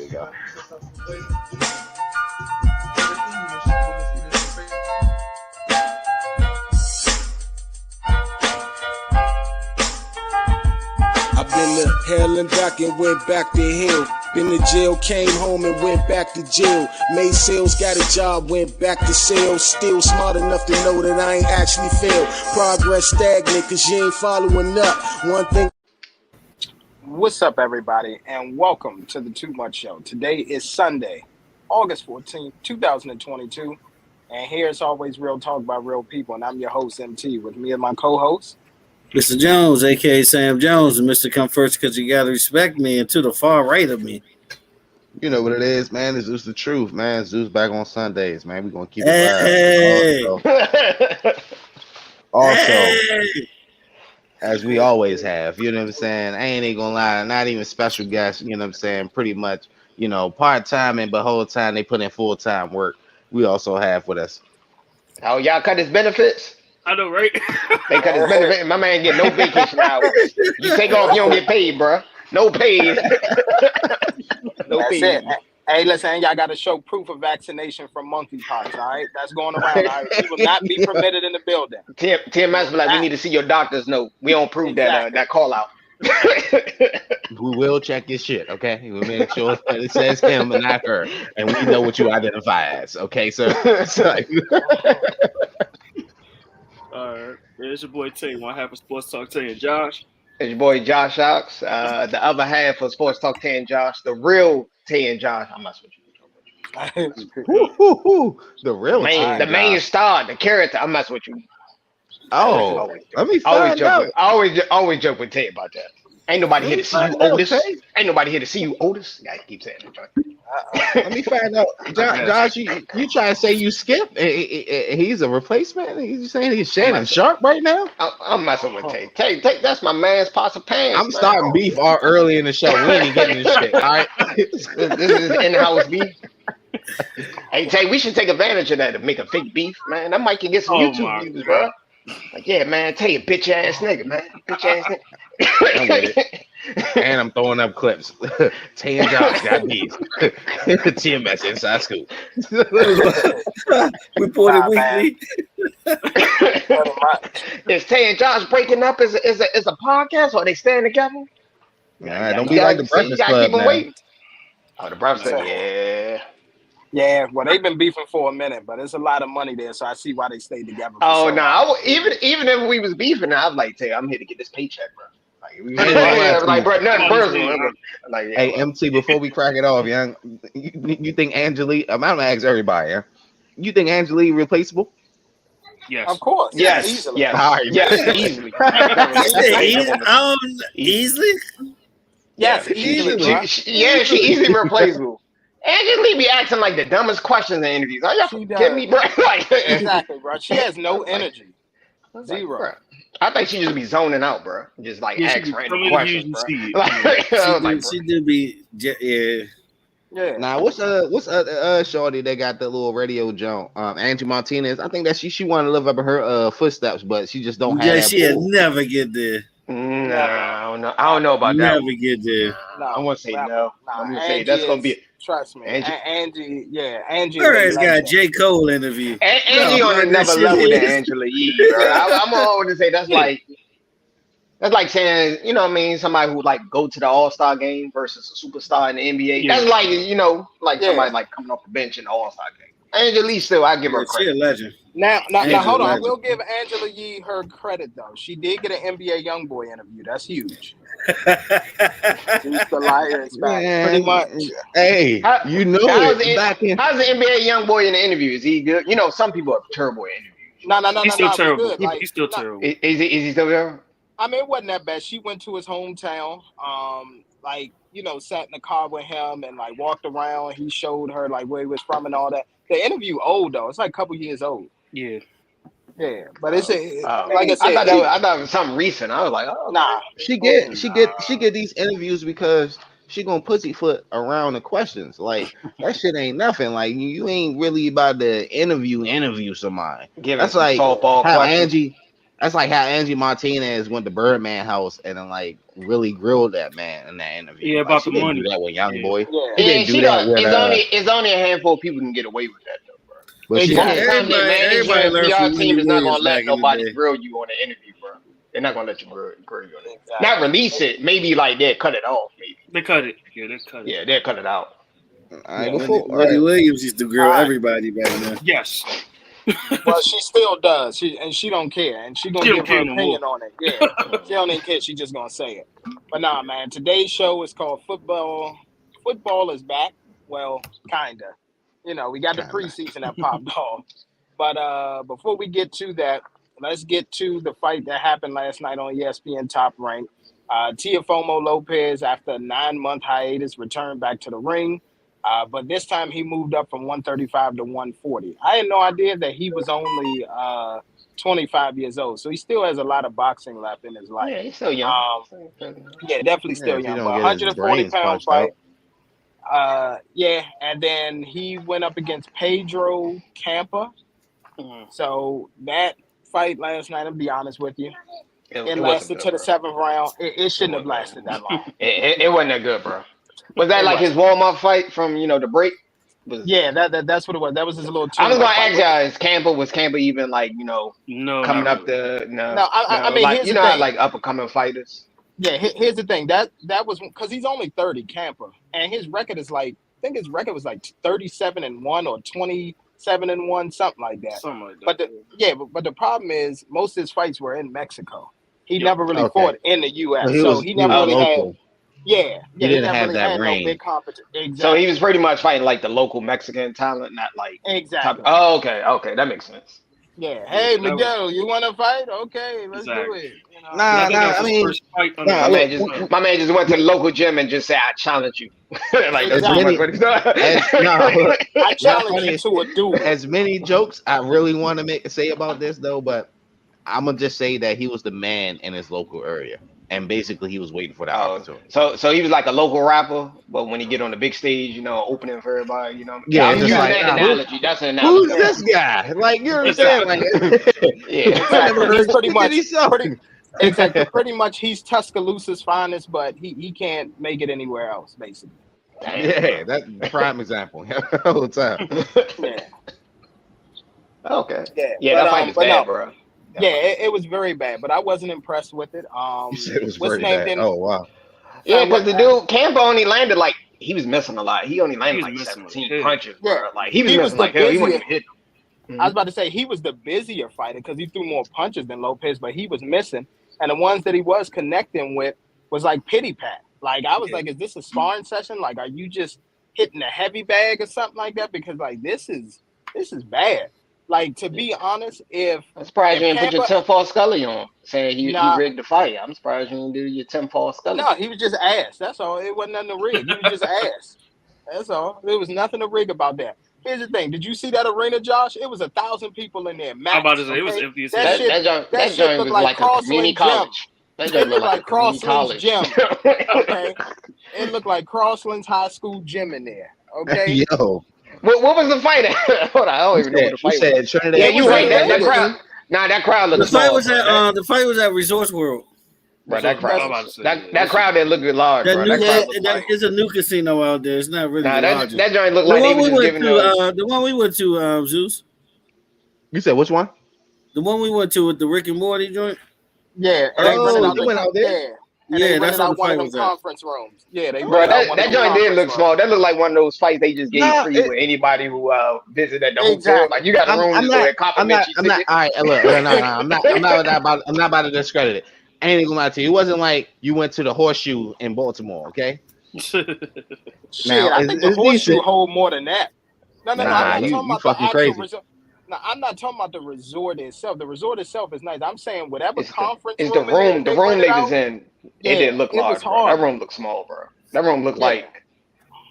we go. I've been to hell and back and went back to hell. Been to jail, came home and went back to jail. Made sales, got a job, went back to sales. Still smart enough to know that I ain't actually failed. Progress stagnant cause you ain't following up. One thing. What's up, everybody, and welcome to the Too Much Show. Today is Sunday, August 14th, 2022, and here's always real talk by real people, and I'm your host, MT, with me and my co-host, Mr. Jones, a.k.a. Sam Jones, and Mr. Come First because you got to respect me, and to the far right of me. You know what it is, man. It's just the truth, man. Zeus back on Sundays, man. We're going to keep it live. Also, as we always have, you know what I'm saying? I ain't even going to lie, not even special guests, you know what I'm saying? Pretty much, you know, part-time, and but whole time they put in full-time work. We also have with us. Oh, y'all cut his benefits? I know, right? They cut his benefits. My man get no vacation hours. You take off, you don't get paid, bro. No paid. No that's paid. it. Hey, listen, y'all got to show proof of vaccination from monkeypox, all right? That's going around, all right? You will not be permitted in the building. TMS be like, we need to see your doctor's note. We don't prove that call out. We will check your shit, okay? We'll make sure that it says him and not her, and we know what you identify as, okay, sir? All right. It's your boy Tay, one half of Sports Talk Tay and Josh. It's your boy Josh Ox. The other half of Sports Talk Tay and Josh. The real Tay and Josh. I'm messing with you. The real the main star, the character. I'm messing with you. Oh, let me find out. I always joke with Tay about that. Ain't nobody here to see you, Otis. Ain't nobody here to see you, Otis. I keep saying it. Let me find out. Josh, you trying to say you Skip? He's a replacement? He's saying he's Shannon Sharp right now? I'm messing with Tay. Tay, that's my man's pots of pants. I'm starting beef all early in the show. We ain't getting this shit, all right? This is in-house beef. Hey, Tay, we should take advantage of that to make a fake beef, man. That might can get some YouTube views, bro. Like, yeah, man, Tay, a bitch ass nigga, man. Bitch ass nigga. I'm with it. And I'm throwing up clips. Tay and Josh got beef. TMS Inside Scoop. Reported weekly. Is Tay and Josh breaking up as a podcast, or are they staying together? Nah, don't be like the Breakfast Club, man. Oh, the Breakfast Club, yeah. Yeah, well, they've been beefing for a minute, but there's a lot of money there, so I see why they stayed together. Oh, no, even if we was beefing, I'd like, Tay, I'm here to get this paycheck, bro. Like, bro, nothing personal. Like, hey, MT, before we crack it off, young, you think Angelique? I'm gonna ask everybody, yeah. You think Angelique replaceable? Yes, of course. Yes, easily. Yes, right. Yes, easily. Easily? Yes, easily. She easily replaceable. Angelique be asking like the dumbest questions in interviews. Are y'all kidding me, bro? Like, exactly, bro. She has no energy. Zero. Bro. I think she just be zoning out, bro. Just like ask random questions, bro. She do be, yeah. Now, what's shorty that got the little radio jump? Angie Martinez. I think that she want to live up in her footsteps, but she just don't have. Yeah, she'll never get there. No, I don't know about that. Never get there. No, I want to say no. I'm gonna say that's gonna be. Trust me, Angie. Angie. Her ass got a J. Cole interview. Angie on another level than Angela Yee, bro. I'm always say that's like saying, you know what I mean, somebody who like go to the All-Star game versus a superstar in the NBA. Yeah. That's like, you know, like somebody like coming off the bench in the All-Star game. Angela Yee still, I give her credit. She's a legend. Now, hold on. I will give Angela Yee her credit though. She did get an NBA YoungBoy interview. That's huge. She's the liar. Pretty much. Hey, how's the NBA YoungBoy in the interview? Is he good? You know, some people are terrible at interviews. No. He's still terrible. He's still terrible. Is he still there? I mean, it wasn't that bad. She went to his hometown, like, you know, sat in the car with him and like walked around. He showed her like where he was from and all that. The interview old though. It's like a couple years old. Yeah. Yeah, but it's like I said, I thought it was something recent. I was like, oh nah. She get these interviews because she gonna pussyfoot around the questions. Like that shit ain't nothing. Like you ain't really about to interview somebody. That's like softball how questions. That's like how Angie Martinez went to Birdman house and then like really grilled that man in that interview. Yeah, Like about she the didn't do money. that with Young Yeah. Boy. Yeah, She Yeah, didn't do she that don't. with It's only a handful of people who can get away with that though, bro. but she Most of exactly. the can. time, their manager Everybody and learned PR from team Wendy is not Williams gonna back let in the nobody day. grill you on the interview, bro. They're not gonna let you grill you on it. Not Exactly. release it. Maybe like they'll cut it off. Maybe. They cut it. Yeah, they cut it. Yeah, they'll cut it out. All right, Yeah. before all Wendy right. Williams used to grill All right. everybody back then. Yes. Well, she still does. She don't care, and she gonna She don't give her care no more. opinion on it. Yeah, she don't even care. She just gonna say it. But nah, man. Today's show is called Football. Football is back. Well, kinda. You know, we got the Kinda. preseason that popped off. But before we get to that, let's get to the fight that happened last night on ESPN Top Rank. Tiafomo Lopez, after a 9-month hiatus, returned back to the ring. But this time he moved up from 135 to 140. I had no idea that he was only 25 years old. So he still has a lot of boxing left in his life. Yeah, he's still young. Yeah, definitely Yeah, still if you young. don't But get his 140 brains pound punched out. fight. Yeah, and then he went up against Pedro Campa. So that fight last night, I'll be honest with you, it wasn't lasted good, to the bro. 7th round. It shouldn't have lasted that long. It wasn't that good, bro. Was that It like his wasn't. warm up fight from the break? Yeah, that's what it was. That was his little I was tune-up gonna fight. ask y'all, was Campa even like No, coming not up really. the No, I mean, like here's you the know how thing. like up and coming fighters. Yeah, here's the thing. That was because he's only 30, Camper, and his record is like, I think his record was like 37-1 or 27-1, something like that. Something like that. But the problem is most of his fights were in Mexico. He Yep. never really Okay. fought in the U.S. So So he never really had. local. Yeah, He he didn't never have really that had no range. big competition. Exactly. So he was pretty much fighting like the local Mexican talent, not like Exactly. Oh, okay, that makes sense. Yeah. Hey, that was- Miguel, you want to fight? Okay, let's do Exactly. it. You know? Nah, I think that was I his mean, first fight under nah, My the man look, my man just went to the local gym and just said, "I challenge you." Like that's pretty much what he's doing. look, I challenge funny you is- to a duel. as many jokes I really want to say about this though, but I'm gonna just say that he was the man in his local area, and basically he was waiting for that opportunity. So he was like a local rapper, but when he get on the big stage, opening for everybody, Yeah, I'm it's using just that like, analogy. That's an analogy. Who's this guy? Like you understand? Like, Yeah. I never He's heard pretty shit much that he saw. exactly pretty much he's Tuscaloosa's finest, but he can't make it anywhere else, basically. Yeah, that's a prime example. Whole time. Yeah. Okay. Yeah. Yeah, but, that fight is but bad, no, bro. yeah, it was very bad, but I wasn't impressed with it. You said it was What's very his name bad. didn't- Oh wow. Yeah, because the dude Campa only landed like he was missing a lot. He only landed He was like missing like 17 hell. punches, bro. Yeah. Like he was He was missing the like hell. He wasn't busiest- even hitting. I was about to say he was the busier fighter because he threw more punches than Lopez, but he was missing. And the ones that he was connecting with was like pity pat. Like I was like, is this a sparring session? Like, are you just hitting a heavy bag or something like that? Because like this is bad. Like to be honest, if I'm surprised you if didn't put your Campa- 10 fall Scully on, saying he Nah. rigged the fight. I'm surprised you didn't do your 10 fall Scully. no, he was just ass. That's all. It wasn't nothing to rig. He was just ass. That's all. There was nothing to rig about that. Here's the thing. Did you see that arena, Josh? It was 1,000 people in there. Max, I'm about to say it was okay? empty as That hell. shit- that shit joint looked was like like a community Crossland Gym. college. That joint looked like a community college. Gym. Okay, it looked like Crossland's high school gym in there. Okay, Yo, What was the fight? Hold on, I don't even know what the you fight was. said Trinidad. Yeah, It you was right. in That Vegas. crowd. Nah, that crowd The looked fight small. was bro. at the fight was at Resorts World. Bro, that I'm crowd. about to say, That crowd didn't look large, That bro. new, That crowd looked that like. is a new casino out there. It's not really Nah, the that largest. joint looked The like they one was we just went giving to, the one we went to, Zeus. You said which one? The one we went to with the Rick and Morty joint. yeah. And they Oh, rented out you the went out there? Yeah, and Yeah, they that's rented how out the one fight of them was at. conference rooms. Yeah, they Bro, rented out one that of them joint did conference look rooms. small. That looked like one of those fights they just gave Nah, free with anybody who visited the hotel. Exactly. Like you got a room, just go ahead, I'm not. compliment you. All right, look, no, I'm not about to discredit it. I ain't gonna lie to you. It wasn't like you went to the Horseshoe in Baltimore, okay? Shit, Now, I it's- think the it's horseshoe decent. hold more than that. No, Nah, I'm not you talking about fucking the actual crazy. resort. No, I'm not talking about the resort itself. The resort itself is nice. I'm saying whatever It's conference the room room. The room rented they was out, in. yeah, It didn't look it was large, bro. That hard. room looked small, bro. That room looked Yeah. like.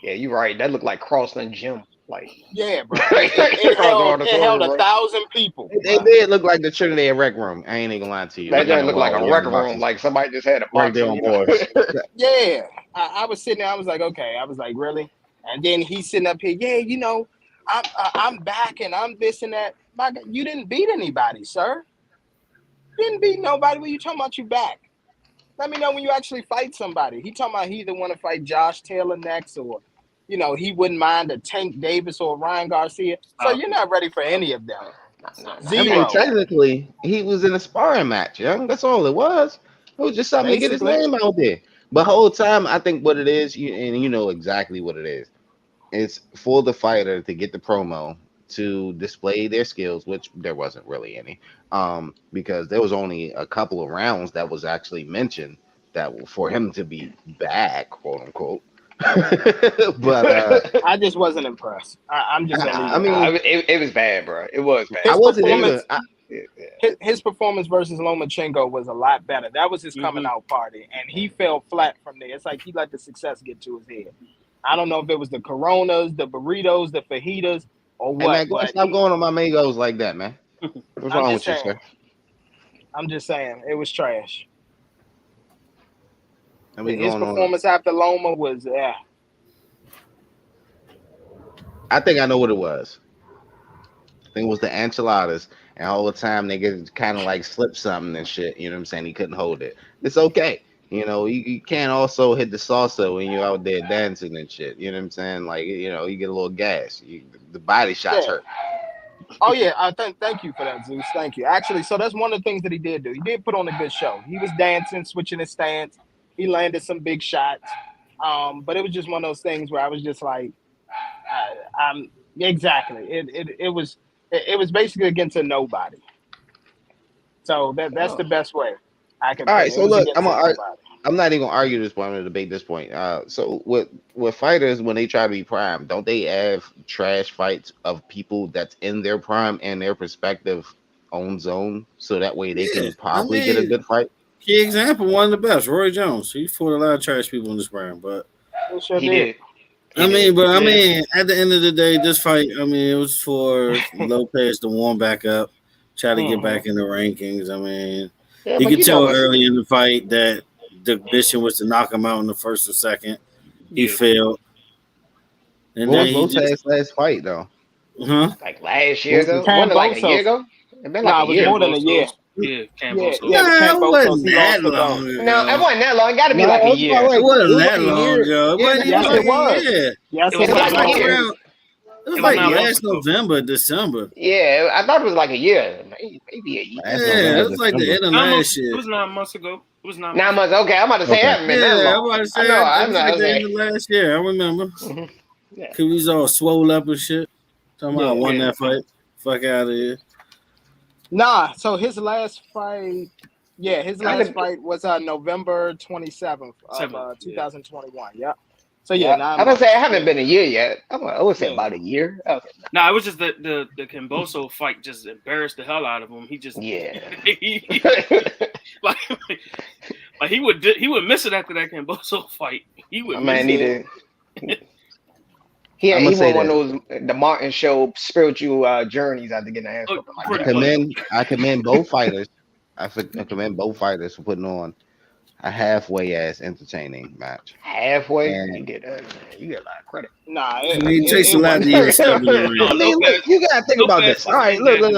Yeah, you're right. That looked like Crossland Gym. Like Yeah, bro. Across It held auditorium, bro. 1,000 people. It did look like the Trinidad Rec Room. I ain't even gonna lie to you. That joint looked like a Well, record boxes. room. Like somebody just had a Right box there on boards. Yeah, I was sitting there. I was like, okay. I was like, really? And then he's sitting up here. Yeah, you know, I'm back and I'm this and that. My God, you didn't beat anybody, sir. Didn't beat nobody. What you talking about? You back? Let me know when you actually fight somebody. He talking about he either want to fight Josh Taylor next, or he wouldn't mind a Tank Davis or Ryan Garcia. So you're not ready for any of them. I mean, Zero, technically, he was in a sparring match, young. That's all it was. It was just something to get his basically. name out there. But whole time, I think what it is, and you know exactly what it is. It's for the fighter to get the promo to display their skills, which there wasn't really any, because there was only a couple of rounds that was actually mentioned that for him to be back, quote unquote. But I just wasn't impressed. I'm just gonna leave I it. mean, it was bad, bro. It was bad. I His wasn't even. performance, his performance versus Lomachenko was a lot better. That was his coming out party, and he fell flat from there. It's like he let the success get to his head. I don't know if it was the Coronas, the burritos, the fajitas, or Hey what, man, but stop going on my mangoes like that, man. What's I'm wrong just with you, saying. sir? I'm just saying it was trash. And we His going on. performance after Loma was I think I know what it was. I think it was the enchiladas, and all the time they get kind of like slip something and shit. You know what I'm saying? He couldn't hold it. It's okay. You can't also hit the salsa when you're out there dancing and shit. You know what I'm saying? Like, you get a little gas. The body shots yeah. hurt. Oh yeah, I thank you for that, Zeus. Thank you. Actually, so that's one of the things that he did do. He did put on a good show. He was dancing, switching his stance. He landed some big shots. But it was just one of those things where I was just like, exactly. It was basically against a nobody. So that's the best way I can All put right, it. It so was look, against a nobody. I'm not even gonna argue this point. I'm gonna debate this point. So with fighters when they try to be prime, don't they have trash fights of people that's in their prime and their perspective own zone, so that way they Yeah, can I possibly get a mean, good fight? key example, one of the best, Roy Jones. He fought a lot of trash people in this brand, but It sure He did. did. He did. at the end of the day, this fight, I mean, it was for Lopez to warm back up, try to get Hmm. back in the rankings. I mean, Yeah, he but could you know tell what's early in the fight that the mission was to knock him out in the first or second. He failed, and What then was he just, Lopez's last fight though? huh? like last What year was his, though? Wasn't it like a year Cambosos. ago? It been like No, a it was year. more than a year. Yeah, the Nah, it Cambosos. wasn't He that lost to long those. No, it ago. wasn't that long. It got to be no, like a it was about year. It like wasn't it was that like a long year. ago. It Yeah, wasn't that's even Yes, right. like it a was. year. Yes, It it It's was was like a like longer. year. around. It was It was like 9 months last ago. November, December. Yeah, I thought it was like a year. Maybe a year. Last Yeah, it November, was like the December. end of last year. 9 months. Okay, I'm about to say it Okay. hasn't been that Yeah, I'm long. about to I say know. it I was know. I like was the like, end of last year. I remember. yeah. Cause we was all swole up and shit. Talking about I Yeah. won that fight. Fuck out of here. Nah. So his last fight. Yeah, his Might last have. fight was November 27th of 2021. Yep. So yeah, Yeah, 9 I would say it months. haven't Yeah. been a year yet. I would say Yeah. about a year. Okay. Yeah. My He man did. needed. He I'm gonna he say went one this. of those the Martin Show spiritual journeys after getting an ass whooping like that. I commend both fighters. I commend both fighters for putting on a halfway ass entertaining match. Halfway, you And get you get a lot of credit. Nah, I mean, it takes a it lot to wasn't. get a stub in the I ring. mean, look, you gotta think about this. All right, look. Listen.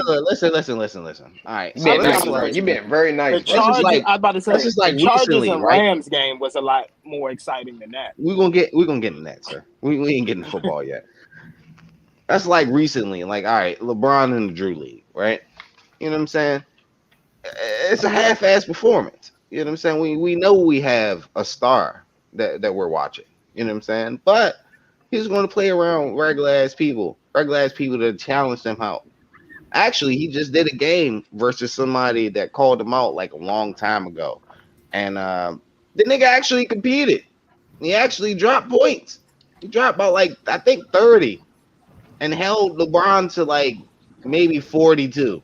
All right, You so being I'm let's just nice, just bro. like You listen. being very the nice, bro. Let's just Chargers. like I was about to let's say just like the Chargers recently, and right? Rams game was a lot more exciting than that. We're gonna get in that, sir. We ain't getting football yet. That's like recently, like all right, LeBron and the Drew League, right? You know what I'm saying? It's a half-ass performance. You know what I'm saying? We know we have a star that we're watching. You know what I'm saying? But he's going to play around regular ass people to challenge them out. Actually, he just did a game versus somebody that called him out like a long time ago, and the nigga actually competed. He actually dropped points. He dropped about like I think 30, and held LeBron to like maybe 42.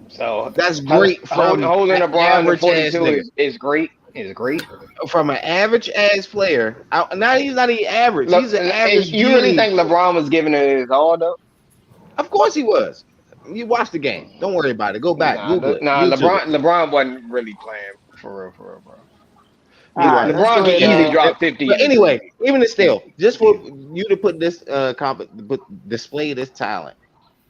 So That's great from holding an LeBron to average ass 42 nigga. is great. Is great. From an average ass player. Now he's not even average. Look, He's an and average you really beauty. think LeBron was giving it his all though? Of course he was. You watch the game. Don't worry about it. Go back. Google it. Nah. YouTube it. LeBron wasn't really playing for real, bro. All He right, was. let's LeBron go can ahead. easily And, drop 50 but in the Drew anyway, League. even still, just for you to put this display this talent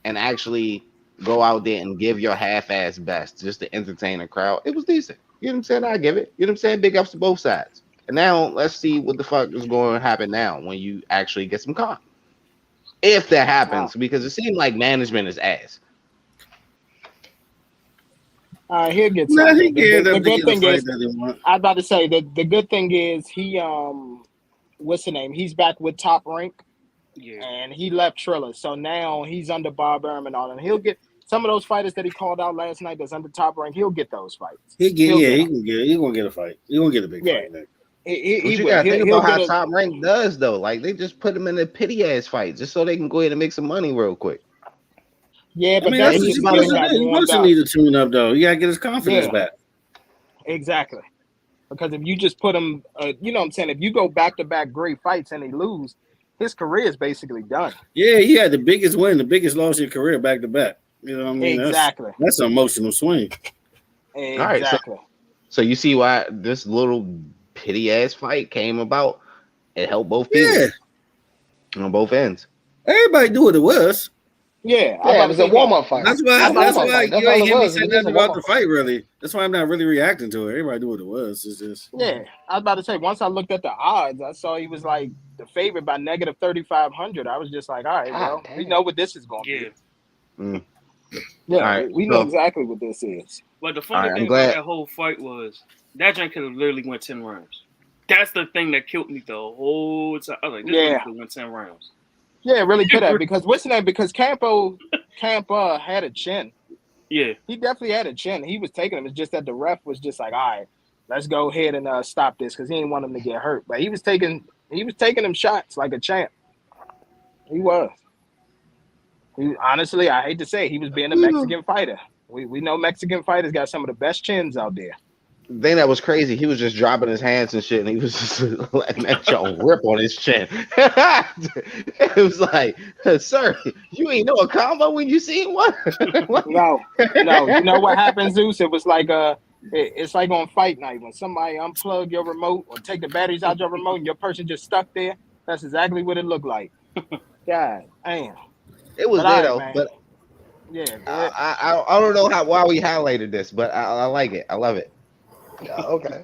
and actually go out there and give your half-ass best just to entertain a crowd, it was decent. You know what I'm saying? I give it. You know what I'm saying? Big ups to both sides. And now let's see what the fuck is going to happen now when you actually get some comp. If that happens, because it seemed like management is ass. He'll get Nah, something. he geared The up to good get the thing fight is, that he want. I was about to say that the good thing is he what's the name? He's back with Top Rank, and he left Triller, so now he's under Bob Arum and all, and he'll get some of those fighters that he called out last night. That's under Top Rank. He'll get those fights. He can get. He gonna get a fight. He gonna get a big fight next. He You will. gotta think He'll about how get a. Top Rank does though. Like they just put him in a pity ass fight just so they can go ahead and make some money real quick. Yeah, but I mean, that's that's just what getting he got warmed wants to up. need to tune up though. He gotta get his confidence back. Exactly. Because if you just put him, you know what I'm saying? If you go back-to-back great fights and he lose, his career is basically done. Yeah, he had the biggest win, the biggest loss in your career back-to-back. You know what I mean? Exactly. That's an emotional swing. Exactly. All right, so you see why this little pity ass fight came about? It helped both people on both ends. Everybody knew what it was. Yeah, it was a warm-up fight. That's why you ain't hear me say nothing about the fight. fight, really. That's why I'm not really reacting to it. Everybody knew what it was. It's just I was about to say, once I looked at the odds, I saw he was like the favorite by negative 3,500. I was just like, all right, well, we know what this is going to be. Yeah, we know exactly what this is. But the funny thing about that whole fight was that joint could have literally went 10 rounds. That's the thing that killed me the whole time. I was like, this could went 10 rounds. Yeah, it really could have. Because what's the name? Because Campa had a chin. Yeah. He definitely had a chin. He was taking him. It's just that the ref was just like, all right, let's go ahead and stop this because he didn't want him to get hurt. But he was taking him shots like a champ. He was. Honestly, I hate to say it, he was being a Mexican fighter. We know Mexican fighters got some of the best chins out there. The thing that was crazy, he was just dropping his hands and shit, and he was just letting that joint rip on his chin. It was like, sir, you ain't know a combo when you seen one. No. You know what happened, Zeus? It was like it's like on fight night when somebody unplug your remote or take the batteries out your remote and your person just stuck there. That's exactly what it looked like. God damn. It was there though, man. but yeah, I don't know why we highlighted this, but I like it. I love it. Okay.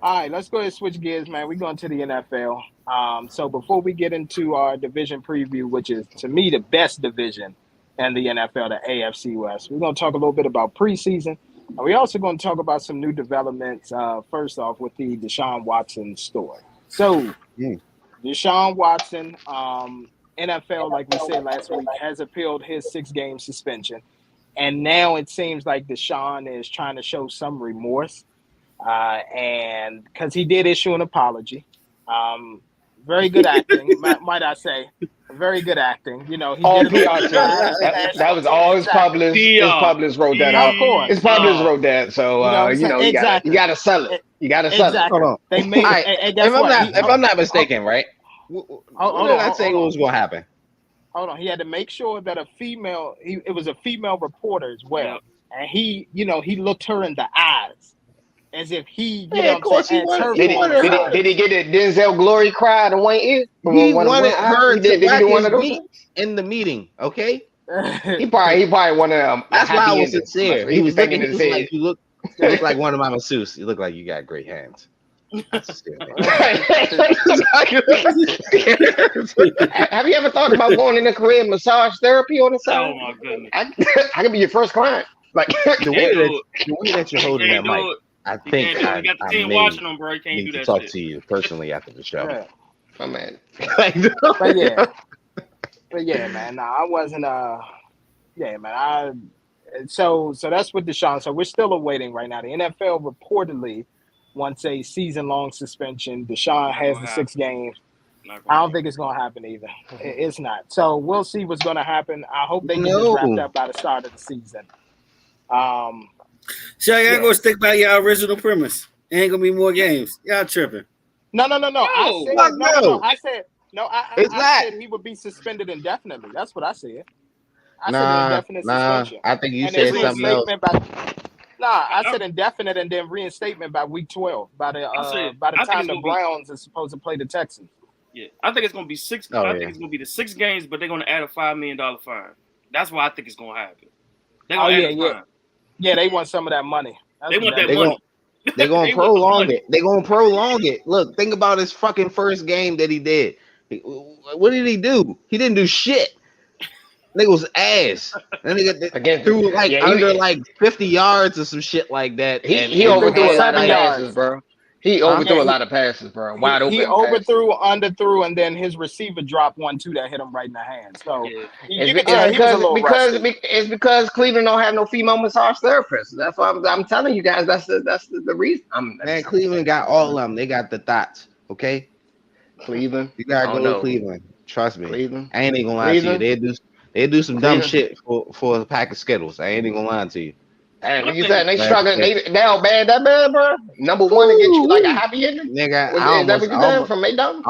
All right, let's go ahead and switch gears, man. We're going to the NFL. So before we get into our division preview, which is to me the best division in the NFL, the AFC West, we're going to talk a little bit about preseason. And we're also going to talk about some new developments. First off, with the Deshaun Watson story. So Deshaun Watson, NFL, like we said last week, has appealed his 6-game suspension. And now it seems like Deshaun is trying to show some remorse. And because he did issue an apology. Very good acting, might I say. Very good acting. You know, he all did PR too. That was all his publicist. His publicist wrote that out. Of course. His publicist wrote that. So you gotta sell it. You gotta sell it. Hold on. They made if I'm not mistaken, right? What did I say what was gonna happen? Hold on. He had to make sure that it was a female reporter as well. And he looked her in the eyes as if he, of course he wanted. Did he get a Denzel Glory cry to one ear? He wanted her to whack his meat in the meeting. Okay. He probably one of them. That's why I was sincere. He was looking at his head. You look like one of my masseuse. You look like you got great hands. Have you ever thought about going in a career in massage therapy on the side? Oh my goodness! I could be your first client. Like the way that you're holding that mic, I think I got the team watching them, bro. You can't need do to that. Talk to you personally after the show. Yeah. My man. But yeah, man. Nah, I wasn't. Yeah, man. So that's with Deshaun. So we're still awaiting right now. The NFL reportedly wants a season-long suspension. Deshaun has the 6 games. I don't think it's going to happen either. It's not. So we'll see what's going to happen. I hope they get this wrapped up by the start of the season. So y'all gonna stick by your original premise. Ain't gonna be more games. Y'all tripping. No. I said he would be suspended indefinitely. That's what I said. I said indefinite suspension. I think you said something else. I said indefinite and then reinstatement by week 12. By the time the Browns are supposed to play the Texans. Yeah, I think it's gonna be 6. I think it's gonna be the 6 games, but they're gonna add a $5 million fine. That's why I think it's gonna happen. They're Oh gonna yeah, add the yeah, fine. yeah. They want some of that money. They want that They money. They're gonna They want the prolong money. it. They're gonna prolong it. Look, think about his fucking first game that he did. What did he do? He didn't do shit. Nigga was ass. Then nigga Again, threw like yeah, under like 50 yards or some shit like that. he He threw overthrew for a lot of 7 passes, yards. bro. He Huh? overthrew a lot of passes, bro. Wide He open passes. overthrew, underthrew, and then his receiver dropped one too that hit him right in the hand. So Yeah. you could tell he was a little rusty. it's because Cleveland don't have no female massage therapists. That's why I'm telling you guys. That's the reason. Man, Cleveland got all of them. They got the thoughts. Okay, Cleveland. you gotta I go don't to know. Cleveland. Trust me. Cleveland. I ain't even gonna lie to you. Cleveland. They do some dumb Cleveland. shit for a pack of Skittles. I ain't even gonna lie to you. Damn, what you saying? They Like, struggling. They all bad, that bad, bro. Number one to get you like a happy ending. Nigga, Is that what you saying from Maydon?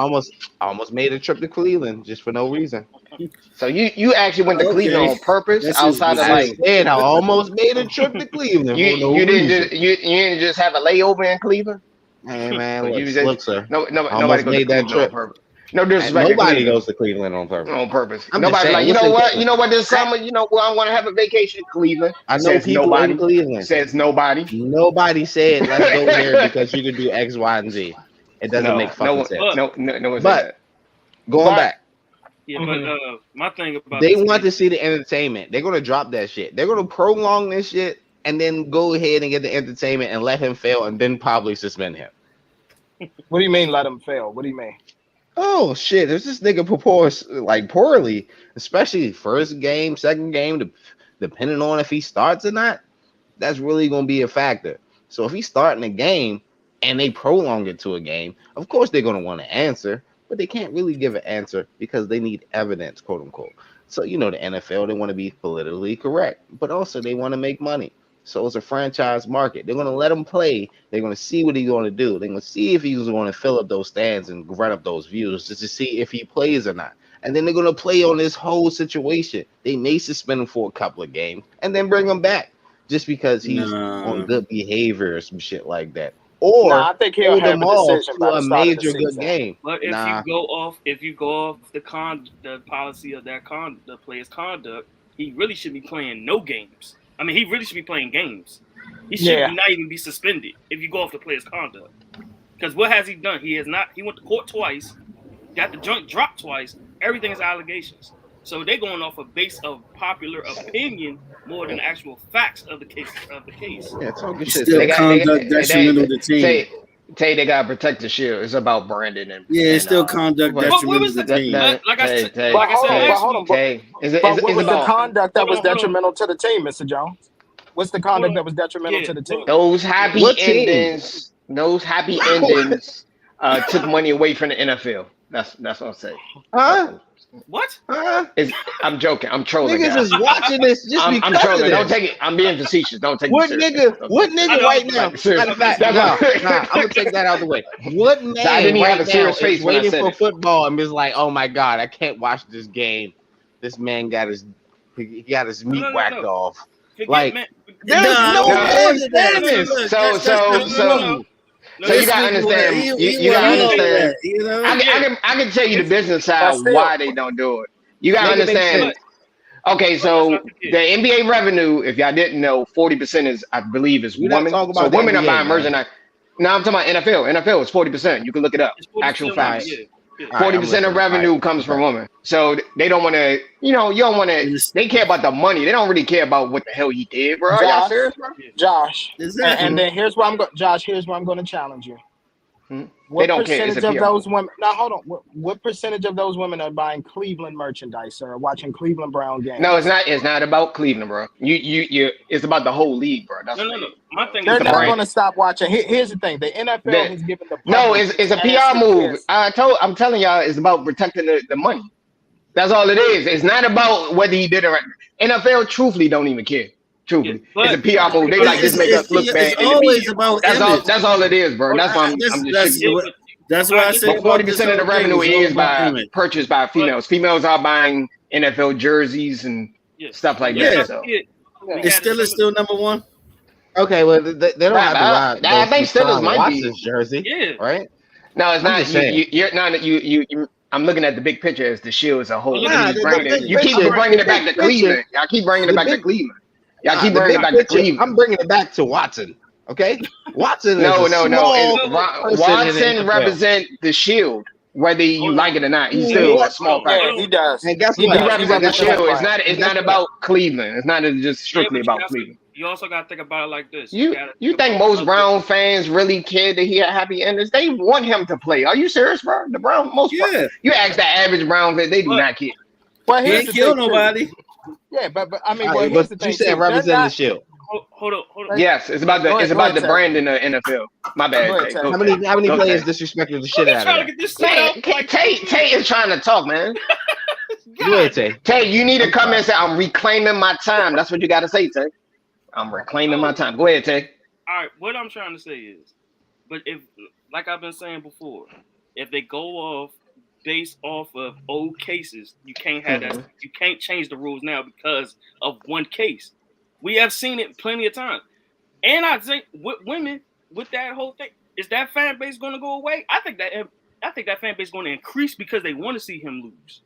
almost made a trip to Cleveland just for no reason. So you actually went to Cleveland on purpose, outside of like. I almost made a trip to Cleveland. You didn't just have a layover in Cleveland. Hey man, So look, sir. Nobody made that trip. on purpose. No disrespect. Nobody goes to Cleveland on purpose. On purpose. I'm Nobody's just like, saying, you know what, this summer, I'm going to have a vacation in Cleveland. I know Says people nobody. in Cleveland. Says nobody. Nobody said let's go here because you can do X, Y, and Z. It doesn't make fucking sense. No one said But that. going back, Yeah, but my thing about they want to see the entertainment. They're gonna drop that shit. They're gonna prolong this shit and then go ahead and get the entertainment and let him fail and then probably suspend him. What do you mean let him fail? What do you mean? Oh shit! If this nigga performs like poorly, especially first game, second game, depending on if he starts or not, that's really gonna be a factor. So if he's starting a game and they prolong it to a game, of course they're gonna want to answer, but they can't really give an answer because they need evidence, quote unquote. So the NFL, they want to be politically correct, but also they want to make money. So it's a franchise market. They're going to let him play. They're going to see what he's going to do. They're going to see if he's going to fill up those stands and run up those views just to see if he plays or not. And then they're going to play on this whole situation. They may suspend him for a couple of games and then bring him back just because he's on good behavior or some shit like that. Or I think he'll have a decision by the start of the major good game. But if you go off the policy of the player's conduct, he really should be playing no games. I mean, he really should be playing games. He should not even be suspended if you go off the player's conduct. Because what has he done? He has not. He went to court twice, got the junk dropped twice. Everything is allegations. So they're going off a base of popular opinion more than actual facts of the case. Yeah, talking shit. Still conduct detrimental to the team. They got to protect the shield. It's about branding and it's still conduct detrimental to the team. Like I said, what was the conduct that was detrimental to the team, Mr. Jones? What's the conduct that was detrimental to the team? Those happy endings. Those happy endings took money away from the NFL. That's what I'm saying. Huh? What? I'm joking. I'm trolling. Niggas is watching this just because I'm trolling. of Don't take it. I'm being facetious. Don't take what it nigga? What nigga right now? Matter of fact, I'm gonna take that out of the way. What man right now is waiting for football and is like, oh my god, I can't watch this game. This man got his meat whacked off. Like there's no understanding this. So you gotta understand. You gotta understand. I can tell you the business side why they don't do it. You gotta understand. Okay, so the NBA revenue, if y'all didn't know, 40% is, I believe, is women. So women are buying merchandise. Now I'm talking about NFL. NFL is 40%. You can look it up. Actual facts. 40% of revenue comes from women. So they don't want to, you don't want to, they care about the money. They don't really care about what the hell he did, bro. Are y'all serious, bro? Josh. And then here's where I'm going, Josh, here's where I'm going to challenge you. What percentage of those women? Now hold on. What percentage of those women are buying Cleveland merchandise or watching Cleveland Brown games? No, it's not. It's not about Cleveland, bro. It's about the whole league, bro. That's no. My thing they're never going to stop watching. Here's the thing: the NFL has given the it's a PR move. I'm telling y'all, it's about protecting the money. That's all it is. It's not about whether he did it right. NFL, truthfully, don't even care. Truthfully, it's a PR move. They like just make us look bad. It's always about that's all it is, bro. That's why I'm just. That's why I said 40% of the revenue is purchased by females. Females are buying NFL jerseys and stuff like that. So. Is still number one? Okay, well they don't have to I think Steelers might be his jersey, right? No, it's not. I'm looking at the big picture as the Shield as a whole. Nah, You keep bringing it back to Cleveland. Y'all keep bringing it back to Cleveland. Y'all keep bringing it back to Cleveland. I'm bringing it back to Watson. Okay, Watson. No. Watson represent the Shield, whether you like it or not. He's still a small factor. Yeah, he does. And guess He what? represents the Shield. It's not about Cleveland. It's not just strictly about Cleveland. You also got to think about it like this. You think most Brown fans really care that he had happy endings? They want him to play. Are you serious, bro? The Brown you ask the average Brown fan, they do not care. Well, He ain't killed nobody. Yeah, but I mean, Right, here's the but thing. you said represent the Shield. Hold on. Yes, it's about the brand in the NFL. My bad. Go ahead, Tay. Tay. How many Go players Tay. disrespected the shit out trying to of get this shit out. Tay is trying to talk, man. that? Go ahead, Tay. Tay, you need to come and say, I'm reclaiming my time. That's what you got to say, Tay. I'm reclaiming my time. Go ahead, Tay. All right, what I'm trying to say is, but if, like I've been saying before, if they go off based off of old cases, you can't have that. You can't change the rules now because of one case. We have seen it plenty of times. And I think with women, with that whole thing, is that fan base going to go away? I think that fan base is going to increase because they want to see him lose.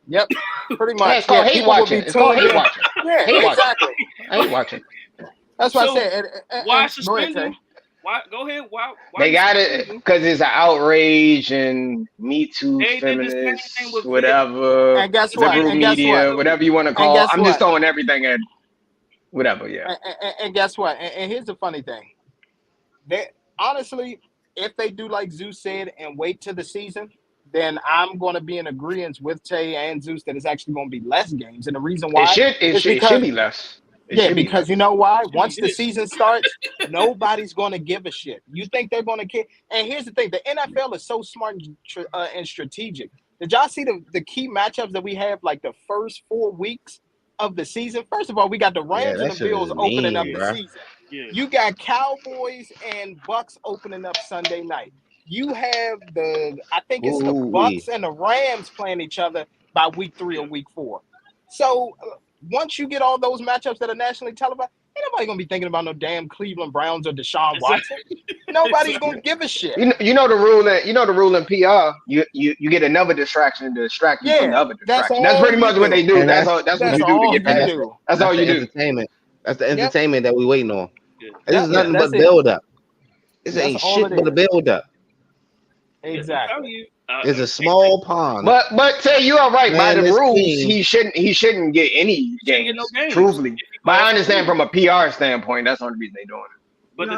Yep, pretty much. It's called hate watching. It's called hate watching. Yeah, exactly. I hate watching. That's what So, I said. Why Go suspend ahead, him? Why go ahead? Why They got it because it's an outrage and Me Too, They did the same feminists, thing with whatever. And guess the what? brew And guess media, what? whatever you want to And call. guess I'm just what? throwing everything at whatever. Yeah. And guess what? And here's the funny thing. They honestly, if they do like Zeus said and wait till the season, then I'm going to be in agreement with Tay and Zeus that it's actually going to be less games. And the reason why It should be less. Because you know why? Once the season starts, nobody's going to give a shit. You think they're going to care? And here's the thing: the NFL is so smart and strategic. Did y'all see the key matchups that we have like the first 4 weeks of the season? First of all, we got the Rams and the Bills opening up the season. Yeah. You got Cowboys and Bucks opening up Sunday night. You have I think it's the Bucks and the Rams playing each other by week 3 or week 4. So once you get all those matchups that are nationally televised, ain't nobody gonna be thinking about no damn Cleveland Browns or Deshaun Watson. Nobody's gonna give a shit. You know the rule. You know the rule in PR. You get another distraction to distract you from the other distraction. That's pretty much what they do. That's what you do to get past. That's all you do. Entertainment. That's the entertainment that we waiting on. Yeah. This is nothing but build up. This ain't shit but a build up. Exactly. It's a small pond. But Tay, you are right. By the rules, he shouldn't get any games. No games. Truthfully, but I understand from a PR standpoint, that's the only reason they're doing it. But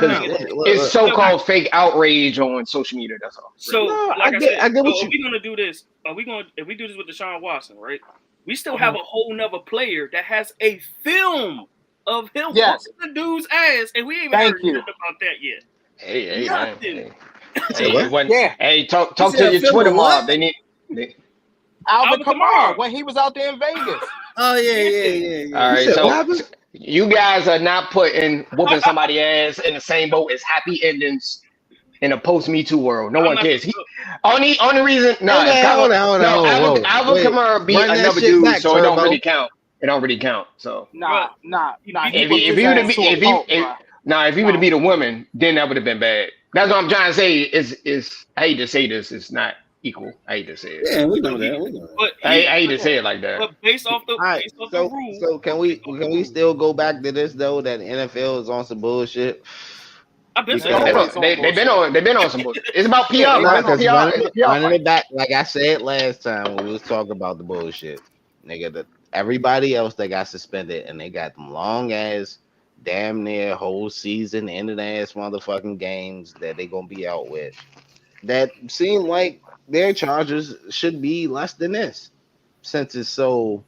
It's so-called fake outrage on social media. That's all. So, I get what if we're gonna do this, if we do this with Deshaun Watson, right? We still have a whole nother player that has a film of him whooping the dude's ass, and we ain't even heard nothing about that yet. Hey, nothing. Hey, talk to your Twitter mob. They need Alvin Kamara when he was out there in Vegas. Oh yeah. All right, so you guys are not putting whooping somebody's ass in the same boat as happy endings in a post Me Too world. No one cares. Only reason Alvin Kamara beat another dude, back, so it don't really count. It don't really count. So Nah. If he would have beat a woman, then that would have been bad. That's what I'm trying to say. Is I hate to say this, it's not equal. I hate to say it. Yeah, we know that. But I hate to say it like that. But based off the rules. So can we still go back to this though? That the NFL is on some bullshit. I've been saying they've been on some bullshit. It's about PR, right? Running it back, like I said last time when we was talking about the bullshit, nigga. Everybody else that got suspended and they got them long ass, damn near whole season, ended ass motherfucking games that they gonna be out with. That seem like their charges should be less than this, since it's so.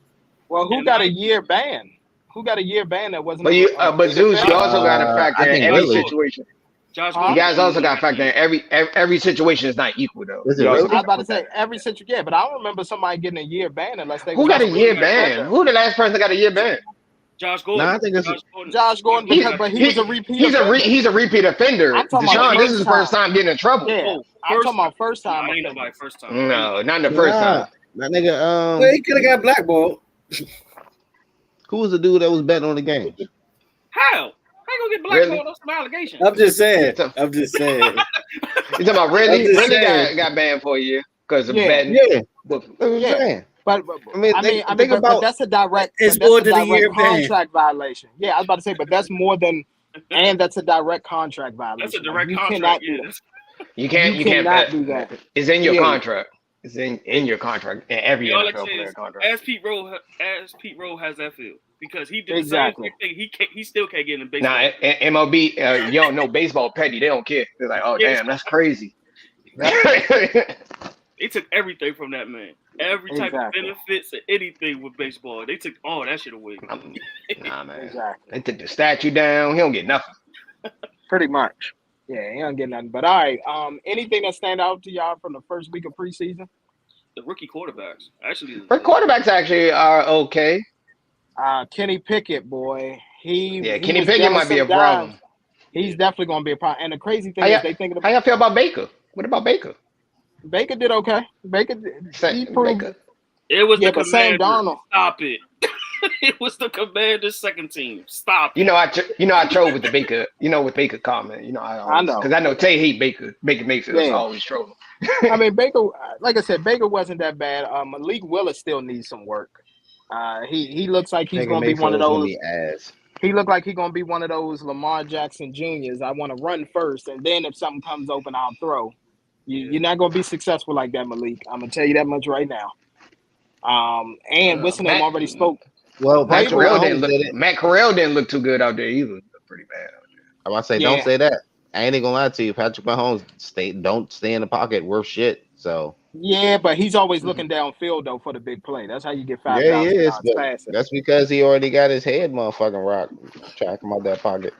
Well, who got a year ban? Who got a year ban that wasn't? But Zeus, you also got to factor in every situation. You guys also got to factor in every situation is not equal though. I was about to say every situation, yeah, but I don't remember somebody getting a year ban unless they. Who got a year ban? Who the last person that got a year ban? Josh Gordon. No, I think it's Josh Gordon, but he was a repeat. He's a repeat offender. Deshaun, this is his first time getting in trouble. Yeah, I'm talking about first time. Ain't nobody first time. No, not the first time. That nigga. Well, he could have got blackballed. Who was the dude that was betting on the game? How? How you gonna get blackballed on some allegations? I'm just saying. You talking about really got banned for a year because of betting? Yeah. But That's what I'm Yeah. saying. But I mean, think but about that's a direct, It's but that's more a than a year direct ban. contract violation. Yeah, I was about to say, but that's more than, and that's a direct contract That's a violation. Like direct you contract. cannot do that. Yeah, You you can't cannot bet. do that. It's in your Yeah, contract. It's in your contract in every all I can NFL say player is, contract. as Pete Rose has that feel because he did the same exactly, thing. He still can't get in Now, baseball. MLB, you don't know baseball petty. They don't care. They're like, oh Yes, damn, that's crazy. yep, they took everything from that man. Every type of exactly, benefits or anything with baseball, they took all that shit away. Nah, man. exactly. They took the statue down. He don't get nothing. Pretty much. Yeah, he don't get nothing. But all right, anything that stand out to y'all from the first week of preseason? The rookie quarterbacks actually. But quarterbacks actually are okay. Kenny Pickett, boy, Yeah, he Kenny was Pickett dealing might be some a dimes. problem. He's Yeah. definitely going to be a problem. And the crazy How thing is, y'all, they thinking how y'all feel about Baker? What about Baker? Baker did okay. He proved, Baker. It was yeah, the but Sam Commanders. Darnold, Stop it. It was the Commanders' second team. Stop You it. know, I troll with the Baker. You know, with Baker comment. You know, I I always know. because I know Tay hate Baker. Baker Mayfield, so I Yeah, always troll. I mean Baker, like I said, Baker wasn't that bad. Malik Willis still needs some work. He looks like he's Baker going to be one of Mayfield is gonna those. be ass. He looked like he's going to be one of those Lamar Jackson Juniors. I want to run first, and then if something comes open, I'll throw. Yeah. You're not going to be successful like that, Malik. I'm going to tell you that much right now. And what's the name Matt already spoke. Well, Matt Patrick Vrabel, Corral didn't Mahomes look. did it. Matt Corral didn't look too good out there either. He looked pretty bad. I'm about to say, don't yeah, say that. I ain't even gonna lie to you. Patrick Mahomes don't stay in the pocket worth shit. So yeah, but he's always looking downfield though for the big play. That's how you get yeah, he 5,000 is, yards but passing. that's because he already got his head motherfucking rocked. Track him out that pocket.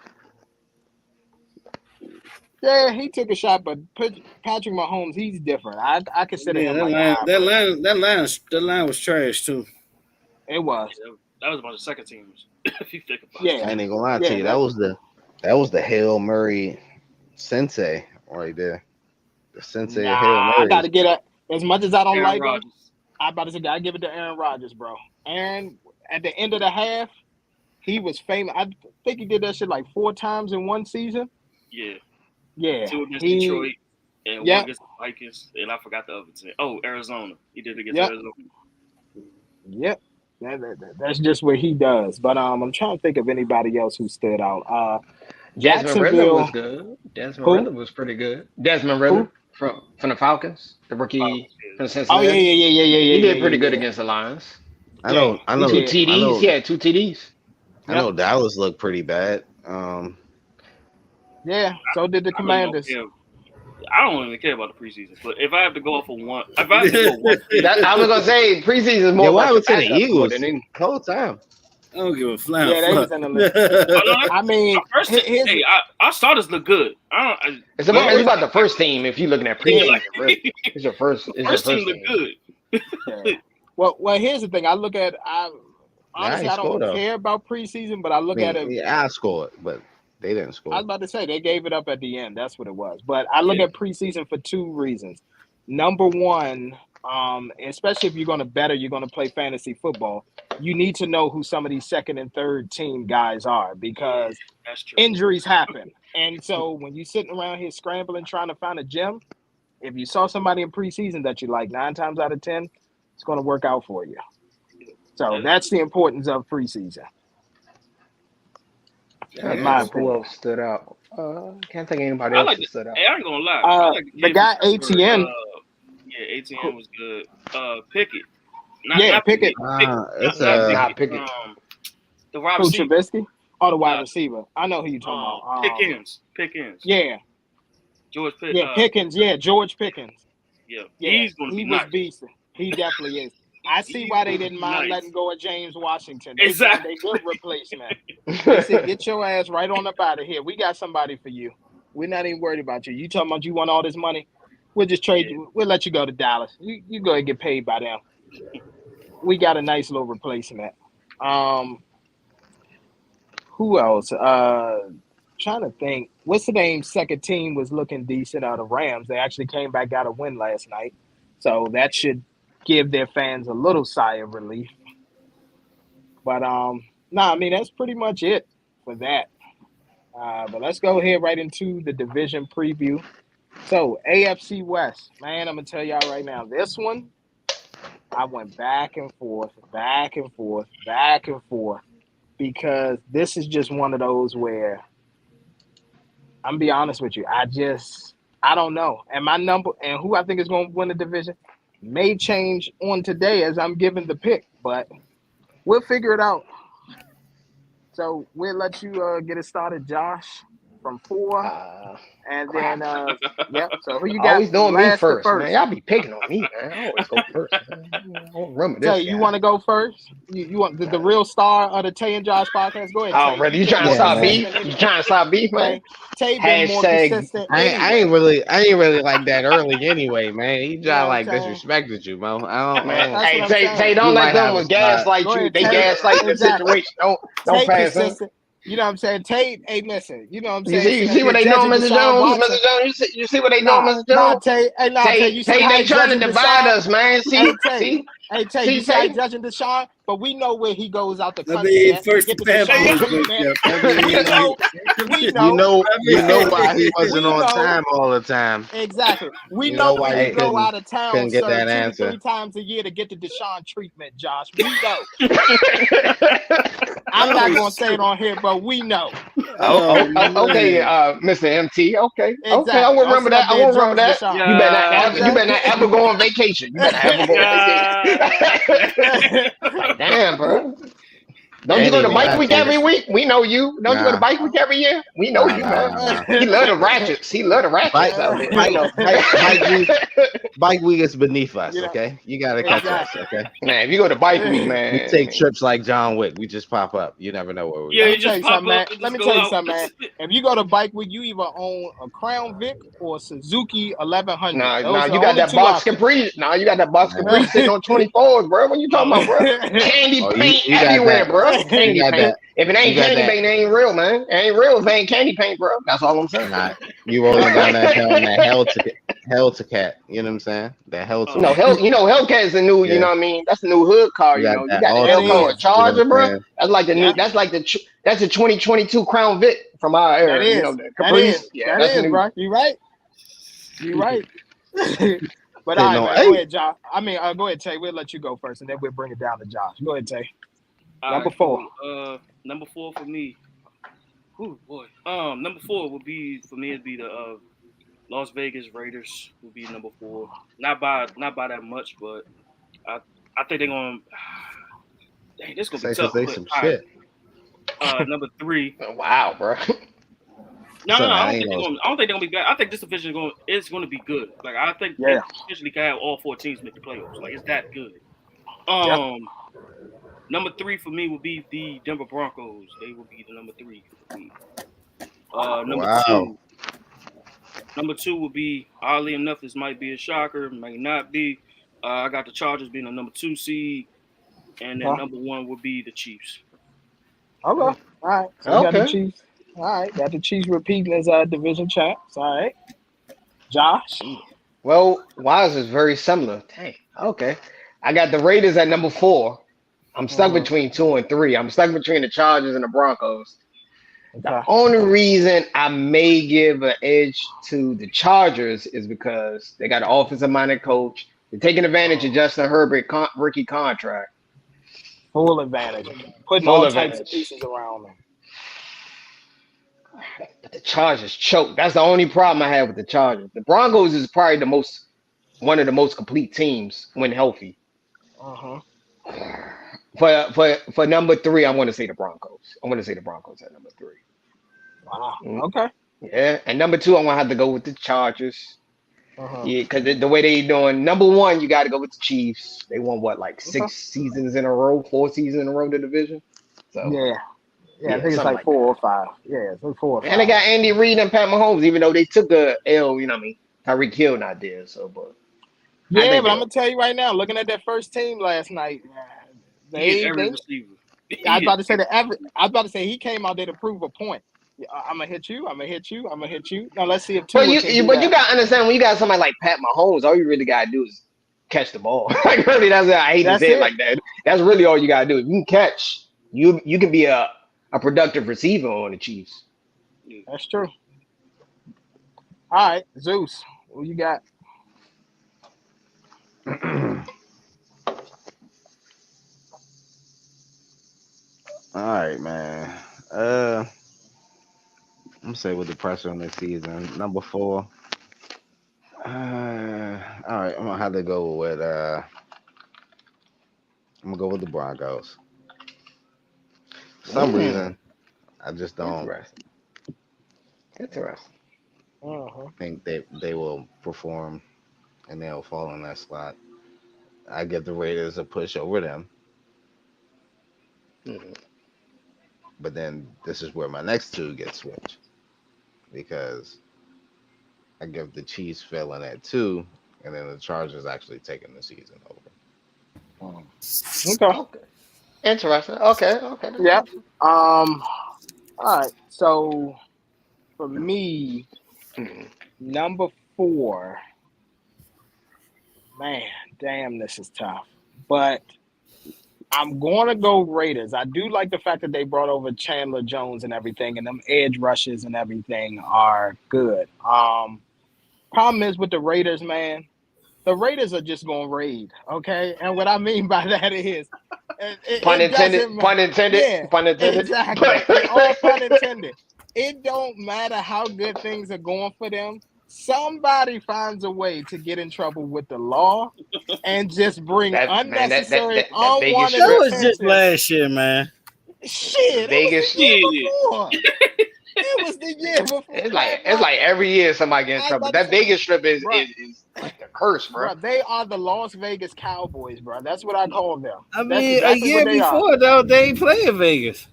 Yeah, he took a shot, but Patrick Mahomes, he's different. I consider Yeah, him like a hybrid. that line was trash too. It was, That was a bunch of second teamers. If you think about it. yeah, I ain't even gonna lie to yeah. you. That was the Hail Murray sensei right there. The sensei of Hail Nah, I got Marys. to get it. As much as I don't Aaron like him, Rodgers. I about to say I give it to Aaron Rodgers, bro. Aaron at the end of the half, he was famous. I think he did that shit like 4 times in one season. Yeah. Yeah, 2 against he. Detroit and 1 Yep, against the Vikings. And I forgot the other team. Oh, Arizona. He did it against yep, Arizona. yep. That's just what he does. But I'm trying to think of anybody else who stood out. Desmond Ritter was Jacksonville. good. Desmond Who? Ritter was pretty good. Desmond Ritter Who? from the Falcons, the rookie Falcons, from Oh yeah, Cincinnati. yeah, yeah, yeah, yeah, He yeah, did yeah, pretty good yeah, against the Lions. I yeah. know, I He know, Two did. I TDs. know, He had 2 TDs. I Yep. know. Dallas looked pretty bad. Yeah. So did the I really don't Commanders. care. I don't even care about the preseason. But if I have to go off of one, if I have to go one thing, That I was gonna say preseason is Yeah, more what about your happened to the backup more Eagles than anything. the whole time? I don't give a flying Yeah, they fuck. was in the list. oh, no, I mean, our first, here's hey, our starters look good. It's yeah, about, it's here's about the first team if you're looking at yeah, yeah, preseason. like Really. It's your first. It's your first team first look team. good. yeah. Well, here's the thing. I Nah, I honestly ain't I don't score though. care about preseason, but I I look at mean, it. yeah, I scored, but they didn't I was score. about to say they gave it up at the end. That's what it was. But I look Yeah, at preseason for 2 reasons. Number one, especially if you're going to bet or you're going to play fantasy football, you need to know who some of these second and third team guys are yeah, because that's true. injuries happen. And so when you're sitting around here scrambling trying to find a gem, if you saw somebody in preseason that you like 9 times out of 10, it's going to work out for you. So That's that's the importance of preseason, Trying in to Yeah, think my of who opinion. else stood out. Can't think of anybody I else like. that stood out. Hey, I ain't gonna lie. I like the The kid from guy Pittsburgh. ATN, Yeah, ATN was good. Pickett, yeah, not Pickett. Pickett, It's Not Not Pickett. Pickett. The wide who receiver. Trubisky, or the wide Uh, receiver. I know who you're talking about. Pickens. Yeah, George Pitt. yeah, Pickens. Yeah, George Pickens. Yeah, Yeah, he's gonna he be was nice. beasting. He definitely is. I see He's why they gonna didn't be mind nice. letting go of James Washington. They found a Exactly. good replacement. They said, "Get your ass right on up out of here. We got somebody for you. We're not even worried about you. You talking about you want all this money? We'll just trade Yeah. you. We'll let you go to Dallas. You go and get paid by them. We got a nice little replacement." Um, who else? Trying to think. What's the name? Second team was looking decent out of Rams. They actually came back, got a win last night, so that should give their fans a little sigh of relief. But no, I mean that's pretty much it for that. But let's go ahead right into the division preview. So AFC West, man, I'm gonna tell y'all right now, this one I went back and forth, back and forth, back and forth because this is just one of those where I'm gonna be honest with you. I don't know. And my number and who I think is going to win the division may change on today as I'm giving the pick, but we'll figure it out. So we'll let you get it started, Josh, from 4, Uh, and crap. then yep. So who you got Always doing me last to first, man. first? Y'all be picking on me, man. I always go first, man. I don't remember Tay, this you guy. want to go first? You want the real star of the Tay and Josh podcast? Go ahead, Oh, Tay. really? You You been trying to more Yeah, start man. beef? consistent You anyway. trying to start beef, man? Tay, Tay been more Hashtag. consistent I ain't anyway. really like that early anyway, man. He You know just what I'm like saying? disrespected you, Mo. Man, I don't That's what hey, I'm Tay, saying. don't you let might them have a spot. gaslight Go you. ahead, They Tay. gaslighting the Exactly. situation. Don't Tay pass them. consistent. You know what I'm saying? Tay ain't missing. You know what I'm You saying? see, you Sitting up see what there they doing, judging Mr. Deshaun Jones? Watson. Mr. Jones, you see what they doing, Nah, Mr. nah, Jones? Tay. Hey, nah, Tay. Tay, You see Tay, how they he trying to judging divide Deshaun? us, man. Hey, See, Tay. see, Hey, Tay. see, You see how he Tay. judging Deshaun? But we know where he goes out the I country mean, at to first get the the bad Hey, Deshaun boys yo. broke treatment. up. I We mean, know. We You know. know, I you know Hey, why he wasn't we on know. time all the time. Exactly. We You know know where why he he Hey, go out of town, couldn't get sir, that 2 to 3 answer. times a year to get the Deshaun treatment, Josh. We know. I'm not oh gonna say it shoot. on here, but we know. Oh okay, man. Mr. MT. Okay, okay, I Exactly. will Don't remember sit that. up I there will remember judge that. Deshaun. You Okay. better not ever go on vacation. You better ever go on vacation. Like, damn, bro. Don't you Ain't go to even bike got week to. every week? We know you. Don't you go to Nah, bike week every year? We know nah, you, nah, man. nah, nah. He love the ratchets. He love the Bike, ratchets out there. We bike, know. bike week is beneath us. you know, Okay, you got to catch us. exactly. Okay, Man, if you go to bike week, we man, take trips like John Wick. We just pop up. You never know where we Yeah, Let are. me you tell just you pop something, up man. and Let just me go tell you out. something, man. If you go to Bike Week, you either own a Crown Vic or a Suzuki 1100. nah, Those are you the got only that two box options. Capri. Nah, you got that box Man. Capri sitting on 24s, bro. What you talking Oh, about, bro? Candy Oh, paint you got everywhere, that. bro. You Candy got paint. that. If it You ain't got candy that. paint, it ain't real, man. It ain't real if it ain't candy paint, bro. That's all I'm saying. Nah, you rolling down that hill in that hell to cat. You know what I'm saying? That hell to oh, No, Hellcat is the new, you yeah. know what I mean? That's the new hood car, You you got know. You that got the That Altima. Hellcat or is. You know Charger, what I'm bro. saying? That's like the new. Yeah, That's the 2022 Crown Vic from our that era. You know, is. the That is. Caprice. Yeah, That that's is, new. bro. You right. You right. But all Sitting right, on man. Go eight. ahead, Josh. I mean, go ahead, Tay. We'll let you go first, and then we'll bring it down to Josh. Go ahead, Tay. all Number right, 4. cool. Number 4 for me. Ooh, boy. Number 4 would be for me. It'd be the Las Vegas Raiders. Would be number 4. Not by that much, but I I think they're going. Dang, this gonna be Safe to tough. say But some all right. shit. Number 3. Wow, bro. No, So I that don't ain't think they're no. going. I don't think they're gonna be bad. I think this division is going to be good. Like I think Yeah. it potentially can have all 4 teams make the playoffs. Like it's that good. Yep. Number 3 for me would be the Denver Broncos. They will be the number 3 for me. Number Wow. two. Number 2 would be oddly enough. This might be a shocker, might not be. I got the Chargers being the number 2 seed, and then Okay. number 1 would be the Chiefs. Okay. All right. So you got the Okay. Chiefs. All right. Got the Chiefs repeating as division champs. All right. Josh. Well, Wise is very similar. Dang. Okay. I got the Raiders at number 4. I'm stuck Mm-hmm. between 2 and 3. I'm stuck between the Chargers and the Broncos. The Okay. only reason I may give an edge to the Chargers is because they got an offensive minded coach. They're taking advantage of Justin Herbert rookie contract. Full advantage. Putting Full all types of advantage. pieces around them. But the Chargers choke. That's the only problem I have with the Chargers. The Broncos is probably one of the most complete teams when healthy. Uh-huh. For number 3, I want to say the Broncos. I want to say the Broncos at number 3. Wow. Mm, Okay. yeah, and number 2, I'm gonna have to go with the Chargers. Uh-huh. Yeah, because the way they doing, number 1, you got to go with the Chiefs. They won what, like Okay. 6 seasons in a row, 4 seasons in a row, the division. So Yeah. Yeah, I yeah, think it's something like like that. 4 or 5. Yeah, it's like 4 or And they 5. got Andy Reid and Pat Mahomes, even though they took a L. You know what I mean? Tyreek Hill not there, so but I Yeah, think but they I'm gonna okay. tell you right now, looking at that first team last night, He hit they every they receiver. I He was hit about to say every that I was about to say he came out there to prove a point. Yeah, I'm gonna hit you. I'm gonna hit you. I'm gonna hit you. Now let's see if But Tua can do but you that. gotta understand when you got somebody like Pat Mahomes, all you really gotta do is catch the ball. Like really, I hate to That's say it it. like that. That's really all you gotta do. If you can catch, you can be a productive receiver on the Chiefs. receiver. That's true. All right, Zeus. What you got? All right, man. I'm gonna say with the pressure on this season, number four. All right, I'm gonna have to go with. I'm gonna go with the Broncos. For some reason, I just don't Interesting. Interesting. Uh-huh. think they will perform and they'll fall in that slot. I give the Raiders a push over them, Mhm. but then this is where my next two get switched because I give the Chiefs failing at two, and then the Chargers actually taking the season over. Okay. Okay. Interesting. Okay. Okay. That's Yeah. interesting. All right. So for me, Mhm. number four, man, damn, this is tough. But I'm going to go Raiders. I do like the fact that they brought over Chandler Jones and everything, and them edge rushes and everything are good. Problem is with the Raiders, man. The Raiders are just going to raid, okay? And what I mean by that is, Pun it intended. doesn't matter. Pun intended. Yeah, Pun intended. exactly. And all pun intended. It don't matter how good things are going for them. Somebody finds a way to get in trouble with the law and just bring that man. unnecessary, That Vegas unwanted That strip. was just attention. last year, man. Shit, it was the Vegas. year Yeah. before. It was the year before. It's like every year somebody get in I was trouble. about to That say, Vegas strip bro, is like a curse, bro. bro, they are the Las Vegas Cowboys, bro. That's what I call them. I That's mean, a exactly what year they are. before though, they ain't play in Vegas.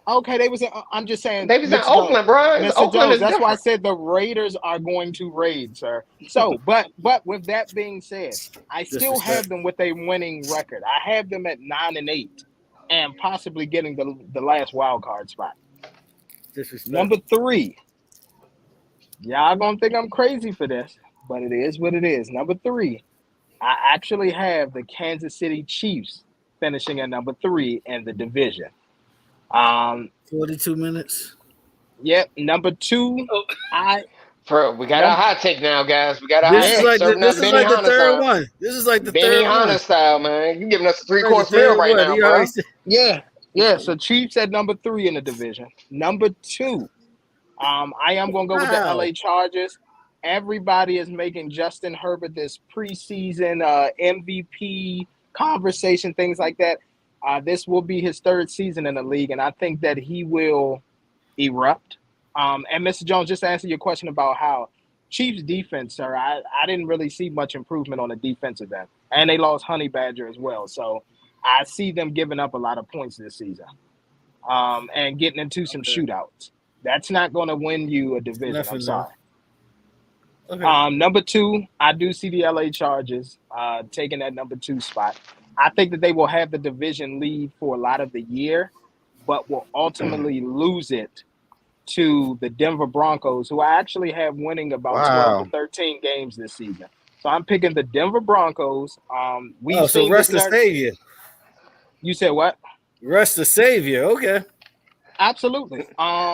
Okay, they was. I'm just saying, They was in Mr. Jones. Oakland, bro. Mr. Oakland Jones. is That's why I different. said the Raiders are going to raid, sir. So, but with that being said, I still Disrespect. have them with a winning record. I have them at 9-8, and possibly getting the last wild card spot. Disrespect. Number three, y'all gonna think I'm crazy for this, but it is what it is. Number three, I actually have the Kansas City Chiefs finishing at number three in the division. Um, 42 minutes. yep. Number two, Oh, I We got our num hot take now, guys. We got our hot This is yeah. take. like the Serving this up is Benny like the Hanna third style. one. This is like the Benny third one. Hanna style, man. You giving us a three Like the course meal third right one. now, He already bro. said Yeah, yeah. So Chiefs at number three in the division. Number two, I am gonna go with the wow. LA Chargers. Everybody is making Justin Herbert this preseason MVP conversation, things like that. This will be his third season in the league, and I think that he will erupt. And Mr. Jones, just to answer your question about how Chiefs defense, sir, I didn't really see much improvement on the defensive end. And they lost Honey Badger as well. So I see them giving up a lot of points this season, and getting into some Okay. shootouts. That's not going to win you a division. Enough I'm enough. sorry. Okay. Number two, I do see the LA Chargers taking that number two spot. I think that they will have the division lead for a lot of the year, but will ultimately lose it to the Denver Broncos, who I actually have winning about 12 to Wow. 13 games this season. So I'm picking the Denver Broncos. We've Oh, so seen this rest the narrative. savior. You said what? Rest the savior. Okay. Absolutely.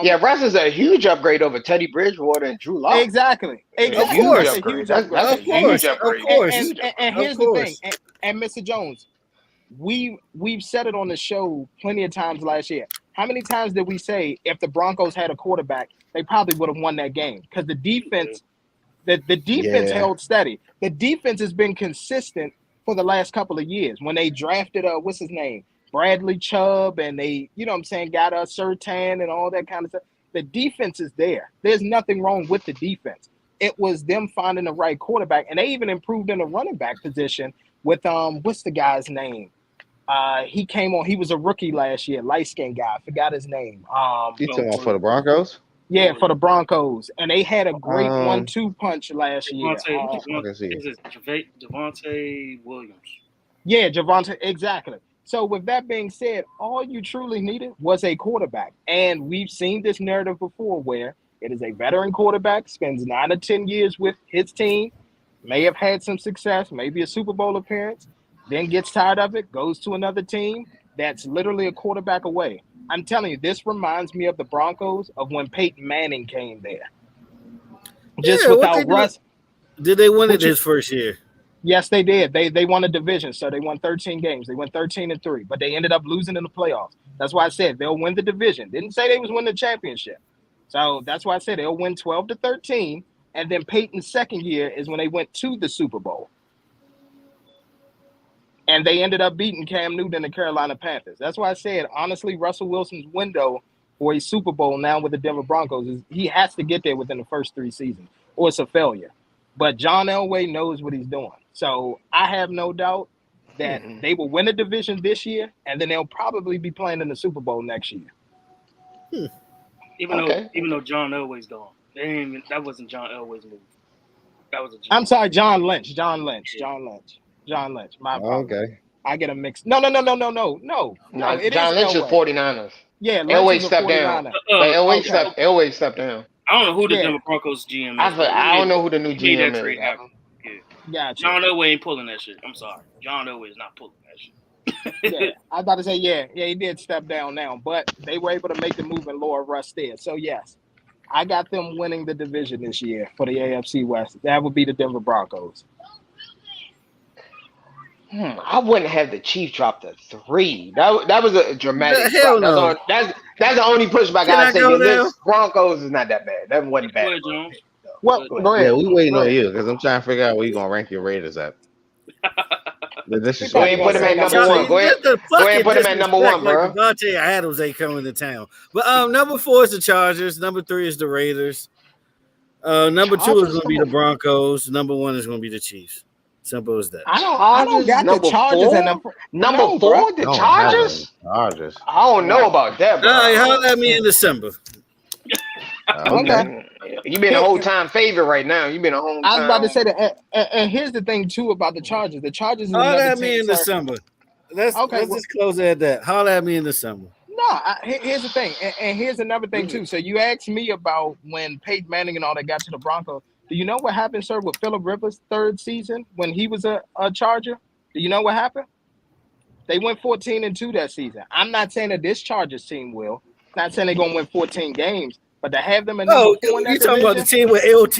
Yeah, Russ is a huge upgrade over Teddy Bridgewater and Drew Lock. Exactly. A Of Exactly. huge It's course. a upgrade. huge That's upgrade. a Of And huge course. Of upgrade. and, course. and, Huge and, upgrade. Of here's the thing. course. And Mr. Jones, we've said it on the show plenty of times last year. How many times did we say if the Broncos had a quarterback, they probably would have won that game? Because the defense Yeah. held steady. The defense has been consistent for the last couple of years. When they drafted what's his name? Bradley Chubb, and they, you know what I'm saying, got a Surtain and all that kind of stuff. The defense is there. There's nothing wrong with the defense. It was them finding the right quarterback, and they even improved in the running back position with what's the guy's name? He came on. He was a rookie last year, light skinned guy. I forgot his name. You oh, talking about for boy. the Broncos? Yeah, for the Broncos, and they had a great Um, 1-2 punch last year. I can see. Is it Javante Williams? Yeah, Javante, exactly. So with that being said, all you truly needed was a quarterback, and we've seen this narrative before, where it is a veteran quarterback spends 9 to 10 years with his team, may have had some success, maybe a Super Bowl appearance, then gets tired of it, goes to another team that's literally a quarterback away. I'm telling you, this reminds me of the Broncos of when Peyton Manning came there. Just Yeah, what they without do? Russ, Did they win it what you his first year? Yes, they did. They won a division, so they won 13 games. They went 13-3, but they ended up losing in the playoffs. That's why I said they'll win the division. Didn't say they was winning the championship. So that's why I said they'll win 12-13, and then Peyton's second year is when they went to the Super Bowl. And they ended up beating Cam Newton and the Carolina Panthers. That's why I said, honestly, Russell Wilson's window for a Super Bowl now with the Denver Broncos is he has to get there within the first 3 seasons, or it's a failure. But John Elway knows what he's doing. So I have no doubt that they will win a division this year, and then they'll probably be playing in the Super Bowl next year. Even though John Elway's gone, that wasn't John Elway's move. That was a. I'm sorry, John Lynch. My apologies. Okay. I get a mix. No. No, John Lynch is 49ers. Yeah, Elway stepped down. Elway stepped down. I don't know who the Denver Broncos GM is. I don't know who the new GM is. Gotcha. John Elway ain't pulling that shit. I'm sorry. John Elway is not pulling that shit. Yeah, I was about to say, he did step down now, but they were able to make the move and lower Russ there. So, yes, I got them winning the division this year for the AFC West. That would be the Denver Broncos. I wouldn't have the Chiefs drop to 3. That was a dramatic drop. No. That's the only pushback I say. This Broncos is not that bad. That wasn't bad. Go ahead, Well, go ahead. Yeah, we waiting on you because I'm trying to figure out where you gonna rank your Raiders at. This is Go ahead and put them at number 1. Go ahead and put them at number 1, bro. Devontae Adams ain't coming to town. But number 4 is the Chargers. Number 3 is the Raiders. Number 2 is going to be the Broncos. Number 1 is going to be the Chiefs. Simple as that. I don't got the Chargers in them. Number 4, the Chargers? Chargers. I don't know about that, bro. All right, holler at me in December. Okay. You've been a whole time favorite right now. You've been a whole time. I was about to say that. And here's the thing, too, about the Chargers. The Chargers is Holler another at me team, in December. Let's just close it at that. Holler at me in December. No, here's the thing. And here's another thing, too. So you asked me about when Peyton Manning and all that got to the Broncos. Do you know what happened, sir, with Phillip Rivers' 3rd season when he was a Charger? Do you know what happened? They went 14-2 that season. I'm not saying that this Chargers team will. I'm not saying they're going to win 14 games. But to have them in number 4 in that you talking about the team with LT?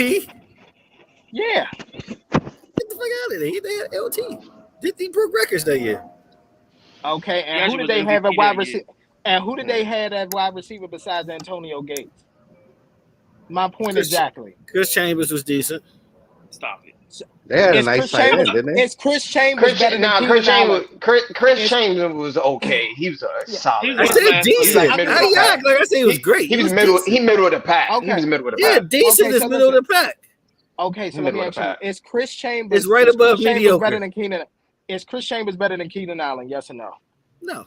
Yeah. Get the fuck out of there. They had LT. They broke records that year. Okay, and who did they have at wide receiver? And who did they have at wide receiver besides Antonio Gates? My point exactly. Chris Chambers was decent. Stop it. They had a nice tight end, didn't they? It's Chris Chambers better than Chris Chambers was okay. He was solid. I said decent. I said he was great. He was middle. He middle of the pack. Okay. He was middle of the pack. Yeah, decent is middle of the pack. Okay, so let me ask you: is Chris Chambers? It's right above mediocre. Better than Keenan? Is Chris Chambers better than Keenan Allen? Yes or no? No.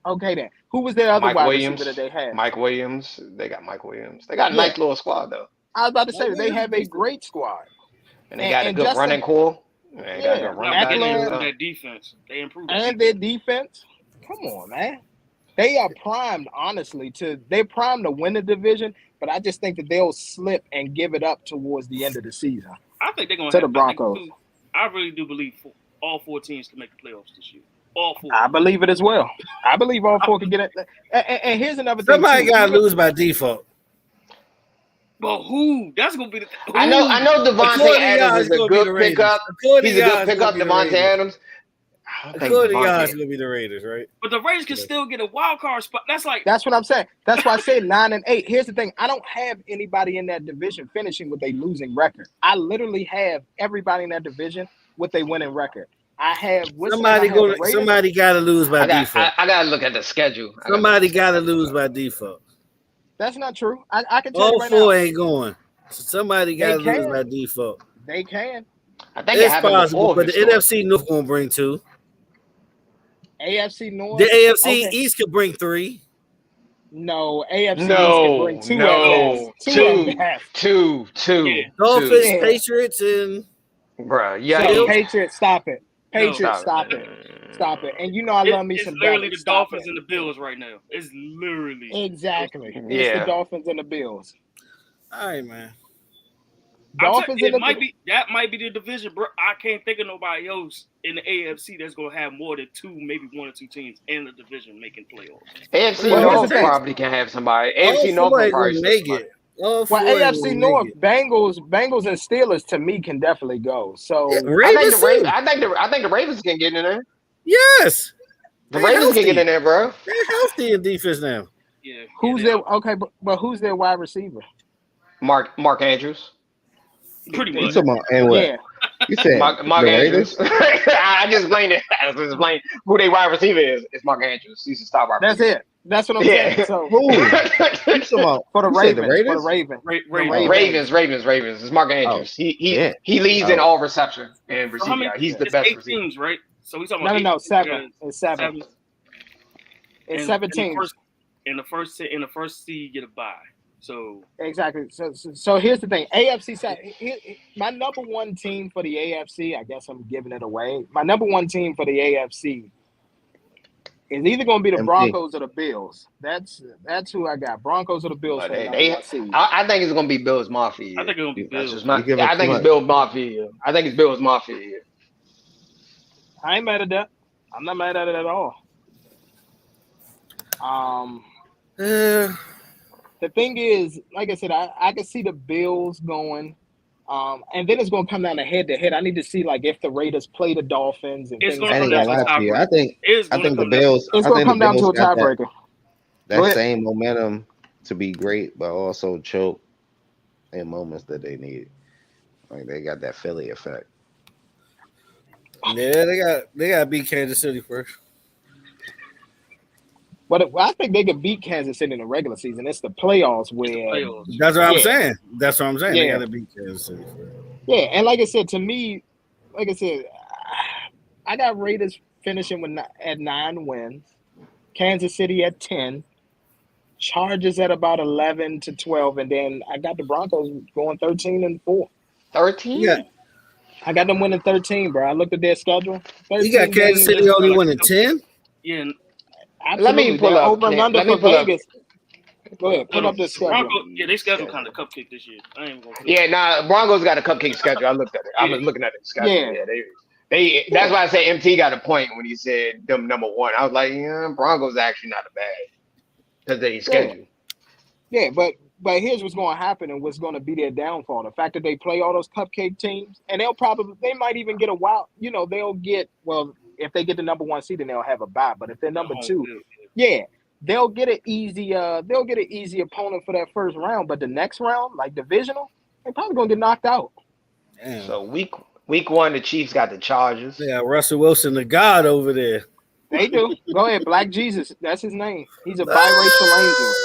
Okay then. Who was their other wide receiver that they had? Mike Williams. They got Mike Williams. They got a nice little squad though. I was about to say they have a great squad. And they got a good running core. That defense. They improved. And their defense. Come on, man. They are primed, honestly, they're primed to win the division, but I just think that they'll slip and give it up towards the end of the season. I think they're going to the Broncos. I really do believe all 4 teams can make the playoffs this year. All 4. I believe it as well. I believe all 4 can get it. And here's another thing. Somebody got to lose by default. But who? That's gonna be the. I know. Devontae Adams is a good pickup. He's a good pickup, Devontae Adams. According to y'all, it's gonna be the Raiders, right? But the Raiders can still get a wild card spot. That's what I'm saying. That's why I said 9-8. Here's the thing: I don't have anybody in that division finishing with a losing record. I literally have everybody in that division with a winning record. I have somebody got to lose by default. I gotta look at the schedule. Somebody got to lose by default. That's not true. I can tell you right now. All 4 now. ain't going. So somebody got to lose by default. They can. I think it's possible, but the NFC North won't bring 2. AFC North. The AFC East could bring 3. No, AFC East can bring 2. 2. Dolphins, Patriots, and Patriots. Stop it. Patriots, stop it. Stop it. And you know I love me some. It's literally the Dolphins and the Bills right now. It's literally exactly. It's the Dolphins and the Bills. All right, man. Dolphins and the that might be the division, bro. I can't think of nobody else in the AFC that's gonna have more than 2, maybe 1 or 2 teams in the division making playoffs. AFC North probably can have somebody. AFC North will probably make it. All Well, four ain't AFC gonna make North, it. Bengals and Steelers to me can definitely go. Yeah, So Ravens too. I think the Ravens can get in there. Yes, The they're Ravens can get healthy. in there, bro. They're healthy in defense now. Yeah, who's they their are okay, but who's their wide receiver? Mark Andrews. pretty You much. talking about and what? Yeah, You said Mark the Andrews. Raiders? I just explained it. I just explained who their wide receiver is. It's Mark Andrews. He's a star wide that's receiver. it. That's what I'm saying. Yeah. So Who? You talking about? for the You said the Ravens, Raiders? The Ravens. Ravens. Ravens. It's Mark Oh, Andrews. He yeah. he leads in Oh, all reception and So how receiving many? yards. He's the It's best 8 receiver. teams, right? So we talking about No, 8 teams 7. because It's 7. 7 It's and 7 in the teams. first in the first seed get a bye. So Exactly. So here's the thing. AFC side. My number one team for the AFC. I guess I'm giving it away. My number one team for the AFC is either going to be the MT. Broncos or the Bills. That's who I got. Broncos or the Bills But for the number they one seed. I think it's gonna be Bills Mafia. I think it's gonna be You, That's Bills. just you my. giving I too think it's much. Bills Mafia. I think it's Bills Mafia. I ain't mad at that. I'm not mad at it at all. Uh, The thing is, like I said, I can see the Bills going. And then it's going to come down to head. I need to see like if the Raiders play the Dolphins and It's things gonna I like ain't come gonna down that. to lie a to you. tiebreaker. It's I gonna think the come down to Bills. It's I going to think the come down to Bills a got that tiebreaker. Go ahead. same momentum to be great, but also choke in moments that they need. Like they got that Philly effect. yeah, they got to beat Kansas City first. But I think they could beat Kansas City in the regular season. It's the playoffs it's the where, playoffs. That's what I'm yeah, saying. That's what I'm saying. They yeah, got to beat Kansas City first. yeah. And like I said, to me, like I said, I got Raiders finishing at 9 wins, Kansas City at 10, Chargers at about 11 to 12, and then I got the Broncos going 13-4. 13. I got them winning 13, bro. I looked at their schedule. You got 13 Kansas games. City only Like winning 10. yeah, Let me Absolutely. pull They're up. over and under Let me for pull up. Vegas. Go ahead. no, Pull no. up the schedule. Broncos, yeah, they schedule kind of cupcake this year. I ain't gonna. Yeah, nah. Broncos got a cupcake schedule. I looked at it. I was looking at the schedule. Yeah. Yeah, they. That's why I say MT got a point when he said them number one. I was like, yeah, Broncos actually not a bad because they schedule. Yeah, but here's what's going to happen and what's going to be their downfall. The fact that they play all those cupcake teams, and they might even get a wild, they'll get, well, if they get the number one seed, then they'll have a bye. But if they're number two, yeah, they'll get an easy opponent for that first round. But the next round, like divisional, they're probably going to get knocked out. Damn. So week one, the Chiefs got the Chargers. They got Russell Wilson, the god over there. They do. Go ahead, Black Jesus. That's his name. He's a biracial angel.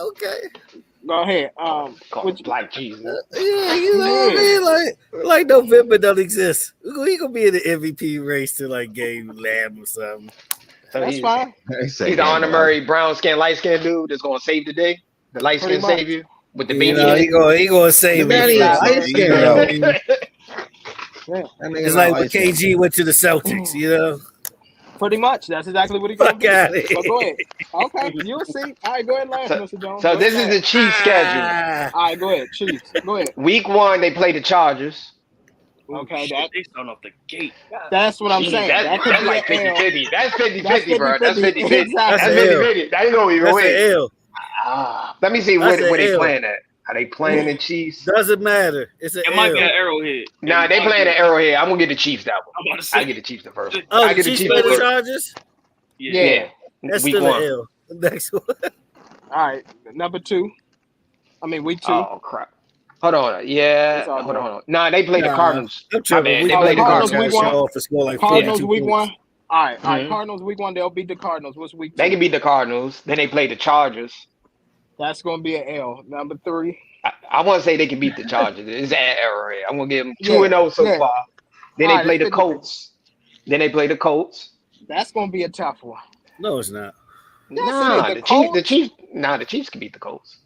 Okay. Go ahead. Called Black Jesus. Yeah, you know what I mean? Like November don't exist. He gonna be in the MVP race to like Game Lamb or something. So That's fine. He's the honorary brown skin, light skinned dude that's gonna save the day. The light skin Pretty much. savior with the You beanie. know, he gonna save The man me. ain't from light it, skin, you know what I mean? Yeah, It's like when KG went to the Celtics, you know. pretty much. That's exactly what he's going Fuck to out do. of So here. go ahead. Okay, you'll see. All right, go ahead and laugh, Mr. Jones. So Go this ahead is and the Chiefs schedule. Ah, all right, go ahead. Chiefs. Go ahead. Week one, they play the Chargers. Okay, Shit, they starting off the gate. that's what I'm Jeez, saying. that's That could be like an L. 50-50. That's 50-50, That's bro. That's 50-50. 50-50. Exactly. That's That's an L. 50-50. That ain't gonna even that's win. an L. Let me see That's where an they L. playing at. Are they playing the Chiefs? Doesn't matter. It's an It might be an L. Arrowhead. Nah, they playing at Arrowhead. I'm gonna get the Chiefs that one. I'm about to say. I get the Chiefs the first one. Oh, I the get the Chiefs Chiefs play the the first. Chargers. Yeah. That's Week still one. an L. Next one. All right, number 2. I mean, week 2. Oh crap. Hold on. Yeah. It's all Hold good. on. Nah, they play the Nah, Cardinals. I'm My tripping. bad. We They Oh, play the Cardinals Cardinals. week 1. Show off and score like Cardinals 42 week points. 1. All right. Mhm. Cardinals week 1. They'll beat the Cardinals. What's week 2? They can beat the Cardinals. Then they play the Chargers. That's going to be an L. Number 3. I want to say they can beat the Chargers. It's at Arrowhead. I'm gonna give them Yeah, 2-0 so yeah. far. Then All they right, play the it's 50-50. Colts. Then they play the Colts. That's going to be a tough one. No, it's not. Yes, Nah, it is. the Colts, Chiefs. Nah, the Chiefs can beat the Colts.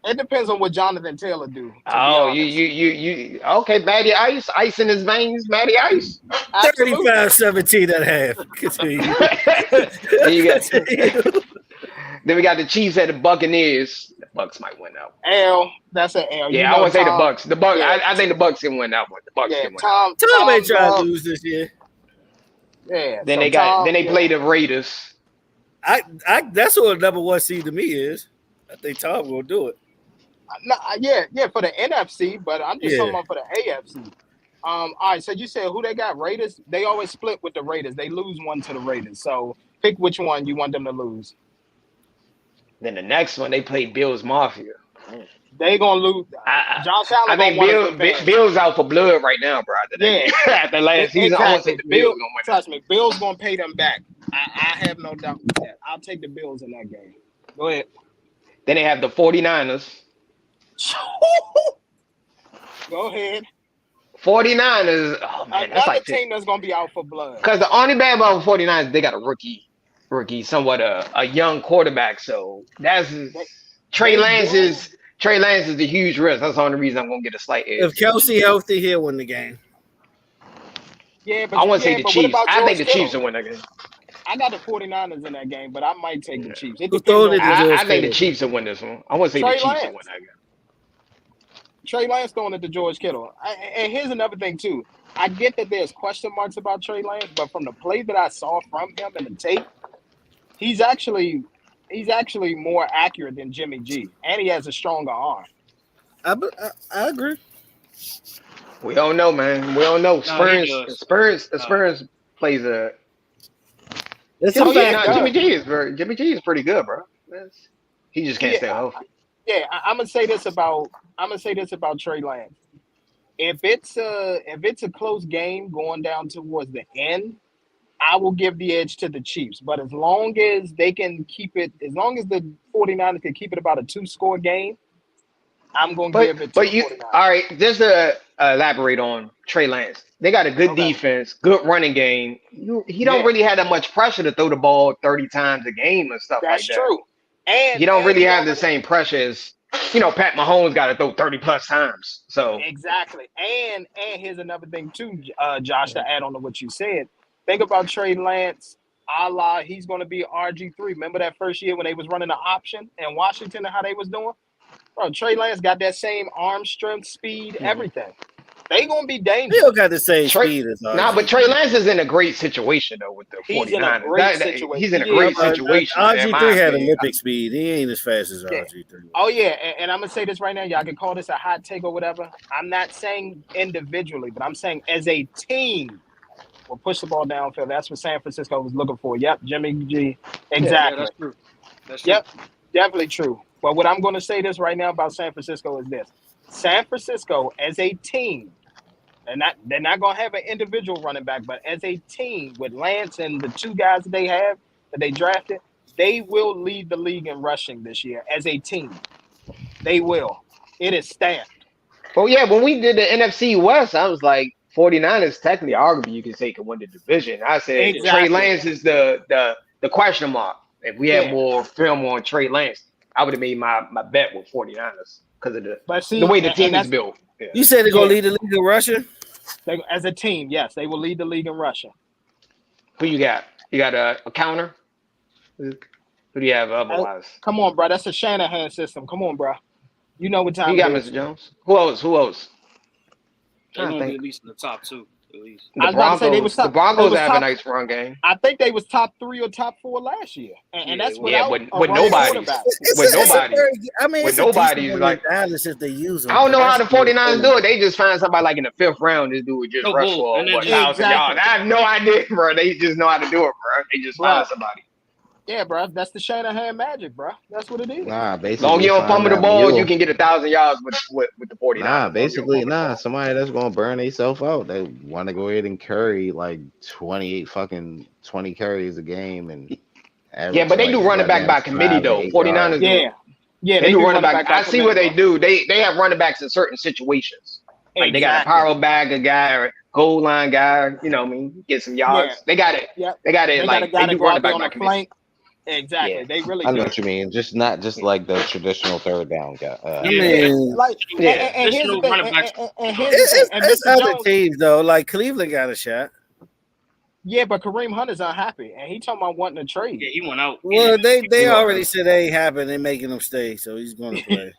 it depends on what Jonathan Taylor do. To be Oh, honest. you. Okay, Matty Ice in his veins, Matty Ice. Absolutely. 35-17 at half. Continue. Then you got. Continue. Then we got the Chiefs at the Buccaneers. The Bucks might win that one. L. That's an L. Yeah, I would say the Tom- Bucks. The Bucks. Yeah. I think the Bucks can win that one. The Bucks Yeah, can win. That Tom ain't trying to Dog. lose this year. Yeah. one. Then so they got. Tom, Then they yeah. play the Raiders. I that's what a number one seed to me is. I think Tom will do it. No, yeah, for the NFC, but I'm just talking Yeah. about for the AFC. All right, so you said who they got? Raiders. They always split with the Raiders. They lose one to the Raiders. So pick which one you want them to lose. Then the next one they play Bills Mafia. They gonna lose. I Josh I Allen gonna think want his revenge. Bill's out for blood right now, bro. After that game, Yeah, after last season, I want to say exactly. the Bills Bill, gonna win this trust one. me, Bill's gonna pay them back. I have no doubt with that. I'll take the Bills in that game. Go ahead. Then they have the 49ers. Go ahead. 49ers, oh man, that's Another like team that's gonna be out for blood. because the only bad about the 49ers, they got a rookie, somewhat a young quarterback. So that's They, Trey they Lance do. is Trey Lance is the huge risk. That's the only reason I'm gonna get a slight edge. If Kelsey healthy, he'll win the game. Yeah, I want to say the but what Chiefs. about I think George the Chiefs Kittle? will win that game. I got the 49ers in that game, but I might take the Yeah. Chiefs. It Who's depends throwing on it to George I think the Kittle? Chiefs will win this one. I want to say the Trey Chiefs will win Lance. that game. Trey Lance throwing it to George Kittle. And here's another thing too. I get that there's question marks about Trey Lance, but from the play that I saw from him in the tape, he's actually more accurate than Jimmy G, and he has a stronger arm. I agree. We don't know, man. We don't know. No, he does. Spurs plays a. It's Oh, a yeah, factor. Jimmy G is pretty good, bro. He just can't stay Yeah, healthy. I'm gonna say this about Trey Lance. If it's a close game going down towards the end, I will give the edge to the Chiefs. But as long as they can keep it, as long as the 49ers can keep it about a 2-score game, I'm gonna give it to the But you 49ers. all right? Just to elaborate on Trey Lance, they got a good Okay. defense, good running game. He don't Yeah, really have that much pressure to throw the ball 30 times a game and stuff that's like that. true. He don't really He have the already same pressure as Pat Mahomes got to throw 30 plus times. So exactly. And here's another thing too, Josh, to add on to what you said. Think about Trey Lance, a la he's gonna be RG3. Remember that first year when they was running the option in Washington and how they was doing? Bro, Trey Lance got that same arm strength, speed, everything. They gonna be He dangerous. don't got the same Trey, speed as nah, but RG. Trey Lance is in a great situation though with the He's in a 49ers. great situation. He's in a He great is. situation. in RG3 my had opinion. Olympic speed. He ain't as fast as Yeah. RG3. Oh yeah, and I'm gonna say this right now. Y'all can call this a hot take or whatever. I'm not saying individually, but I'm saying as a team, we'll push the ball downfield. That's what San Francisco was looking for. Yep, Jimmy G. Yeah, Exactly. that's true. That's true. Yep, definitely true. But what I'm gonna say this right now about San Francisco is this: San Francisco as a team, they're not gonna have an individual running back, but as a team with Lance and the two guys that they drafted, they will lead the league in rushing this year as a team. They will. It is stamped. Well, yeah, when we did the NFC West, I was like 49ers technically, arguably, you can say can win the division. I said Trey Exactly. Lance is the question mark. If we had Yeah. more film on Trey Lance, I would have made my bet with 49ers because of But see, the way the and team is that's built. Yeah. You said they're gonna Yeah. lead the league in rushing? as a team. Yes, they will lead the league in rushing. Who you got? You got a counter? Who do you have otherwise? Come on, bro. That's a Shanahan system. Come on, bro. You know what You time got it is. Mr. Jones. Who else? They're Trying to gonna be think. at least in the top 2, at least. I was about to say they was top. The Broncos they was have a top, nice run game. I think they was top 3 or top 4 last year, and that's without with a running nobody. quarterback. With nobody. I mean, With it's a nobody, decent like- Dallas if they use them. I don't know how the That's still 49ers do it. They just find somebody like in the 5th round. This dude would just No, rush boom, for and then what, just- 1,000 yards. Exactly. I have no idea, bro. They just know how to do it, bro. They just Bro. find somebody. Yeah, bro. That's the Shanahan magic, bro. That's what it is. Nah, As basically. long as you don't find fumble the that ball, mule. you can get 1,000 yards with the 49ers. Nah, As long as you don't basically, fumble the ball. somebody that's gonna burn themselves out. They want to go ahead and carry like 20 carries a game and Yeah, but they do running back by committee though. 49ers do. Yeah. They do running back. by I see what they committee, do. They have running backs in certain situations. bro. Like they got a power bag, a guy, or goal line guy. You know what I mean? Get some yards. Yeah. They got it. Yeah. They got it. They Like got a guy they to do go out running there back on by the committee. flank. Exactly. Yeah. They really I know do. what you mean. Just not just like the traditional third down guy. I Yeah. mean, Like, Yeah. and here's the Additional thing. running backs. And here's the thing. And it's Mr. other Jones, teams though. Like Cleveland got a shot. yeah, but Kareem Hunt is unhappy, and he talking about wanting to trade. Yeah, he went out. Well, they Yeah. already said they ain't happen. They're making him stay, so he's going to play.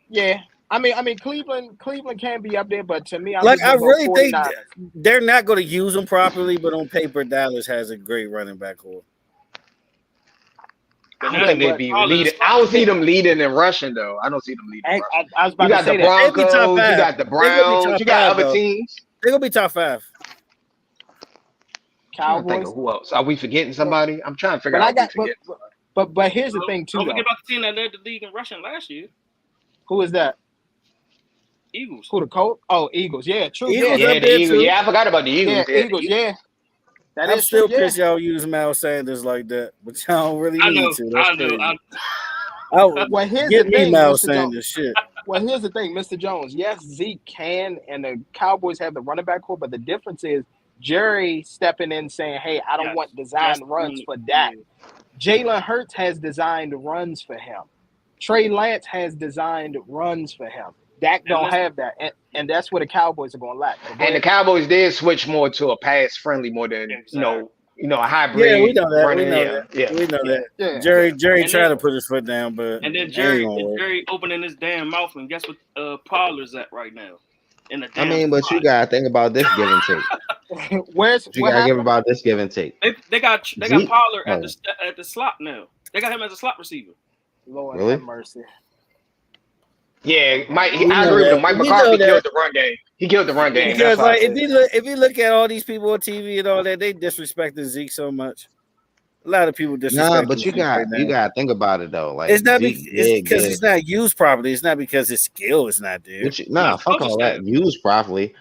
Yeah, I mean, Cleveland can be up there, but to me, Like, I really think 49ers. they're not going to use him properly, but on paper, Dallas has a great running back core. I But don't now think that they'd be Pollard leading. is I don't see them leading in rushing though. I don't see them leading in rushing. I was You about to got the say that. They'll be top Broncos. You 5. got the They're gonna be Browns. top You got 5 other though. teams. They're gonna be top 5. I'm trying to think Cowboys. of who else. Are we forgetting Yeah. somebody? I'm trying to figure But out I if we got forgetting somebody. but here's the thing too Don't forget though. about the team that led the league in rushing last year, Who is that? Eagles. Who the Colts? Oh, Eagles. Yeah, true. Eagles Yeah, up Yeah, the there Eagles. too. Yeah, I forgot about the yeah, Eagles. Yeah, the Eagles. Eagles. Yeah, that I'm is true. still Yeah. pissed y'all use Miles Sanders like that, but y'all don't really I need know. to. That's I know. crazy. I would Well, here's get the me thing, Miles Mr. Jones. Sanders. Shit. Well, here's the thing, Mr. Jones. Yes, Zeke can, and the Cowboys have the running back core, but the difference is Jerry stepping in saying, "Hey, I don't Yes. want That's design runs for Dak." Jalen Hurts has designed runs for him. Trey Lance has designed runs for him. Dak don't listen- have that, and that's where the Cowboys are going to lack. But go And the ahead. Cowboys did switch more to a pass friendly more than Exactly. a hybrid Yeah, we know that. running. We know Yeah, that. yeah, We know yeah. that. Yeah. Jerry And tried then- to put his foot down, but And then it Jerry, ain't gonna work. Jerry opening his damn mouth, and guess what? Pollard's at right now. In the I damn mean, but you spot. gotta think about this give and take. Where's You what gotta give happened? about this give and take. They got Zeke- Pollard oh. at the slot now. They got him as a slot receiver. Lord Really? have mercy. Yeah, Mike. We I know agree with that. him. Mike We McCarthy know that. killed the run game. He killed the run game. Because That's why I like said. if you look at all these people on TV and all that, they disrespecting Zeke so much. A lot of people disrespect. Nah, but you Zeke right got you now. gotta think about it though. Like It's not Zeke it's did because give- he's not used properly. It's not because his skill is not there. Nah, He's fuck all that. overstaffed. Used properly.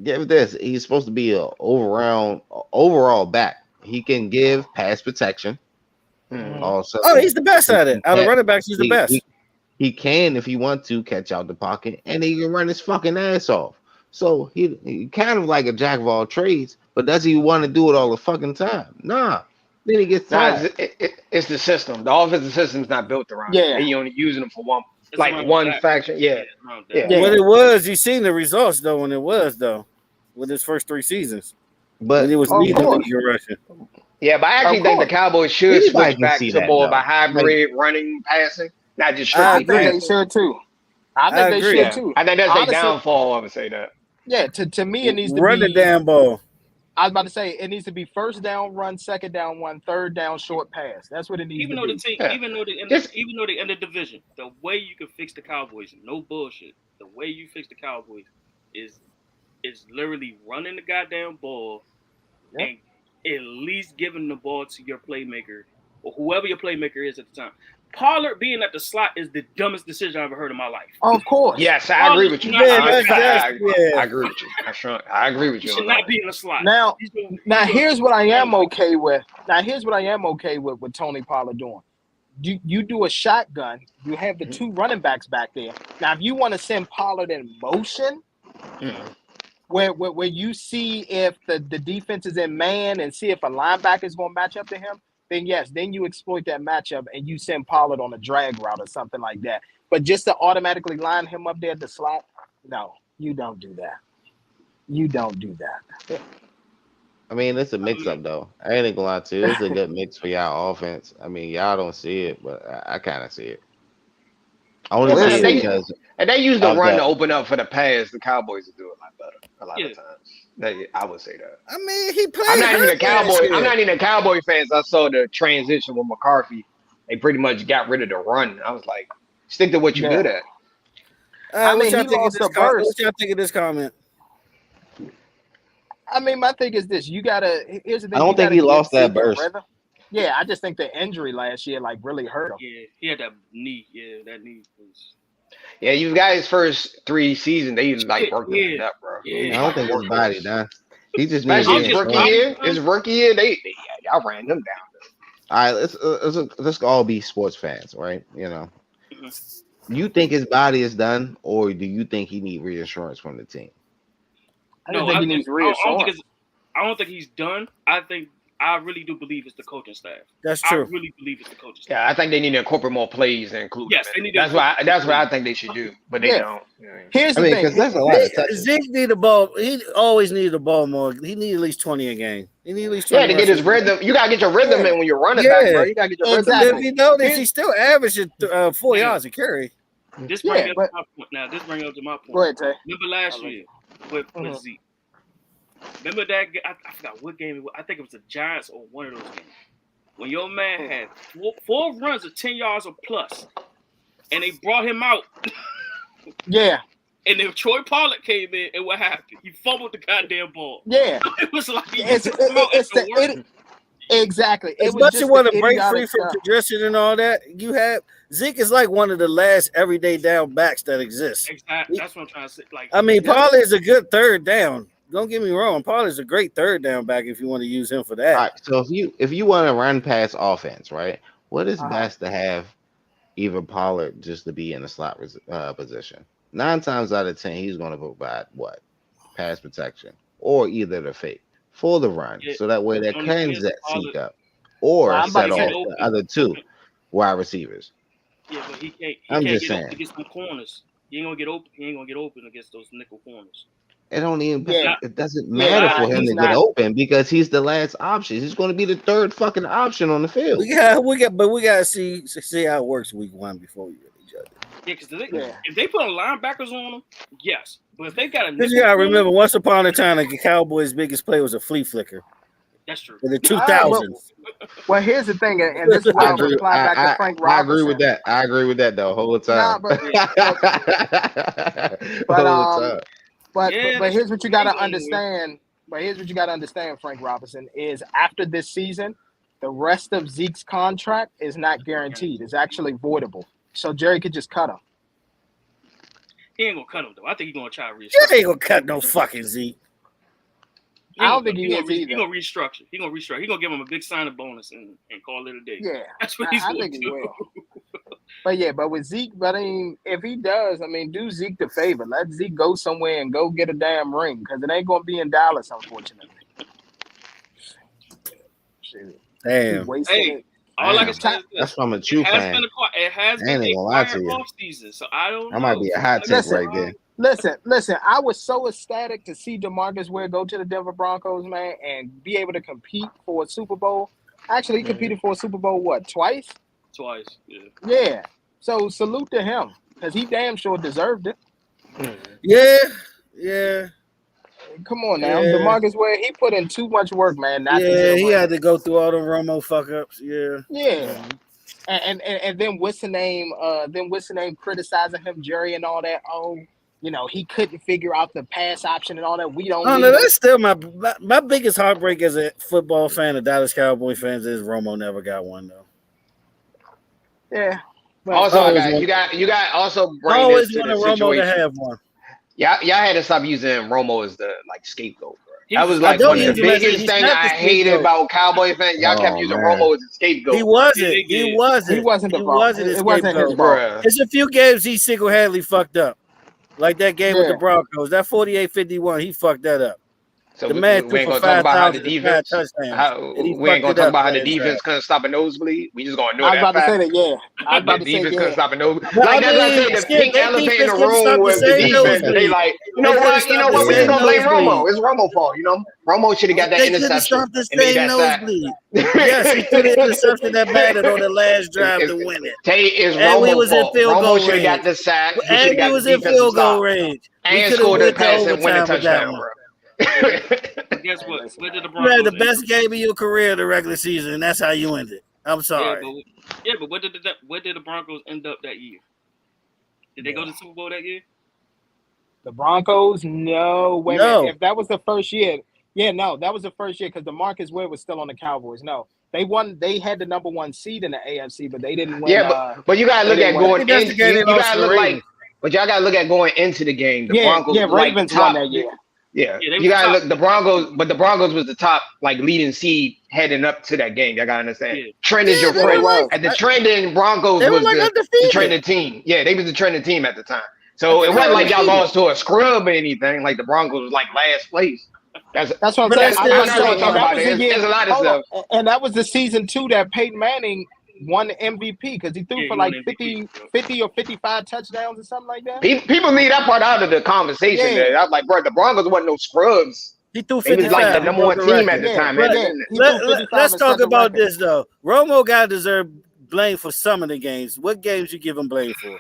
Give this. He's supposed to be a overall back. He can give pass protection. Mhm. Also, Oh, he's the best at it. Out of He- running backs, he's the best. He can, if he want to, catch out the pocket, and he can run his fucking ass off. So he kind of like a jack of all trades, but does he want to do it all the fucking time? Nah. Then he gets Nah, tired. it's the system. The offensive system's not built around. Yeah. They only using them for one, It's like around one that. faction. Yeah. around that. Yeah. Yeah. When it was, you seen the results though. When it was though, with his first 3 seasons, But when he was Of leading the course. league in rushing. Yeah, but I actually Of think the course. Cowboys should Anybody switch can back see to that, more of though. a hybrid running passing, not just I I strictly think agree. they passing. should too. I think I they agree. should Yeah, too. I think that's Honestly- a downfall. I would say that. Yeah, to me it needs to Run be. the damn ball. I was about to say it needs to be first down run, second down one, third down short pass. That's what it needs Even to though be. the team, Yeah. even though they Just- in the division, the way you can fix the Cowboys, no bullshit. The way you fix the Cowboys is literally running the goddamn ball Yep. and at least giving the ball to your playmaker or whoever your playmaker is at the time. Pollard being at the slot is the dumbest decision I've ever heard in my life. Of course. Yes, I agree with you. Yeah, I agree with you. I agree with He you. should on not that. be in the slot. Now, He's doing- now he's doing- here's what I am okay with. Now here's what I am okay with Tony Pollard doing. You do a shotgun. You have the 2 running backs back there. Now, if you want to send Pollard in motion, Mhm. where you see if the defense is in man and see if a linebacker is going to match up to him, then yes, then you exploit that matchup and you send Pollard on a drag route or something like that. But just to automatically line him up there at the slot, no, you don't do that. You don't do that. I mean, it's a mix up though. I ain't gonna lie to you. It's a good mix for y'all offense. I mean, y'all don't see it, but I kind of see it. I only Yeah, see they- it because And they use the Of run that. to open up for the pass. The Cowboys will do it a lot better a lot Yeah. of times. I would say that. I mean, he played. I'm not even a hurt last Cowboy. year. I'm not even a Cowboy fan. So I saw the transition with McCarthy. They pretty much got rid of the run. I was like, stick to what you're Yeah. good at. I What mean, y'all he think of lost this the comment? verse. What y'all think of this comment? I mean, my thing is this: you gotta. Here's the thing. I don't you think gotta he give lost that Zeke a burst. rhythm. Yeah, I just think the injury last year like really hurt him. Yeah, he had that knee. Yeah, that knee was. Yeah, you guys first 3 seasons, they like worked him Yeah. to death, bro. Yeah. I don't think his body done. He just needs Especially I'm his just- rookie I'm- year. His rookie year, y'all ran them down. All right, let's all be sports fans, right? You know, you think his body is done, or do you think he need reassurance from the team? I just think he needs reassurance. I don't think he's done. I really do believe it's the coaching staff. That's I true. really believe it's the coaching staff. Yeah, I think they need to incorporate more plays and include. Yes, them they in. need to That's what I think they should do, but they Yeah. don't. Here's I the mean, thing. because that's a lot of touches. Zeke need the ball. He always needed the ball more. He need at least 20 a game. He need at least 20. Yeah, to get his rushes. rhythm. You gotta get your rhythm in when you're running Yeah. back, bro. You gotta get your Exactly. rhythm. If you notice, he still averaging 4 Yeah. yards a carry. This Yeah, brings up but- to my point. Now, this brings up to my point. Go ahead, Tay. Remember last I like year with Mhm. Zeke? Remember that? I forgot what game it was. I think it was the Giants or one of those games. when your man had four runs of 10 yards or plus, and they brought him out. Yeah. And then Troy Pollard came in, and what happened? He fumbled the goddamn ball. Yeah. It was like exactly. As much as you want to break free from congestion and all that, you have Zeke is like one of the last everyday down backs that exists. Exactly. That's what I'm trying to say. Like, I mean, Pollard is a good third down. Don't get me wrong. Pollard is a great third down back if you want to use him for that. All right, so if you want to run past offense, right? What is best to have either Pollard just to be in the slot position? 9 times out of 10, he's going to provide what? Pass protection or either the fake for the run, so that way that can set Zeke up or set off the other 2 wide receivers. Yeah, but he can't. I'm can't just get saying. Open against some corners. He ain't gonna get open. He ain't gonna get open against those nickel corners. It don't even. It doesn't matter for him to get open because he's the last option. He's going to be the third fucking option on the field. We gotta see how it works week 1 before we really judge it. Yeah, because if they put linebackers on them, yes. But if they got a you gotta remember, once upon a time, the Cowboys' biggest play was a flea flicker. That's true. In the 2000s. Well, here's the thing, and this is why I reply back to Frank Robinson. I agree with that the whole time. But here's what you got to understand. But here's what you got to understand, Frank Robinson, is after this season, the rest of Zeke's contract is not guaranteed. It's actually voidable. So Jerry could just cut him. He ain't gonna cut him though. I think he's gonna try to restructure. You ain't gonna cut no fucking Zeke. I don't think he is either. He's gonna restructure. He's gonna give him a big signing bonus and call it a day. Yeah, that's what he's gonna do. He will. But with Zeke, but I mean, if he does, I mean, do Zeke the favor. Let Zeke go somewhere and go get a damn ring because it ain't gonna be in Dallas, unfortunately. Shit. Damn. Hey, all I can say is that's from a true fan. It has been a quiet off season, so I don't know. That might be a hot take right there. Listen. I was so ecstatic to see DeMarcus Ware go to the Denver Broncos, man, and be able to compete for a Super Bowl. Actually, he competed for a Super Bowl, what, twice? Twice, yeah. Yeah. So salute to him because he damn sure deserved it. Yeah. Come on now, DeMarcus Ware, he put in too much work, man. He had to go through all the Romo fuck ups. Yeah. And then what's the name? Criticizing him, Jerry, and all that. Oh, he couldn't figure out the pass option and all that. We don't. No, that's still my biggest heartbreak as a football fan of Dallas Cowboy fans is Romo never got one though. Yeah. But also, you got also bring this to the situation. To have one. Y'all had to stop using Romo as the scapegoat, bro. That was like one of the biggest things I hated about Cowboy fans. Y'all kept using Romo as a scapegoat. He wasn't. It wasn't his fault. There's a few games he single-handedly fucked up. Like that game with the Broncos. That 48-51, he fucked that up. So we ain't gonna talk about how the defense. We ain't gonna talk about how the defense couldn't stop a nosebleed. We just gonna know that. I was about to say that. Yeah, I was about to say defense couldn't stop a nosebleed. Well, like that's what I said. The pink elephant in the room was the defense. They like, you know what? We just gonna blame Romo. It's Romo's fault. Romo should have got that interception and made that sack. Yes, he could have intercepted that batted on the last drive to win it. It's Romo's fault. Romo should have got the sack. And he was in field goal range. And scored a pass and win a touchdown, bro. Guess what? Where did the Broncos you had the best game of your career in the regular season, and that's how you ended. I'm sorry. But where did the Broncos end up that year? Did they go to the Super Bowl that year? The Broncos? No. Wait a minute. If that was the first year, that was the first year because DeMarcus Ware was still on the Cowboys. No. They won. They had the number 1 seed in the AFC, but they didn't win. Yeah, but you gotta look at going into. You gotta look like. But y'all gotta look at going into the game. The Broncos, Ravens won that year. Yeah, you gotta look the Broncos, but the Broncos was the top leading seed heading up to that game. Y'all gotta understand. Yeah. Trend is your friend. At the trending Broncos was the trending team. Yeah, they was the trending team at the time. So it wasn't like y'all lost to a scrub or anything. Like the Broncos was like last place. That's what I'm saying. There's a lot of stuff. And that was the season 2 that Peyton Manning won the MVP because he threw for like 50 or 55 touchdowns or something like that. People leave that part out of the conversation. There. I was like, bro, the Broncos wasn't no scrubs. He threw 55. He was like the number 1 team at the time. Let's talk about this though. Romo got deserved blame for some of the games. What games you give him blame for?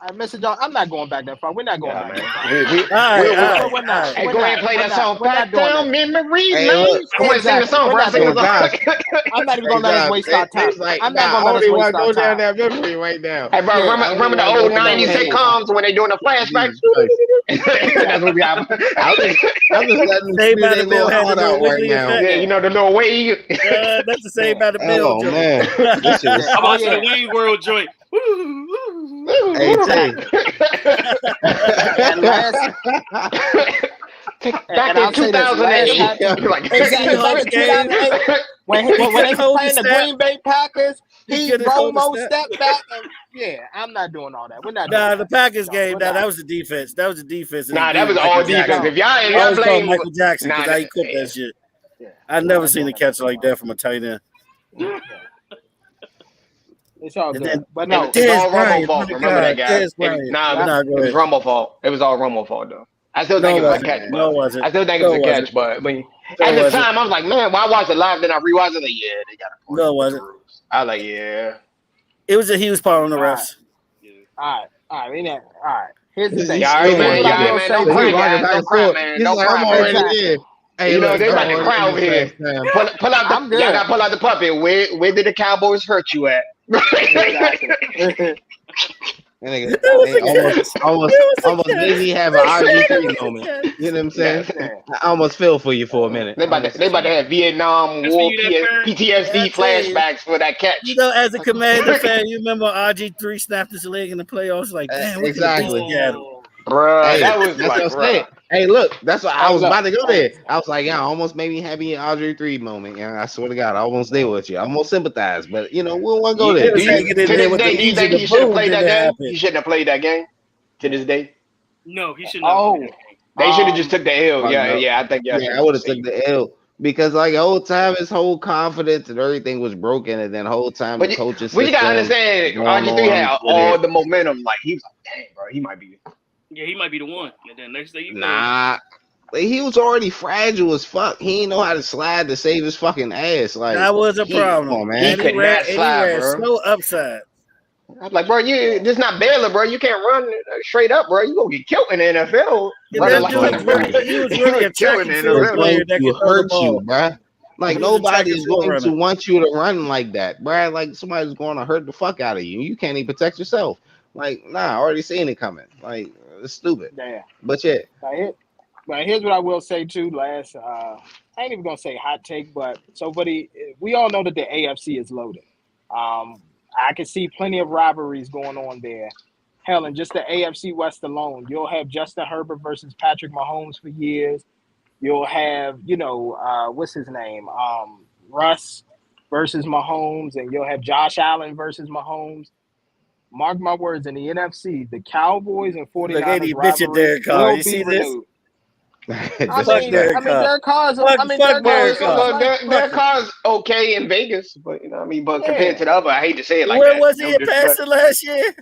Mr. John, I'm not going back that far. We're not going back man. that far. We're not. Hey, We're go ahead and not. play We're that not. song. We're not Back doing down that. memory Hey, lane. look. I want to sing the song, We're bro. not Sing doing the that. song. I'm not even Hey, gonna let us Josh, waste our time. it's like, I'm not I gonna let us only waste want to our go down time. that memory right now. Hey, bro, Yeah, remember the I old only wanna 90s go down. sitcoms when they doing the flashbacks? Jesus Christ. That's what we have. I'm just letting them Saved spit by their the Bell little had the heart little out right wiggly now. effect. Yeah, you know, the little wave. That's the Saved by the Bell Oh joke. man, this shit was. How about yeah. the Wayne World joint? Hey, Tay. And last, Back and in I'll say this: last 2008. hat trick. Like, Exactly. Back in 2008, when they couldn't was hold playing the the snap. Green Bay Packers, He he couldn't hold the Romo snap. stepped back, and yeah, I'm not doing all that. We're not doing Nah, that. the Packers No, game. we're Nah, not. that was the defense. That was the defense. nah, that Dude, was Michael all Jackson. defense. If I y'all always call blame Michael Jackson because nah, how he cooked that shit. Yeah, I never seen a catch like that from a tight end. Yeah. It's all And good, then but It no. was, it's all Dez Romo Bryant, fault. my Remember that, God, guys? Dez Bryant. Nah, Nah, go it was ahead. Romo fault. It was all Romo fault, though. I still No, think it it was a wasn't. catch, No, but it wasn't. I still think it No, was it a wasn't. catch. But when No, at it the wasn't. time, I was like, man, when I watched it live, then I rewatched it. Like, yeah, they got a point. No, it wasn't. I was like, yeah. It was a huge part on the All right, refs. all right. We not, all right. Here's the thing. Y'all all right, Here's man. what Y'all I all right, will man. say Don't So he cry, too. rocking guys. back Don't and cry, forth. man. He's Don't like, cry, I'm man. already Exactly. there. Hey, You know, look, they I'm about to already cry in over here. this time. Pull out I'm the y'all good. got to pull out the puppet. Where did the Cowboys hurt you at? Exactly. And nigga, That was they a catch. almost made me have an RG3 moment. You know what I'm saying? Yeah. I almost feel for you for a minute. They about to have Vietnam That's for War you, that parent. PTSD I tell you. flashbacks for that catch. You know, as a Commander fan, you remember RG3 snapped his leg in the playoffs? Like, damn, we could have beat Exactly. Seattle. Bruh, Hey, that was that's like, what I'm saying. bruh. Hey, look, that's what I Hey, was look. about to go Hey, there. I was like, yeah, almost made me happy in RG3 moment. Yeah, I swear to God, I almost there with you. I almost sympathize, but you know, we don't want to go He there. Do was you, hanging in to there this with the day, do you Legion think of he should have Boom. played Didn't that game? happen. He shouldn't have played that game to this day. No, he should not. oh, They should have just took the L. Fuck Yeah, no. yeah, I think y'all Yeah, should I have would have saved took it. the L because like the whole time his whole confidence and everything was broken, and then the whole time But the coaching you gotta system understand, going RG3 on had with all it. the momentum. Like he was like, dang, bro, he might be. Yeah, he might be the one. And then next thing you know, Nah, like, he was already fragile as fuck. He didn't know how to slide to save his fucking ass. Like, That was a He problem. come on, he man. could not slide, bro. slow upside. I was like, bro, this not Baylor, bro. You can't run straight up, bro. You gonna get killed in the NFL. And Running that That's like dude going to he was you really a get killed track in the and field is NFL. player going that to could throw the hurt you, ball. bruh. Like He was a track nobody and is field going to runner. want you to run like that, bruh. Like somebody's going to hurt the fuck out of you. You can't even protect yourself. Like, nah, I already seen it coming. Like, it's stupid. damn. But yeah, But here's what I will say too. Last, I ain't even gonna say hot take, but we all know that the AFC is loaded. I can see plenty of rivalries going on there. Hell, in just the AFC West alone, you'll have Justin Herbert versus Patrick Mahomes for years. You'll have, what's his name, Russ versus Mahomes, and you'll have Josh Allen versus Mahomes. Mark my words, in the NFC, the Cowboys and Look, ain't 49ers he bitching rivalry Derek Carr? will You be see this? renewed. Fuck Derek Carr. Derek Carr's. Fuck Derek Carr Derek is on his Carr. life. Their car's okay in Vegas, but you know what I mean. But compared Yeah. to the other, I hate to say it like Where that. was he No in disrespect. passing last year?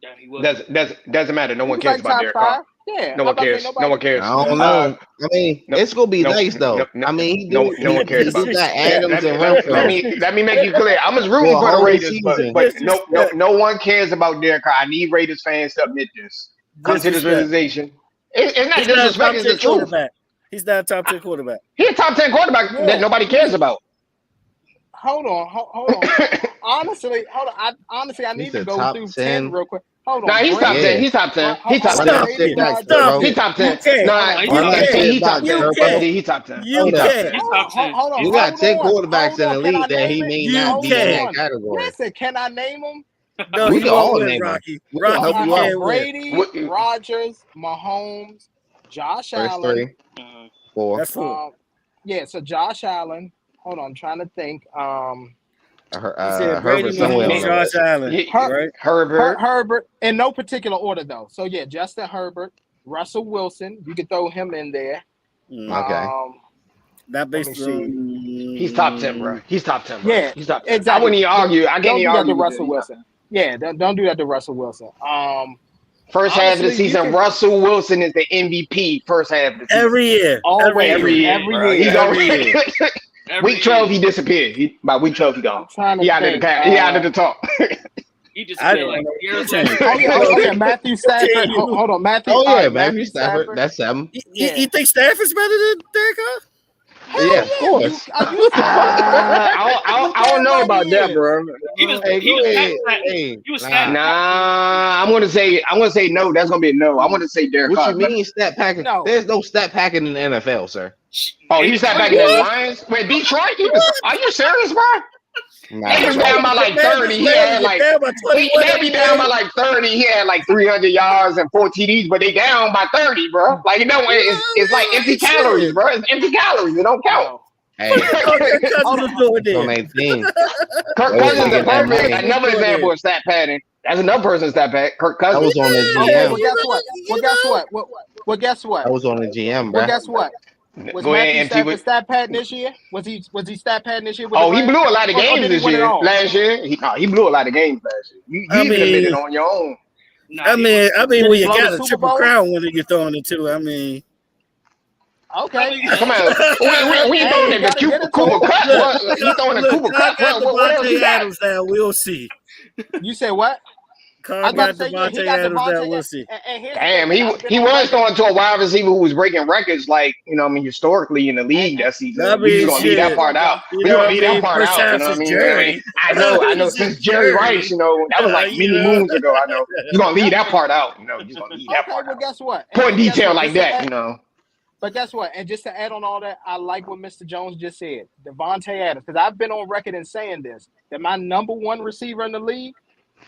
yeah, he was. Doesn't matter. No He one was cares like about top Derek Carr. 5. Yeah. No I'm one about to say cares. No nobody. one cares. I don't know. I mean, No, it's gonna be no, nice though. no, I mean, no one cares he about do got Yeah, Adams and Renfro let me make you clear. I'm just rooting for a for the whole Raiders, but season. no one cares about Derek Carr. I need Raiders fans to admit this. Come to this Disrespect. realization. It's not He's not a disrespect. top It's 10 the truth. quarterback. He's not a top 10 quarterback. He's a top 10 quarterback Yeah. that nobody cares about. Hold on. Honestly, I He need to said go top through 10 10. real quick. Hold on. Nah, he's top 10. Yeah. He's top 10. Hold He's top on. 10. Run that shit back, bro. He top 10. You can't. Nah, He's Run top that 10. shit he top back, 10. You bro. can't. He top 10. You He top 10. can't. He's top 10. Hold on. You got 10 quarterbacks in the Can I league that name he it? may You not be in can't. that category. Listen, can I name them? No, We he can won't all win, name them. Rocky. We can Rocky, help you you out. can't win. Brady, Rodgers, Mahomes, Josh First Allen. 3, Mhm. 4. That's 4. So Josh Allen. Hold on, I'm trying to think. He said Brady, Herbert somewhere Mahomes, on that Josh list. Allen, right? Herbert. Herbert, in no particular order though. So yeah, Justin Herbert, Russell Wilson. You could throw him in there. Okay. Not Let me based see. on. He's top 10, bro. He's top 10, bro. Yeah, He's top 10. exactly. I wouldn't even argue. I can't Don't even do that argue to with Russell this. Wilson. Yeah, don't do that to Russell Wilson. First half of the Honestly, you season, can- Russell Wilson is the MVP first half of the season. Every year. always Every year, bro. He's Every already year. Every week 12 year. he disappeared. By week 12 he gone. I'm trying to He out of the think. he out of the talk. He just I feel like don't years know. later. Oh yeah, Matthew Stafford. Hold on, Matthew. Oh all yeah, right, Matthew Stafford. That's 7. You think Stafford's better than Derek Carr? Yeah, Hell of yeah. course. Are you serious, bro? I don't Damn know right about he that, is. bro. He was Hey, he go was ahead. stat Hey, he was nah. stat Nah, I'm gonna say no. That's gonna be a no. I'm gonna say Derek What Carr you is better. mean stat packing? No. There's no stat packing in the NFL, sir. Oh, And he the was that back in the What? Lions? Wait, Detroit? Are you serious, bro? They Nah, was bro. down by like 30. He had like down by 21 they'd be down by like 30. He had like 300 yards and 4 TDs, but they down by 30, bro. Like it's like empty calories, bro. It's empty calories. It don't count. No. Hey, Kirk Cousins Hold was on. doing it's on there. 18. Kirk They was Cousins gonna is a get that perfect money. another example of stat padding. That's another person's stat pad. Kirk That Cousins. was on the Okay, GM. well guess what? Well guess what? Well guess That what? was on the GM, Well bruh. guess what? Was Go ahead, Matthew MT. Stafford stat padding this year? Was he stat padding this year with the Oh, he Rams? blew a lot of Or games did he this win it year. all? Last year, he blew a lot of games last year. You I even admitted mean, on your own. Nah, he was, when Did he you blow the got a Super triple Bowl? crown winner, you're throwing it too. I mean, Okay. Come on, we ain't Hey, throwing you it to gotta give Cooper, it to him. Cup. What? He throwing to Cooper Carr Cup. got What else Devontae he got? Adams now. We'll see. You say what? I Carr was about to got say, yeah, he Devontae got Adams now. Devontae. We'll see. And here's the Damn, thing, and I've been he on was record. throwing to a wide receiver who was breaking records, like historically in the And, league and, that season. I We just mean, gonna leave that shit. part out. You We know gonna what I leave that mean? part First out. You half know what I since mean? Jerry. I know. Since Since Jerry Rice, Jerry. that was like You many know? moons ago. I know. Just gonna leave that part out. Just gonna leave that okay, part well, out. guess what? Point And guess detail what? like that. But guess what? And just to add on all that, I like what Mr. Jones just said. Devontae Adams, because I've been on record in saying this, that my number one receiver in the league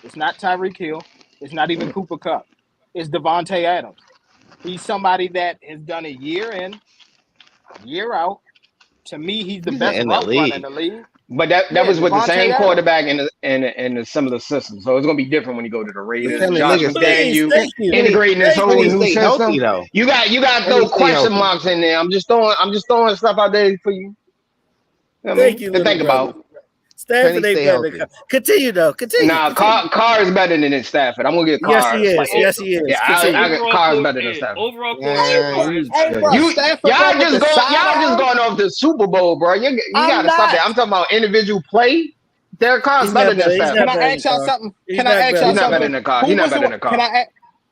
is not Tyreek Hill. It's not even Cooper Kupp. It's Devontae Adams. He's somebody that has done it year in, year out. To me, he's the He's best in the route runner in league. the league. But that Yeah, was with the Devontae same Adams. quarterback in the similar system. So it's gonna be different when you go to the But Raiders. then the Josh nigga stay. Please, McDaniel thank you. And he, integrating this Thank whole and he you. new stay healthy system. though. You got to And he throw stay question healthy. marks in there. I'm just throwing stuff out there for you. You know what I Thank mean, you, to little think brother. about. Can he Stafford ain't stay better than healthy? Carr. Continue, though. Continue. Nah, Carr is better than Stafford. I'm gonna get Yes, he Carr is. slightly. Yes, he is. Yeah, Continue. Carr is better than Stafford. overall quarterback Yeah, Carr you is Hey, better. bro, tripping. Stafford going with the Y'all just sidearm? going off the Super Bowl, bro. You I'm gotta stop not. that. I'm talking about individual play. Derek Carr is He's better not than better. He's Can not Stafford. I better than ask y'all Carr. something? He's Can I not ask better. y'all He's not better something? than Carr. Who He's not was the better one? than Carr.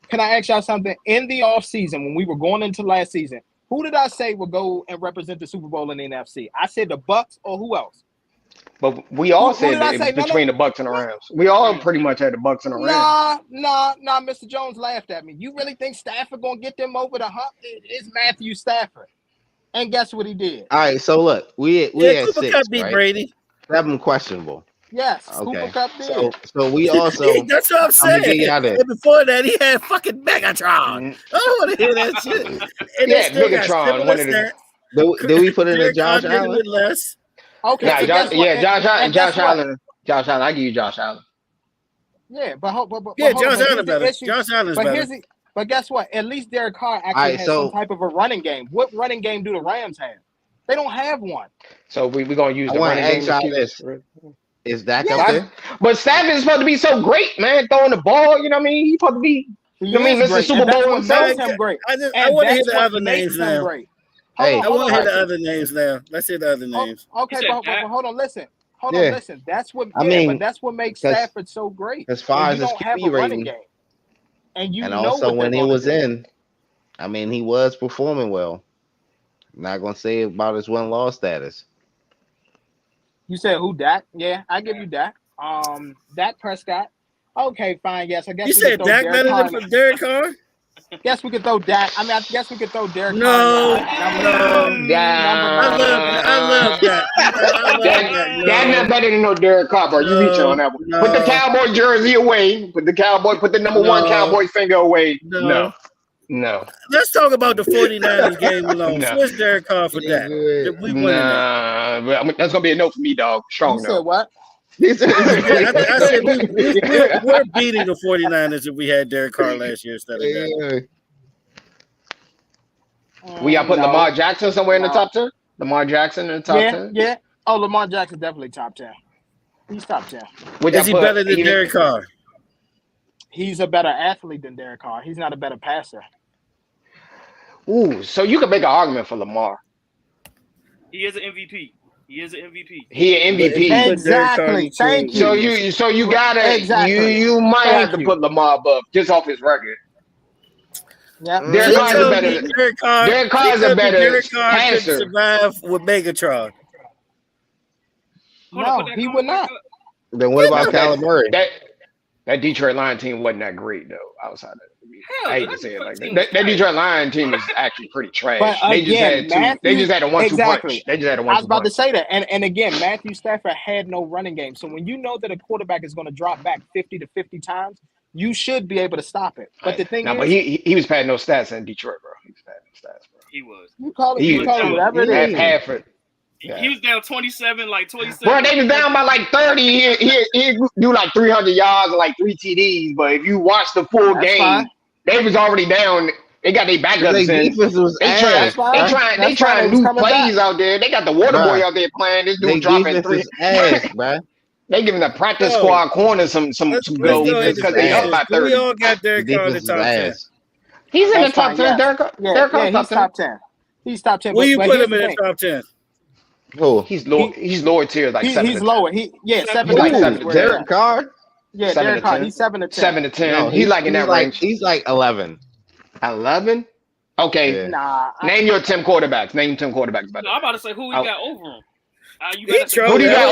Can I ask y'all something? In the offseason, when we were going into last season, who did I say would go and represent the Super Bowl in the NFC? I said the Bucks or who else? But we all Who said did that I it was say? No. between the Bucks and the Rams. We all pretty much had the Bucks and the Rams. Nah. Mr. Jones laughed at me. You really think Stafford gonna get them over the hump? It's Matthew Stafford. And guess what he did? All right, so look, we Yeah, at Cooper Cup 6, beat right? Brady. 7 questionable. Yes, Cooper Okay. Kupp did. So we also That's what I'm I'm gonna saying. get y'all this. And before that, he had fucking Megatron. I Mhm. don't want to hear that shit. And they Yeah, still got Megatron, similar one of the stats. Did we put in a Derek Carr Josh did it Allen? with less. Okay, nah, and guess what? And guess Josh what? Allen. Josh Allen, I give you Josh Allen. Yeah, but hold on. Josh But Allen here's the better. issue. Josh Allen's But better. but guess what? At least Derek Carr All actually right, has some so type of a running game. What running game do the Rams have? They don't have one. So we're gonna use I the want to running game ask y'all excuse. this: Is Dak up Yes, there? But Stafford is supposed to be so great, man, throwing the ball. You know what I mean? He's supposed to be. he You know what I mean? is Mr. great, Super and that's Bowl what himself. makes him great. I And want to hear that's the what other makes names him now. great. Hey, I want to hear the Alright. other names now. Let's hear the other names. Okay, said but Dak? hold on, listen. yeah. That's what. I Yeah, but mean, that's what makes because Stafford so great. as far When as you his don't have a QB running rating, game, and you and know also what they're when he going to was do. in, I mean, he was performing well. Not gonna say about his win-loss status. You said who? Dak? Yeah, I give you Dak. Dak Prescott. Okay, fine. Yes, I guess You we could said throw Dak Derek better Carr. than Derek Carr? Guess we could throw Dak. I mean, I guess we could throw Derek Carr in there No, at number no. I love that. I love that. That's No, not better than no Derek Carr, bro. You reaching on that one. Put the no, Cowboy jersey away. Put the number one no, Cowboy finger away. no. No. Let's talk about the 49ers game alone. No. Switch Derek Carr for that. We winning that. Nah. That's gonna be a no for me, dog. You Strong said no. what? I said we're beating the 49ers if we had Derek Carr last year instead of that. We got put No, Lamar Jackson somewhere in the no. top 10? Lamar Jackson in the top 10? Yeah. Oh, Lamar Jackson definitely top 10. He's top 10. Would Is he y'all put better than even- Derek Carr? He's a better athlete than Derek Carr. He's not a better passer. Ooh, so you could make an argument for Lamar. He is an MVP. He is an MVP. He an MVP. Exactly. Thank you. So you gotta Exactly. you might have to you. put Lamar above just off his record. Yeah. Derek You Carr is a told better. me Derek Carr. Derek Carr is you a told me better Derek Carr could passer. survive with Megatron. No, he would not. Then what about Kyler Murray? That Detroit Lions team wasn't that great though. Outside of, Hell, I hate to say it like that. That Detroit Lions team is actually pretty trash. But again, they just had a 1-2 exactly. punch. They just had a 1-2 I was about to punch. say that, and again, Matthew Stafford had no running game. So when you know that a quarterback is going to drop back 50 to 50 times, you should be able to stop it. But the thing is, but he was padding no stats in Detroit, bro. He was padding no stats, bro. He was. You call it whatever it is. Halford. He was down 27, like 27. Bro, they was down by like 30. He do like 300 yards and like 3 TDs. But if you watch the full game, they was already down. They got their backups in. They trying new plays out there. They got the water boy out there playing. This dude dropping 3. Bro. They giving the practice squad corner some good defense because they up by 30. We all got Derek Carr in the top 10. He's in the top 10. Derek Carr he's top 10. He's top 10. Where you put him in the top 10? Who? He's lower tier, like 7 he's lower. 7 like to 7 10. Derek Carr? Yeah, Derek Carr. He's 7 to 10. 7 to 10. No, he's like in that range. He's like 11. 11? Okay. Yeah. Nah. Name your 10 quarterbacks. Name 10 quarterbacks. No, I'm about to say who he got over him. Who do you got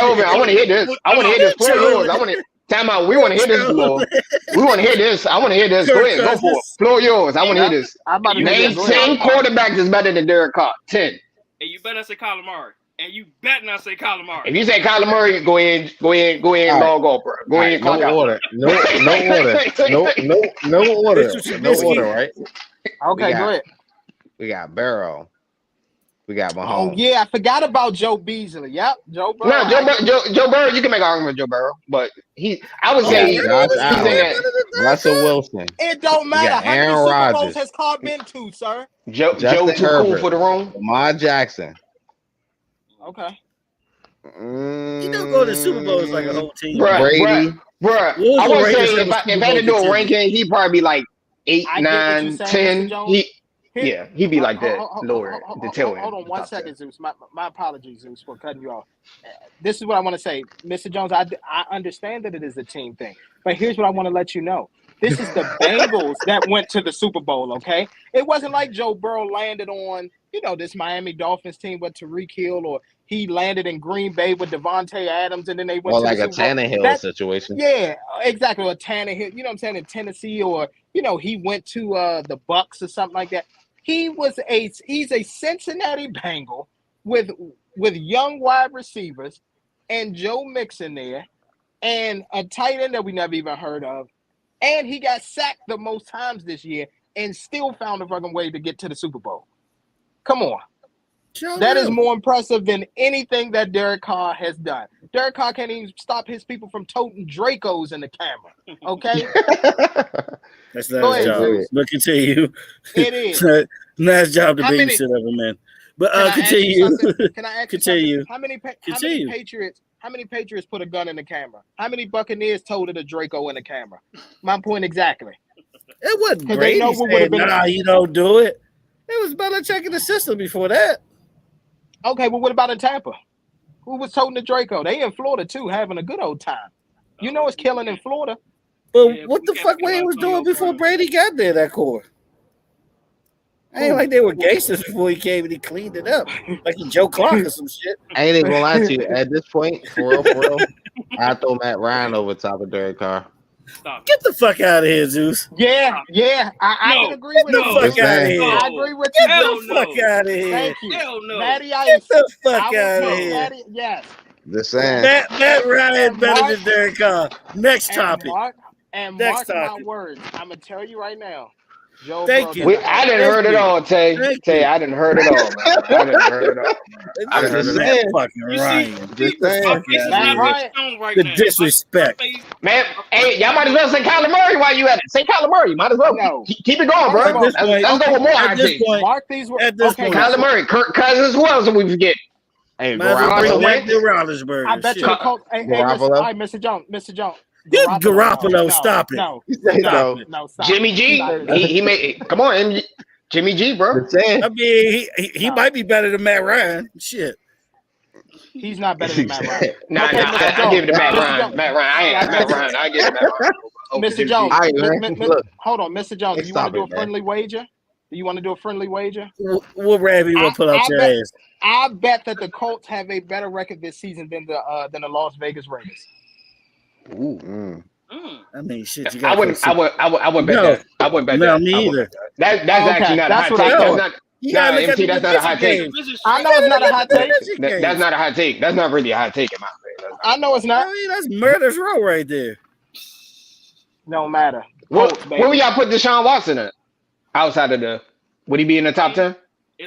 over? I want to hear this. Floor yours. I want to time out. We want to hear this, Floor. We want to hear this. I want to hear this. Go ahead. Go for it. Floor yours. I want to hear this. Name 10 quarterbacks is better than Derek Carr. 10. And you better say Kyler Murray. And you better not say Kyler Murray. If you say Kyler Murray, go in, log off, bro. Go in, clock out. No order. No order, right? Okay, go ahead. We got Burrow. We got Mahomes. Oh yeah, I forgot about Joe Beasley. Yep, Joe Burrow. No, Joe Burrow. You can make an argument with Joe Burrow, but I would say he's in that. Russell Wilson. It don't matter. How many Super Bowls has Carr been to, sir? Joe too cool for the room. Lamar Jackson. Okay. You don't go to the Super Bowl as like a whole team. Brady. Bruh. I would say if I had to do a ranking, he'd probably be like 8, 9, 10. He'd be like that lower the tail end. Hold on 1 second, Zeus. My apologies, Zeus, for cutting you off. This is what I want to say. Mr. Jones, I understand that it is a team thing, but here's what I want to let you know. This is the Bengals that went to the Super Bowl, okay? It wasn't like Joe Burrow landed on, this Miami Dolphins team with Tyreek Hill, or he landed in Green Bay with Devontae Adams, and then they went to like the a Tannehill situation. Yeah, exactly. Or Tannehill, you know what I'm saying, in Tennessee, or, he went to the Bucks or something like that. He's a Cincinnati Bengal with young wide receivers and Joe Mixon there and a tight end that we never even heard of. And he got sacked the most times this year and still found a fucking way to get to the Super Bowl. Come on. That is more impressive than anything that Derek Carr has done. Derek Carr can't even stop his people from toting Dracos in the camera. Okay? That's not his job. But continue. It is. Nice job to babysit of a man. But continue. Can I ask continue. You how many Patriots put a gun in the camera? How many Buccaneers toted a Draco in the camera? My point exactly. It wasn't Brady saying, you don't do it. It was Belichick in the system before that. Okay, well, what about in Tampa? Who was toting the Draco? They in Florida, too, having a good old time. It's killing in Florida. But what the fuck Wayne was doing before Brady got there, that core? Ain't like they were gangsters before he came and he cleaned it up. Like he Joe Clark or some shit. I ain't even gonna lie to you. At this point, for real, I throw Matt Ryan over top of Derek Carr. Stop. Get the fuck out of here, Zeus. Yeah. I can agree with you. Get the fuck out of here. I agree with you. Get the fuck out of here. Thank you. Hell no. Matty, Get the fuck out of here. Yes. The same. Matt Ryan better than Derek Carr. Next topic. Mark my words. I'm going to tell you right now. Joe Thank you. I didn't heard it all, Tay. Tay, I didn't heard it all, man. I didn't heard it all. I'm just saying. Fucking Ryan. The disrespect. Man, hey, y'all might as well say Kyler Murray while you at it. Say Kyler Murray. Might as well. No. Keep it going, bro. Let's go with more at this point. Mark these words. Kyler Murray, Kirk Cousins. Who else did we forget? Hey, Garoppolo. I bet you the Colts. Hey, Mr. Jones. Garoppolo, stop it. No, stop. Jimmy G. He made. Come on, Jimmy G, bro. I mean, he might be better than Matt Ryan. Shit. He's not better than Matt Ryan. Nah, Okay, Mr. I give it to Jones. Matt Mr. Ryan. Jones. Matt Ryan. Matt Ryan. I give it to Matt Ryan. Over Mr. Jimmy Jones. G. All right, man. Look, Hold on, Mr. Jones. hey, Do you want to stop do it, a man. friendly wager? Do you want to do a friendly wager? What rabbit you want to pull out your ass? I bet that the Colts have a better record this season than the Las Vegas Raiders. Ooh. I mean, shit. You I got. wouldn't bet No. that. I wouldn't bet No, that. me I wouldn't either. bet that. That's Okay, actually not a that's hot what I take. thought. That's not. You gotta Nah, look at MT, the that's not a hot division take. games. I know it's not a hot take. That's not a hot take. That's not really a hot take in my opinion. I know it's not. I mean, that's murder's row right there. No matter. What, Colts, where would baby. y'all put Deshaun Watson at? Outside of would he be in the top 10?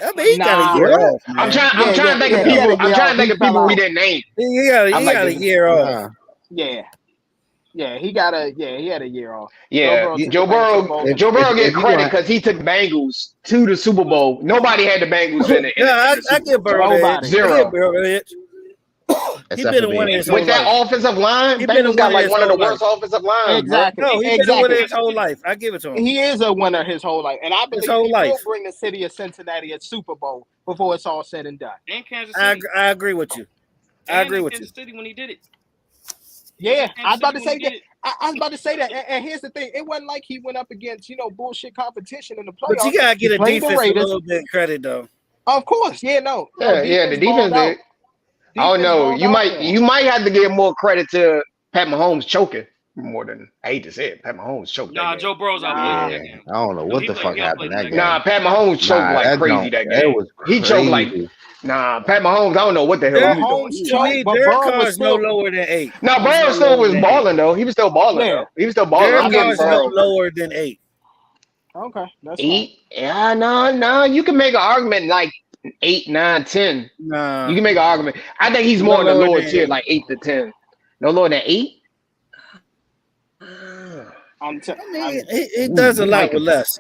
I mean, he got a year Nah. off, man. I'm trying to think of he had people. a I'm year trying off. to think He of people fell we out. didn't name. He got a year off. Yeah, he had a year off. Yeah, Joe Burrow Joe Burrow if get you credit want- because he took Bengals to the Super Bowl. Nobody had the Bengals in it. Yeah, I give Burrow that. Nobody. Zero. I give Burrow that. He Except been for a winner being- his whole With that life. offensive line, He been a Bengals got winner like his one of the whole worst offensive lines. Exactly. No, he been a winner his whole life. I give it to him. He is a winner his whole life, and I believe whole he will life. bring the city of Cincinnati a Super Bowl before it's all said and done. And Kansas City. I agree with you. I agree with you. Kansas City when he did it. Yeah, I was about to Kansas say City when that. he did I was about to say that, and here's the thing: it wasn't like he went up against bullshit competition in the playoffs. But you gotta get He a played the defense a Raiders. little bit of credit though. Of course, yeah, no, Yeah, the defense balled out. did. I don't know. Defense balled out. You might have to give more credit to Pat Mahomes choking more than I hate to say it. Pat Mahomes choked. Nah, that Joe Burrow's out Nah. that game. I don't know what He the played- fuck he happened played that that game. game. Nah, Pat Mahomes choked Nah, like that crazy don't- that That game. was He choked like crazy. Pat Mahomes. I don't know what the hell he was Mahomes doing. choked. To me, but Derek Burrow Carr was is no still- lower than 8. No, Burrow still was balling though. He was still balling Yeah. though. He was still balling. Derek I'm Carr giving is no Burrow lower than 8. Okay, that's fine. 8. Yeah, no. You can make an argument like 8, 9, 10. Nah. You can make an argument. I think he's more in the No lower lower than tier, 8. like 8 to 10. No lower than 8. I mean, he does a lot with less.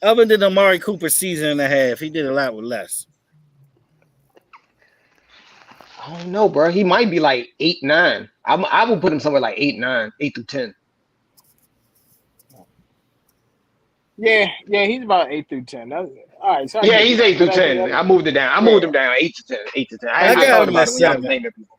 Other than Amari Cooper's season and a half, he did a lot with less. I don't know, bro. He might be like 8, 9. I would put him somewhere like 8, 9, 8 through 10. Yeah, he's about 8 through 10. All right, so I Yeah, get he's it. 8 through But 10. I moved it down. I moved him down 8 to 10. 8 to 10. I I got thought him about at it when y'all was 7. naming people.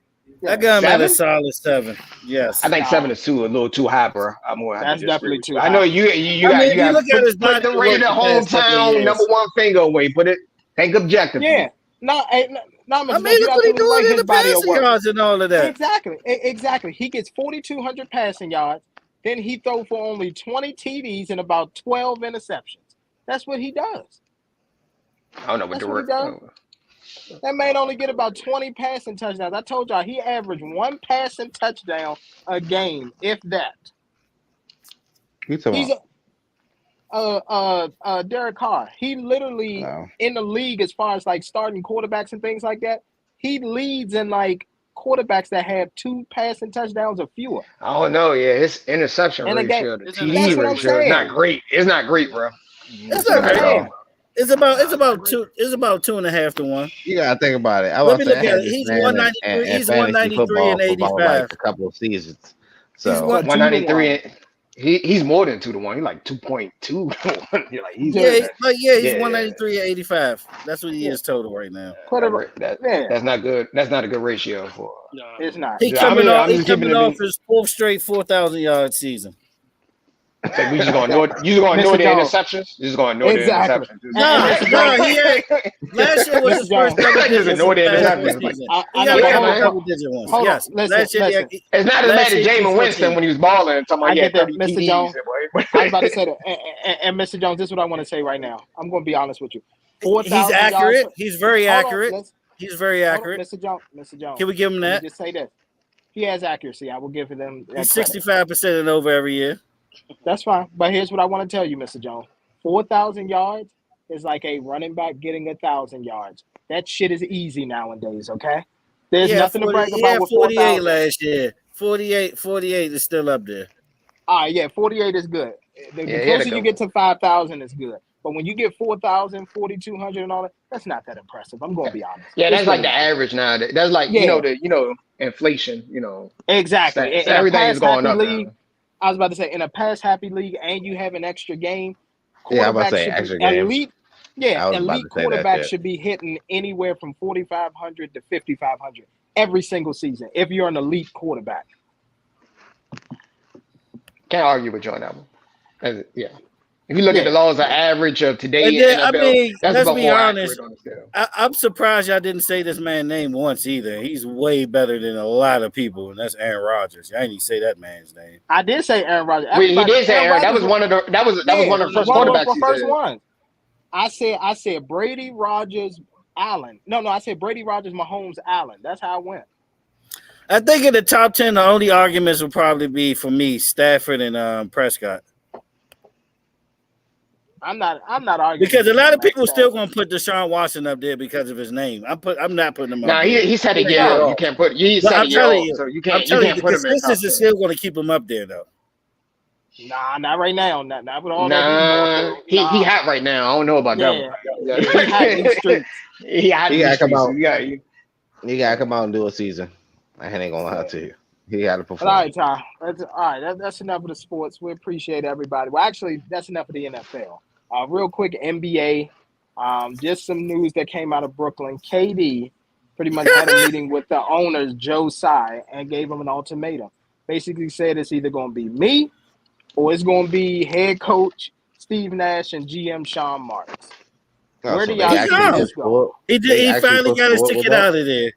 I got him at a 7? solid 7. Yes. I think 7 is a little too high, bro. I'm gonna have That's to disagree definitely with too you. high. I know you I mean, if you got look at his put body the of work Raider the past couple of hometown years. number one finger away. Put it. Think objectively. Yeah, no, I mean, look what he's doing in the passing yards and all of that. Exactly. He gets 4,200 passing yards. Then he throw for only 20 TDs and about 12 interceptions. That's what he does. I don't know what That's the what he does. That man only get about 20 passing touchdowns. I told y'all he averaged 1 passing touchdown a game, if that. You talking He's Derek Carr. He literally in the league as far as like starting quarterbacks and things like that. He leads in like quarterbacks that have 2 passing touchdowns or fewer. I don't know. Yeah, his interception And again, ratio, the that's TD what I'm ratio is not saying. great. It's not great, bro. It's not at all. okay. It's about 2.5 to 1. You gotta think about it. Let me look at it. He's 193. He's 193 and 85. Like a couple of seasons. So He's what, 193. He's more than 2 to 1. He's like 2.2 to 1. You're like, he's he's 193 193. and 85. That's what he is total right now. That's not good. That's not a good ratio for. No. It's not. He Yeah, coming I'm off. just He's keeping coming it off his 4th straight 4,000 yard season. So we just gonna know. You just gonna know the interceptions. You just gonna know Exactly. the interceptions. No, he had last year was his first double Just digits. ignore the in the past interceptions. season. I He know, got hold a on. double digit ones. Hold on. Yes, Listen. last year. It's not as Last bad as year, Jameis Winston when he was balling and talking about I he had get that, 30 Mr. TDs. Jones. boy. I was about to say that. And Mr. Jones, this is what I want to say right now. I'm going to be honest with you. 4,000 He's accurate. yards. He's very Hold on, accurate. He's very hold on, accurate. Mr. Jones. Can we give him Let that? me just say this. He has accuracy. I will give him that He's credit. 65% and over every year. That's fine. But here's what I want to tell you, Mr. Jones. 4,000 yards is like a running back getting 1,000 yards. That shit is easy nowadays, okay? There's nothing to brag about with 48 4,000. last year. 48 is still up there. All right, yeah, 48 is good. The Yeah, closer you get to 5,000 is good. But when you get 4,000, 4,200 and all that, that's not that impressive. I'm going to be honest. Yeah, that's It's like really the average now. That's like inflation. exactly. In a Everything is going pass-happy up. league, Now. I was about to say, in a pass-happy league and you have an extra game, yeah, I'm about to quarterbacks say should extra be at games. least Yeah, I was about elite to say that quarterbacks shit. should be hitting anywhere from 4,500 to 5,500 every single season if you're an elite quarterback. Can't argue with you on that one. Yeah. If you look at the Yeah. laws of average of today And in then, I NFL, mean, that's let's about be more honest. accurate on the scale. I'm surprised y'all didn't say this man's name once either. He's way better than a lot of people, and that's Aaron Rodgers. I didn't even say that man's name. I did say Aaron Rodgers. He did say Aaron Aaron. That Rodgers was one of the that was yeah, one of the first one of quarterbacks the he first said. ones. I said Brady, Rodgers, Allen. No, I said Brady, Rodgers, Mahomes, Allen. That's how I went. I think in the top 10, the only arguments will probably be for me Stafford and Prescott. I'm not arguing Because a lot of people Matt still Stafford. gonna put Deshaun Watson up there because of his name. I'm not putting him up Nah, there. he's had a year No. off. You can't put he's But had a I'm year telling off, you, so you the can't put him in the top consensus is 10. still gonna keep him up there though. Nah, not right now. Not with all that he's Nah, going through. he hot right now. I don't know about that one. Yeah, he hot in these streets. He hot in He these gotta come streets. out. You gotta come out and do a season. I ain't gonna lie to you. He gotta But all perform. right, Ty. That's enough of the sports. We appreciate everybody. Well, actually, that's enough of the NFL. Real quick, NBA. Just some news that came out of Brooklyn. KD pretty much had a meeting with the owners, Joe Tsai, and gave him an ultimatum. Basically said it's either going to be me or it's going to be head coach Steve Nash and GM Sean Marks. Oh, Where so do they y'all He's see actually out. this push go? forward. He They actually finally push got his forward with ticket that. out of there.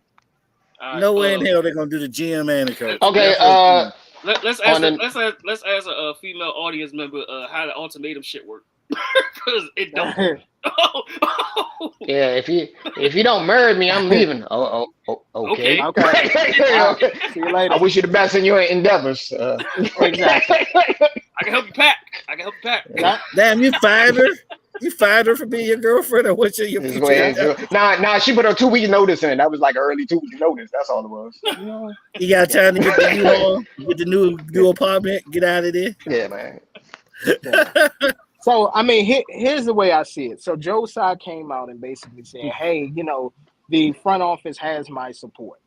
All right, No way in hell they're gonna do the GM and the coach. Okay, let's on ask the let's ask a female audience member how the ultimatum shit work because it don't. yeah, if you don't marry me, I'm leaving. Okay. Okay. Okay. All right. See you later. I wish you the best in your endeavors. Exactly. I can help you pack. Yeah. Damn, you fired her? You fired her for being your girlfriend, or what's your Just go ahead and do it. Nah, she put a 2 week notice in. That was like an early 2 week notice. That's all it was. You got time to get the U-Haul, get the new apartment, get out of there? Yeah, man. So, I mean, here's the way I see it. So, Joe Tsai came out and basically said, hey, the front office has my support.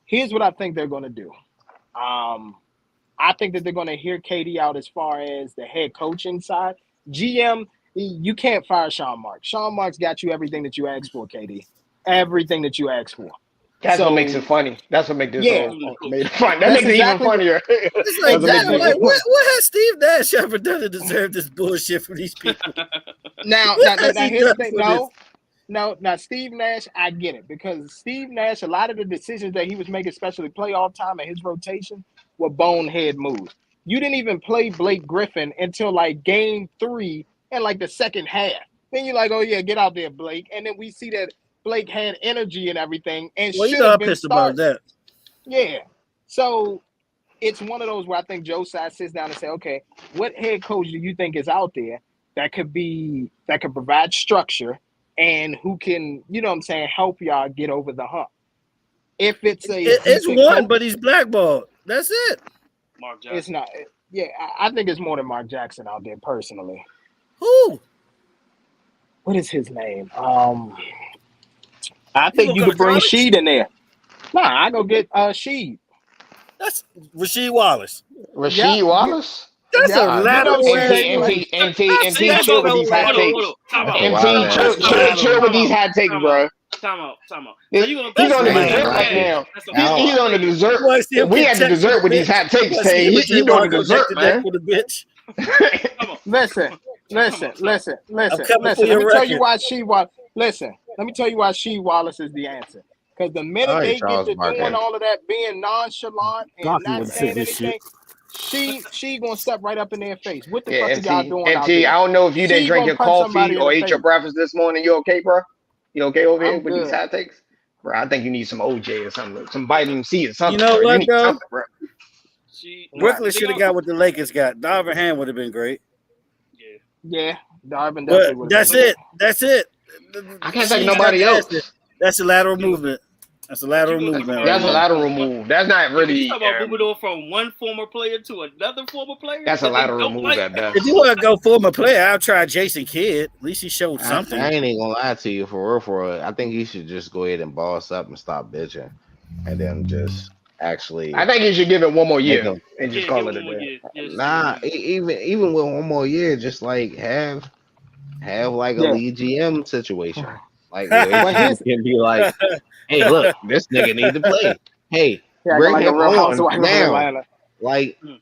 Here's what I think they're going to do. I think that they're going to hear KD out as far as the head coaching side. GM, you can't fire Sean Marks. Sean Marks got you everything that you asked for, KD. Everything that you asked for. That's what makes it funny. That's what makes this made it fun. That That's makes it even exactly funnier. It's like, That's what makes damn, it like, even what has Steve Nash ever done to deserve this bullshit from these people? Now here's the thing. No, Steve Nash, I get it. Because Steve Nash, a lot of the decisions that he was making, especially playoff time and his rotation, were bonehead moves. You didn't even play Blake Griffin until like game 3 and like the second half. Then you're like, oh yeah, get out there, Blake. And then we see that Blake had energy and everything and Well, should I'm have been pissed about starting. that. Yeah. So it's one of those where I think Joe Tsai sits down and say, okay, what head coach do you think is out there that could provide structure and who can, help y'all get over the hump? If it's It's one, but he's blackballed. That's it. Mark Jackson. It's not. Yeah, I think it's more than Mark Jackson out there personally. Who? What is his name? I think you could bring college? Sheed in there. Nah, I go get Sheed. That's Rasheed Wallace. Rasheed Wallace? That's Yeah, a lateral NT, chill with these hot takes. NT, chill with these hot takes, bro. Time out. He's on the dessert right now. He's on the dessert. We at the dessert with these hot takes. He's doing the dessert, man. Listen. Let me tell you why Sheed Wallace is the answer. Because the minute they get to doing all of that, being nonchalant and not saying anything, she gonna step right up in their face. What the fuck are y'all doing out there? I don't know if you didn't drink your coffee or ate your breakfast this morning. You okay, bro? You okay over here with these hot takes? Bro, I think you need some OJ or something, some vitamin C or something. You know what, though? Brooklyn should have got what the Lakers got. Darvin Ham would have been great. Yeah, Darvin definitely would have been. That's it. I can't think nobody else. That's a lateral movement. That's a lateral movement. That's a lateral move. That's not really. You talking about moving on from one former player to another former player? That's a lateral move at best. If you want to go former player, I'll try Jason Kidd. At least he showed something. I ain't even gonna lie to you for real. I think he should just go ahead and boss up and stop bitching, and then just actually. I think you should give it one more year and just call it a day. Nah, even with one more year, just like have Have like a Yeah. lead GM situation, like where Well, you here's can be like, "Hey, look, this nigga need to play. Hey, yeah, acting bring like a him real on housewife of now." Atlanta. Like, Mm.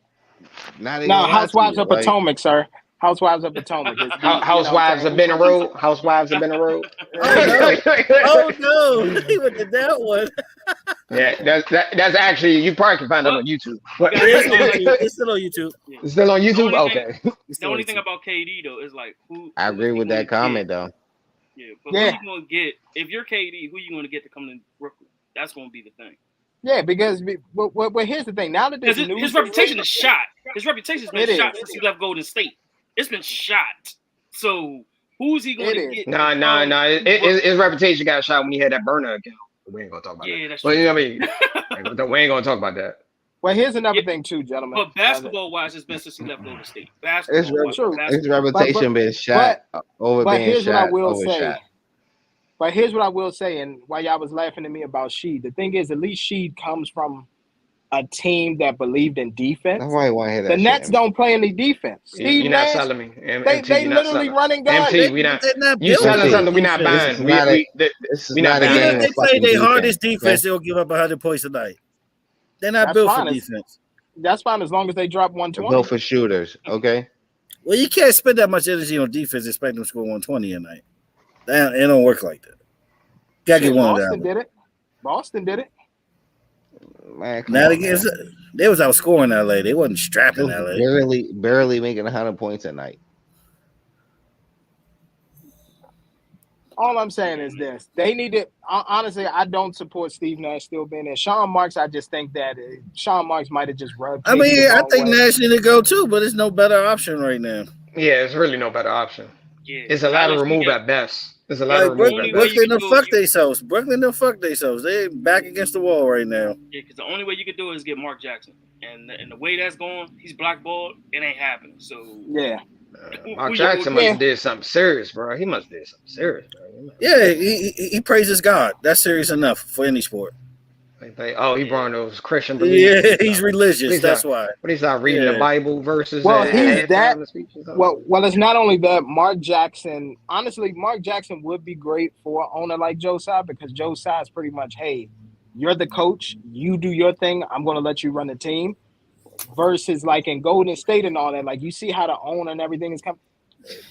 not even No, gonna lie to Housewives you. of Like, Potomac, sir. Housewives of Potomac is the, you know what I'm Housewives saying? have He's been a from DC. road. Housewives have been a road. Oh no! Oh no! Yeah. He went to that one. Yeah, that's actually you probably can find that But on YouTube. you But gotta It think is on about it like YouTube. this. It's still on YouTube. Yeah. it's still on The YouTube. only thing, Okay. It's the still on only thing YouTube. about KD though is like I who is agree he with going to that comment get? though. Yeah, but who Yeah. you going to get if you're KD? Who you going to get to come to Brooklyn? That's going to be the thing. Yeah, because here's the thing. Now that this Because news his been reputation released, is shot. His reputation's been it shot is. since he left Golden State. It's been shot. So who's he going It to is. get to Nah. come to His Brooklyn? reputation got shot when he had that burner account. We ain't gonna talk about that. Yeah, that's But true. you know what I mean? We ain't gonna talk about that. Well, here's another Yeah, thing too, gentlemen. but basketball wise, it's been since he left Golden State. His, Basketball rep- wise, True, his basketball. reputation been shot but over but being here's what I shot, will say. overshot. But here's what I will say, and why y'all was laughing at me about Sheed. The thing is, at least Sheed comes from a team that believed in defense. That's why he want to hear The that shit. Nets don't play any defense. Steve You're not Nash, selling me. they MT, you're not literally selling. run and gun. MT, But they're not you built to selling play MT, something we not defense. this is buying. not a this is We not not a buying Even if game that. of they play fucking their defense. hardest defense, Okay? they'll give up 100 points a night. They're not That's built for fine. defense. That's fine as long as they drop They're built 120. for shooters. Okay. Well, you can't spend that much energy on defense and expect them to score 120 a night. It don't work like that. Gotta get Shit, one of Boston them. did it. Boston did it. Man, come Not on, against. man. They was outscoring LA. They wasn't They strapping was LA. barely making 100 points a night. All I'm saying is this: they need to. Honestly, I don't support Steve Nash still being there. Sean Marks, I just think that Sean Marks might have just rubbed I KD the mean, I wrong think way. Nash need to go too, but it's no better option right now. Yeah, it's really no better option. Yeah, It's a unless lateral you move get at best. It's a yeah, lateral Like the move at only way best. you Brooklyn, can them do fuck it, themselves. Brooklyn, them fuck themselves. They back against the wall right now. yeah, because the only way you can do it is get Mark Jackson, and the way that's going, he's blackballed. It ain't happening. So Yeah, Mark who Jackson you must Yeah. have did something serious, bro. He must have did something serious, bro. Yeah, he praises God. That's serious enough for any sport. Oh, he brought those Christian Yeah, beliefs. he's religious. He's That's not. why. What he's not reading the Yeah, Bible verses well, at yeah. he's halftime that. of the speech or something. Well, it's not only that. Mark Jackson, honestly, Mark Jackson would be great for an owner like Joe Tsai because Joe Tsai is pretty much, hey, you're the coach, you do your thing. I'm going to let you run the team. Versus like in Golden State and all that, like you see how the owner and everything is coming.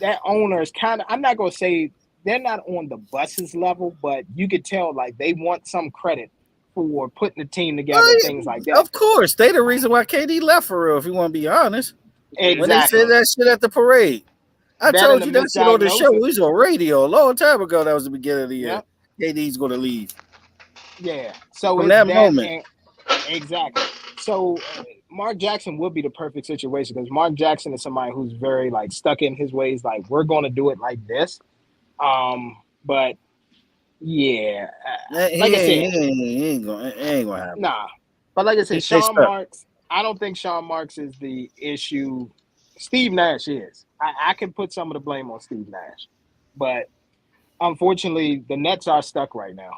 That owner is kind of. I'm not going to say they're not on the buses level, but you could tell like they want some credit for putting the team together and things like that. Of course, they the reason why KD left for real. If you want to be honest, when they Exactly. said that shit at the parade, I That told and you the that shit on the show. We misdiagnosis. was on radio a long time ago. That was the beginning of the year. Yep. KD's going to leave Yeah. So from it's that that moment. and exactly. So Mark Jackson would be the perfect situation because Mark Jackson is somebody who's very like stuck in his ways. Like we're going to do it like this. But yeah, like I said, He ain't gonna happen. nah. But like I said, He stay Sean stuck. Marks. I don't think Sean Marks is the issue. Steve Nash is. I can put some of the blame on Steve Nash, but unfortunately, the Nets are stuck right now.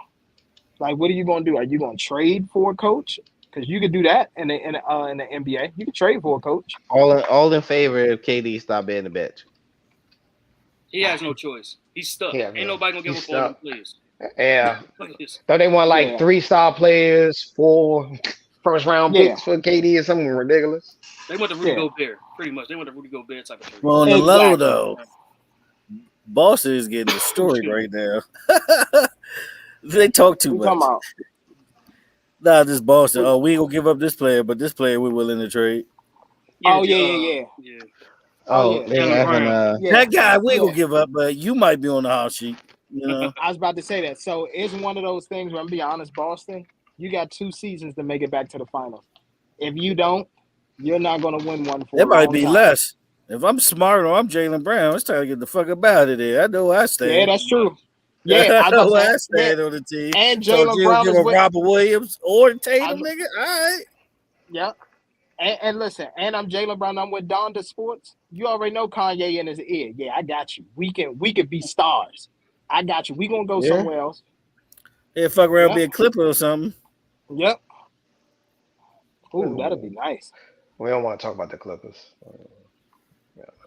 Like, what are you going to do? Are you going to trade for a coach? Because you could do that in the NBA. You could trade for a coach. All in favor if KD stop being the bitch. he has no choice. He's stuck. Yeah, Ain't man. nobody gonna give He's up all them stuck. players. Yeah. Look at this. Don't they want like Yeah. 3-star players, 4 first round Yeah. picks for KD or something ridiculous? They want the Rudy Yeah. Gobert, pretty much. They want the Rudy Gobert type of trade. Well, on the low Exactly. though, Boston is getting destroyed right now. They talk too What you talking much. about? Nah, this Boston. Oh, we ain't gonna give up this player, but this player we're willing to trade. Oh, yeah. Oh, yeah. they Jalen having Brown. Yeah. That guy we ain't Yeah. gonna give up, but you might be on the hot sheet. You know, I was about to say that. So it's one of those things where I'm being honest, Boston, you got 2 seasons to make it back to the finals. If you don't, you're not going to win one for it a might long be time. less. If I'm smart or I'm Jalen Brown, it's time to get the fuck up out of there. I know where I stand. Yeah, that's true. Yeah, I I know was where I about to say, stand on the team. and So Jalen you Brown give is a with. Robert Williams or Tatum, nigga. All right. Yeah. And listen, and I'm Jalen Brown. I'm with Donda Sports. You already know Kanye in his ear. Yeah, I got you. We could be stars. I got you. We gonna go Yeah. somewhere else. Yeah, fuck around, Yeah. be a Clipper or something. Yep. Ooh, that'd be nice. We don't want to talk about the Clippers.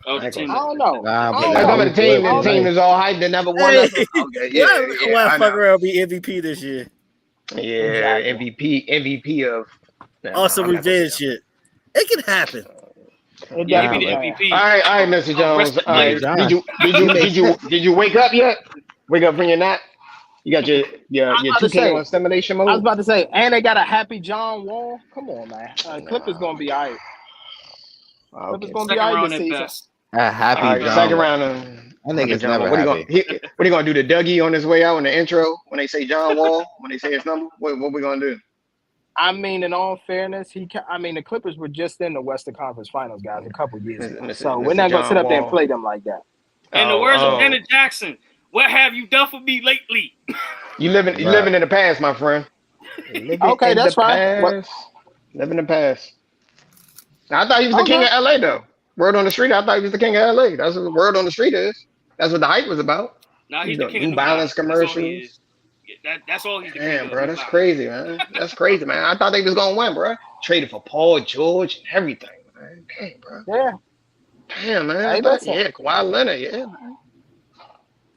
Oh, I the ain't gonna team. say I don't know. Nah, I but don't that. that Talking know. about dude the I good, don't, team man. is all hyped and never won Hey, nothing. Okay, yeah, Kawhi I fuck know. around be MVP this year. Yeah, exactly. MVP of. Never mind, Also I'm not gonna say revenge that. shit. It can happen. It Yeah, he be Nah, the definitely but can. MVP All right, Mr. of Jones. rested All hey, right, players. did John, you did he you did makes you sense. did you wake up yet? Wake up from your nap? You got I was your about to 2K say. on stimulation I was mode? about to say, and they got a happy John Wall. Come on, man. Clippers Nah. gonna be all right. Clippers Okay. gonna be Second all right round this at season. best. A All happy right, John second Wall. round. I think Happy it's John never Wall. What are you happy. going? What are you going to do? The Dougie on his way out in the intro when they say John Wall when they say his number? What we going to do? I mean, in all fairness, I mean, the Clippers were just in the Western Conference Finals, guys, a couple years ago. So we're Mr. not gonna sit John up there and Wall. play them like that. In the words of Oh, Janet Jackson, what have you done for me lately? you Right. living in the past, my friend. Living Okay, in the that's fine. What? past. Living in the past. Now, I thought he was the king Okay. of LA though. Word on the street. I thought he was the king of LA. That's what the word on the street is. That's what the hype was about. Now He's he's the doing king of New New Balance Balance. That's all he commercials. is. That's all he's the king Damn, of. bro, New that's Balance. crazy, man. That's crazy, man. I thought they was gonna win, bro. Traded for Paul George and everything, man. Damn, bro. Yeah. Damn, man. I Hey, thought, listen. yeah, Kawhi Leonard, yeah, man.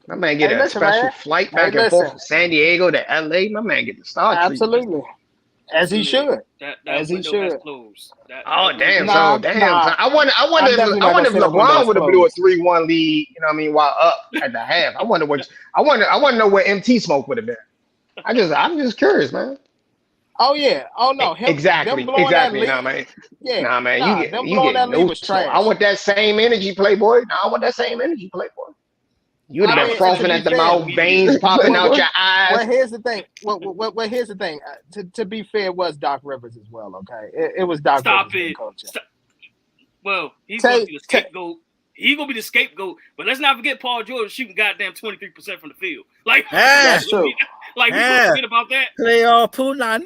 My man get Hey, a listen, special man. flight Hey, back and forth listen. from San Diego to LA. My man get the star treatment. Absolutely, as he Look, should. that As he window has should. closed. Oh, That window damn. has So, Nah, closed. damn. So nah. I wonder I'm if definitely I not gonna wonder if say that window LeBron is would have blew a closed. 3-1 lead. You know what I mean? While up at the half, I want to know what MT smoke would have been. I'm just curious, man. Oh yeah. Oh no. Them Exactly, blowing that exactly. Nah, lead. man. Yeah. Nah, man. Nah. Them You blowing get that lead no was smoke. I trash. want that same energy, Playboy. Nah, I want that same energy, Playboy. You would I have I been mean, and respect to frothing be at the his fair, mouth, immediately. veins popping well, out Playboy. your eyes. here's the thing. Well, here's the thing. To be fair, it was Doc Rivers as well. Okay, it was Doc Stop Rivers head it. coaching. Stop. Well, he's going to Tay, be the Tay, scapegoat. He's going to be the scapegoat. But let's not forget Paul George shooting goddamn 23% from the field. Like, Ah, that's true. we going to ah. forget about that. Play all Punani.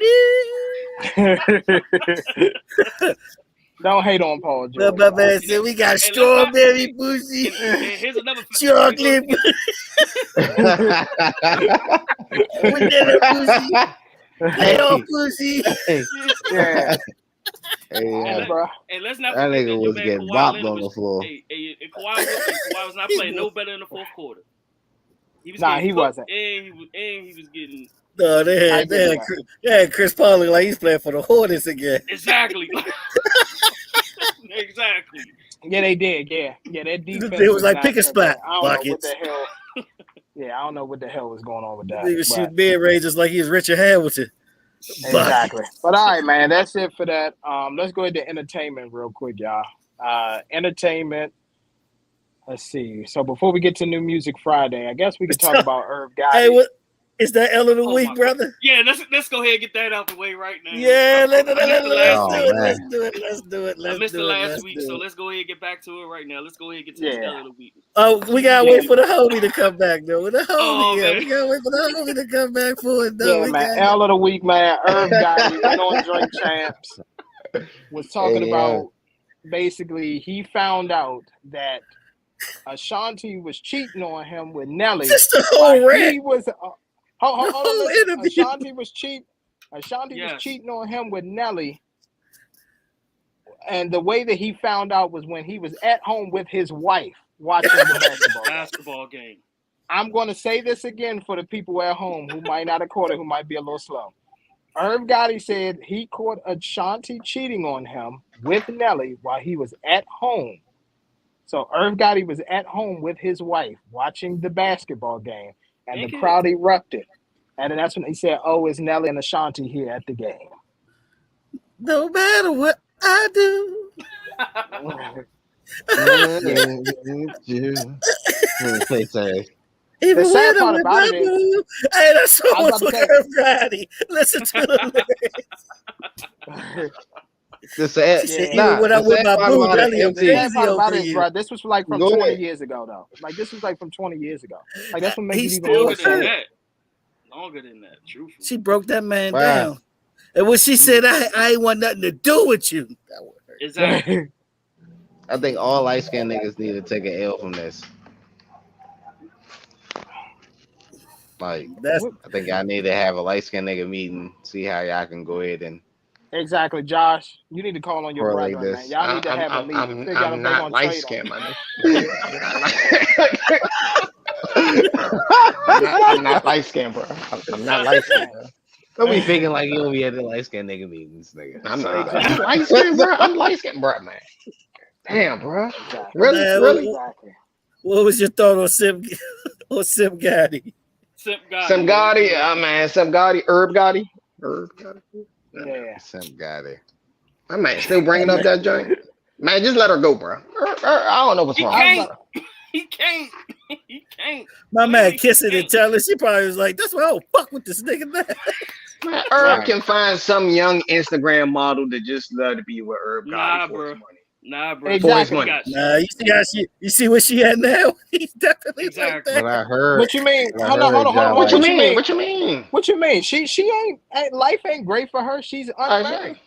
Don't hate on Paul But George, my man. man said we got And let's not strawberry forget. pussy, And here's another chocolate, vanilla pussy, play all Hey, pussy. hey, Yeah, hey, all right, yeah. bro. And let's not That forget nigga that your was man getting Kawhi bopped Leonard on the was floor. Kawhi was not playing no better in the fourth quarter. He was Nah, getting he cooked wasn't. and he was getting No, I give you they had Chris Paul look like he's playing for the Hornets again. exactly exactly. that. Yeah, they did. Yeah, yeah. Their defense It was was like pick not a that bad. spot, I don't know what the buckets. hell. Yeah, I don't know what the hell was going on with that. They was But shooting mid ranges like he was Richard Hamilton. Bucket. exactly. But all right, man. That's it for that. Let's go into entertainment real quick, y'all. Entertainment. Let's see. So before we get to New Music Friday, I guess we could talk about Irv Hey, Gotti. what is that L of the Oh week, my god. brother? Yeah, let's go ahead and get that out the way right now. Yeah, let's do I missed the last Oh week. man, I missed the last week, so it. let's go ahead and get back to it right now. Let's go ahead and get to this Yeah. L of the week. Oh, we gotta Yeah. wait for the homie to come back, though. With the Oh homie, yeah, man. we gotta wait for the homie to come back for it, though. Yeah, We man. got L of the week, man. Irv Gotti went on Drink Champs. Was talking hey, yeah. about basically he found out that Ashanti was cheating on him with Nelly. just the While whole rant. he was hold The on, whole listen. interview. Ashanti was Yes. cheating on him with Nelly. And the way that he found out was when he was at home with his wife watching the basketball game. Basketball game. I'm going to say this again for the people at home who might not have caught it, who might be a little slow. Irv Gotti said he caught Ashanti cheating on him with Nelly while he was at home. So Irv Gotti was at home with his wife watching the basketball game, and the crowd erupted. And then that's when he said, "Oh, it's Nelly and Ashanti here at the game." No matter what I do. Play say. Even The sad when I'm part with about my it is, boo. Hey, that song I was was about with to say- Irv Gotti. Listen to the lyrics. The sad, She said, Yeah. even when the I'm with sad my part boo, about it, Nelly, I'm MT, the sad crazy part about over it is, you. bro, this was like from Go 20 ahead. years ago, though. Like this was like from 20 years ago. Like that's what makes He's it even still more Longer than hurt. sad. that. Longer than that. Truthfully. She broke that man Wow. down. And when she said, I ain't want nothing to do with you, that would hurt. Exactly. I think all light skinned niggas need to take an L from this. Like, That's I think y'all need to have a light skinned nigga meeting, see how y'all can go ahead and Exactly, Josh. You need to call on your Correlate brethren, man. this. Y'all need to have a meeting and figure out if I'm they're not gonna light trade skinned, him. my nigga. I'm not light skinned, bro. I'm not light skinned, bro. Don't be thinking like you don't be at the light skinned nigga meetings, nigga. I'm light skinned, bro. I'm light skinned, bro, man. Damn, bro. Exactly. Really, Man, really. Exactly. What was your thought on Sim Gotti? Simp Gotti. Some Gotti, man. Some Gotti, Herb Gotti. Yeah. Some got it. My man still bringing up that joint. Man, just let her go, bro. I don't know what's He wrong. can't. He can't. He can't. My Clearly, man he kissing and can't. telling. She probably was like, "That's why I don't fuck with this nigga." Man. Man, Herb Right. can find some young Instagram model that just love to be with Herb Gotti Nah, for his bro. money. Nah, bro. For his Exactly. money. Nah, you see how you see what she had now? He's definitely Exactly. like What that. I heard. What you mean? What I Hold on, heard, hold on, hold on. John, What you What you mean? mean? What you mean? What you mean? She ain't life ain't great for her. She's unmarried.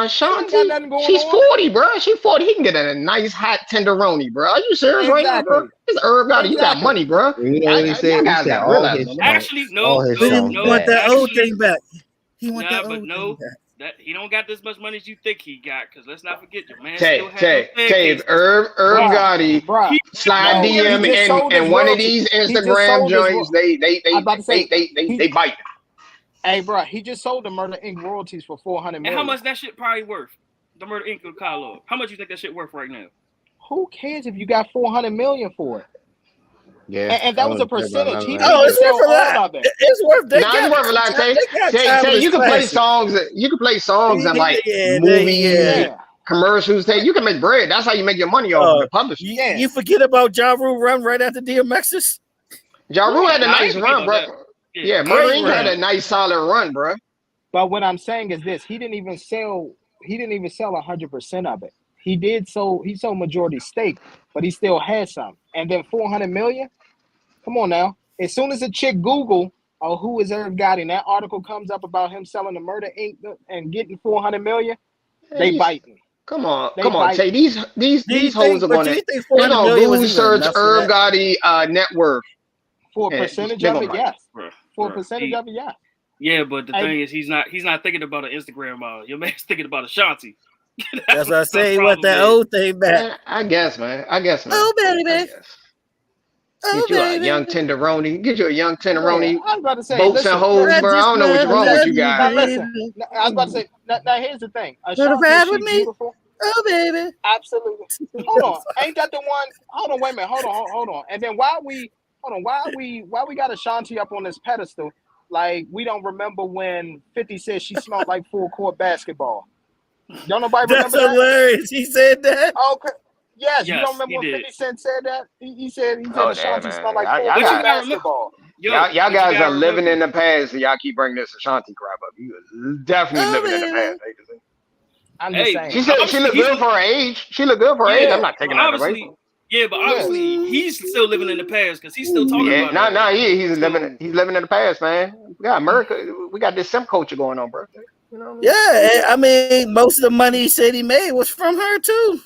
She ain't got Shanti, nothing going she's on. 40, bro. She's 40. He can get a nice hot tenderoni, bro. Are you serious right now, bro? Exactly. It's Herb Gotti. You got Exactly. money, bro. You know what he said? Y'all He guys said gotta all realize, his man. Actually, all no, his But he songs want that bad. old Actually, thing back. He want nah, that but old no, thing back. that he don't got as much money as you think he got. Cause let's not forget, your man Tay, still has no if staircases. Herb Bruh. Gotti Bruh. slide No. He DM just sold his and one of royalty. these He just Instagram sold his joints, they I was about to say he bite. hey bruh, he just sold the Murder Inc. royalties for $400 And million. how much that shit probably worth? The Murder Inc. catalog. How much you think that shit worth right now? Who cares if you got $400 million for it? Yeah. And that was a wouldn't care about percentage. none He of didn't that Oh, even it's shit. sell worth a all lot. of it. It's worth. They Nah, it's got worth a lot. Tay, timeless you can play classics. songs. You can play songs and like Yeah, movies, Yeah. commercials. Tay, you can make bread. That's how you make your money off of the publishing. Yeah. You forget about Ja Rule run right after DMX's? Ja Rule had a Nah, I nice ain't forget run, about bro. that. Yeah, Murder Great Inc. had run. a nice solid run, bro. But what I'm saying is this: he didn't even sell 100% of it. He sold majority stake, but he still had some. And then $400 million. Come on now. As soon as a chick Google, oh, who is Irv Gotti, and that article comes up about him selling the Murder Inc. and getting $400 million, they biting. Come on, They Tay. biting. These Do you hoes think? are But do gonna you think 400 million Google was even search enough for Irv that? Gotti net worth. For a And percentage they're of gonna it, bite. yes. Bruh, For a bruh. percentage of it, yes. Yeah, but the Hey, thing is, he's not thinking about an Instagram model. Your man's thinking about Ashanti. That's what I the say. He want problem that is. old thing back. I guess, man. Oh I baby, guess. oh Get you a young baby. tenderoni. Get you a young yeah, tenderoni. I was about to say, Boats and listen, hoes, I bro. I just don't know what's wanna wrong with love you you, guys. now listen. baby. I was about to say, now here's the thing. Wanna Ashanti, ride is with she me? beautiful? Oh baby. Absolutely. Hold on. Ain't that the one? Hold on, wait a minute. Hold on. And then why we got Ashanti up on this pedestal? Like we don't remember when 50 said she smelled like full court basketball. Don't nobody That's remember that? hilarious. He said that. Okay. Yes, you don't Yes, remember he when did. 50 Cent said that? He said Oh damn, Ashanti smelled man. like full Y'all But you court got gotta remember, basketball. y'all but you guys gotta are living remember. in the past, and y'all keep bringing this Ashanti crap up. You is definitely Oh living in the past. baby. I hate to say. I'm just Hey, She saying. said she obviously looked good for her age. She looked good for her age. I'm yeah, not but taking that away from her. Yes. obviously he's still living in the past because he's still talking Yeah, about her. So he's living in the past, man. We got America. We got this simp culture going on, bro. You know what I mean? Yeah, I mean, most of the money he said he made was from her too.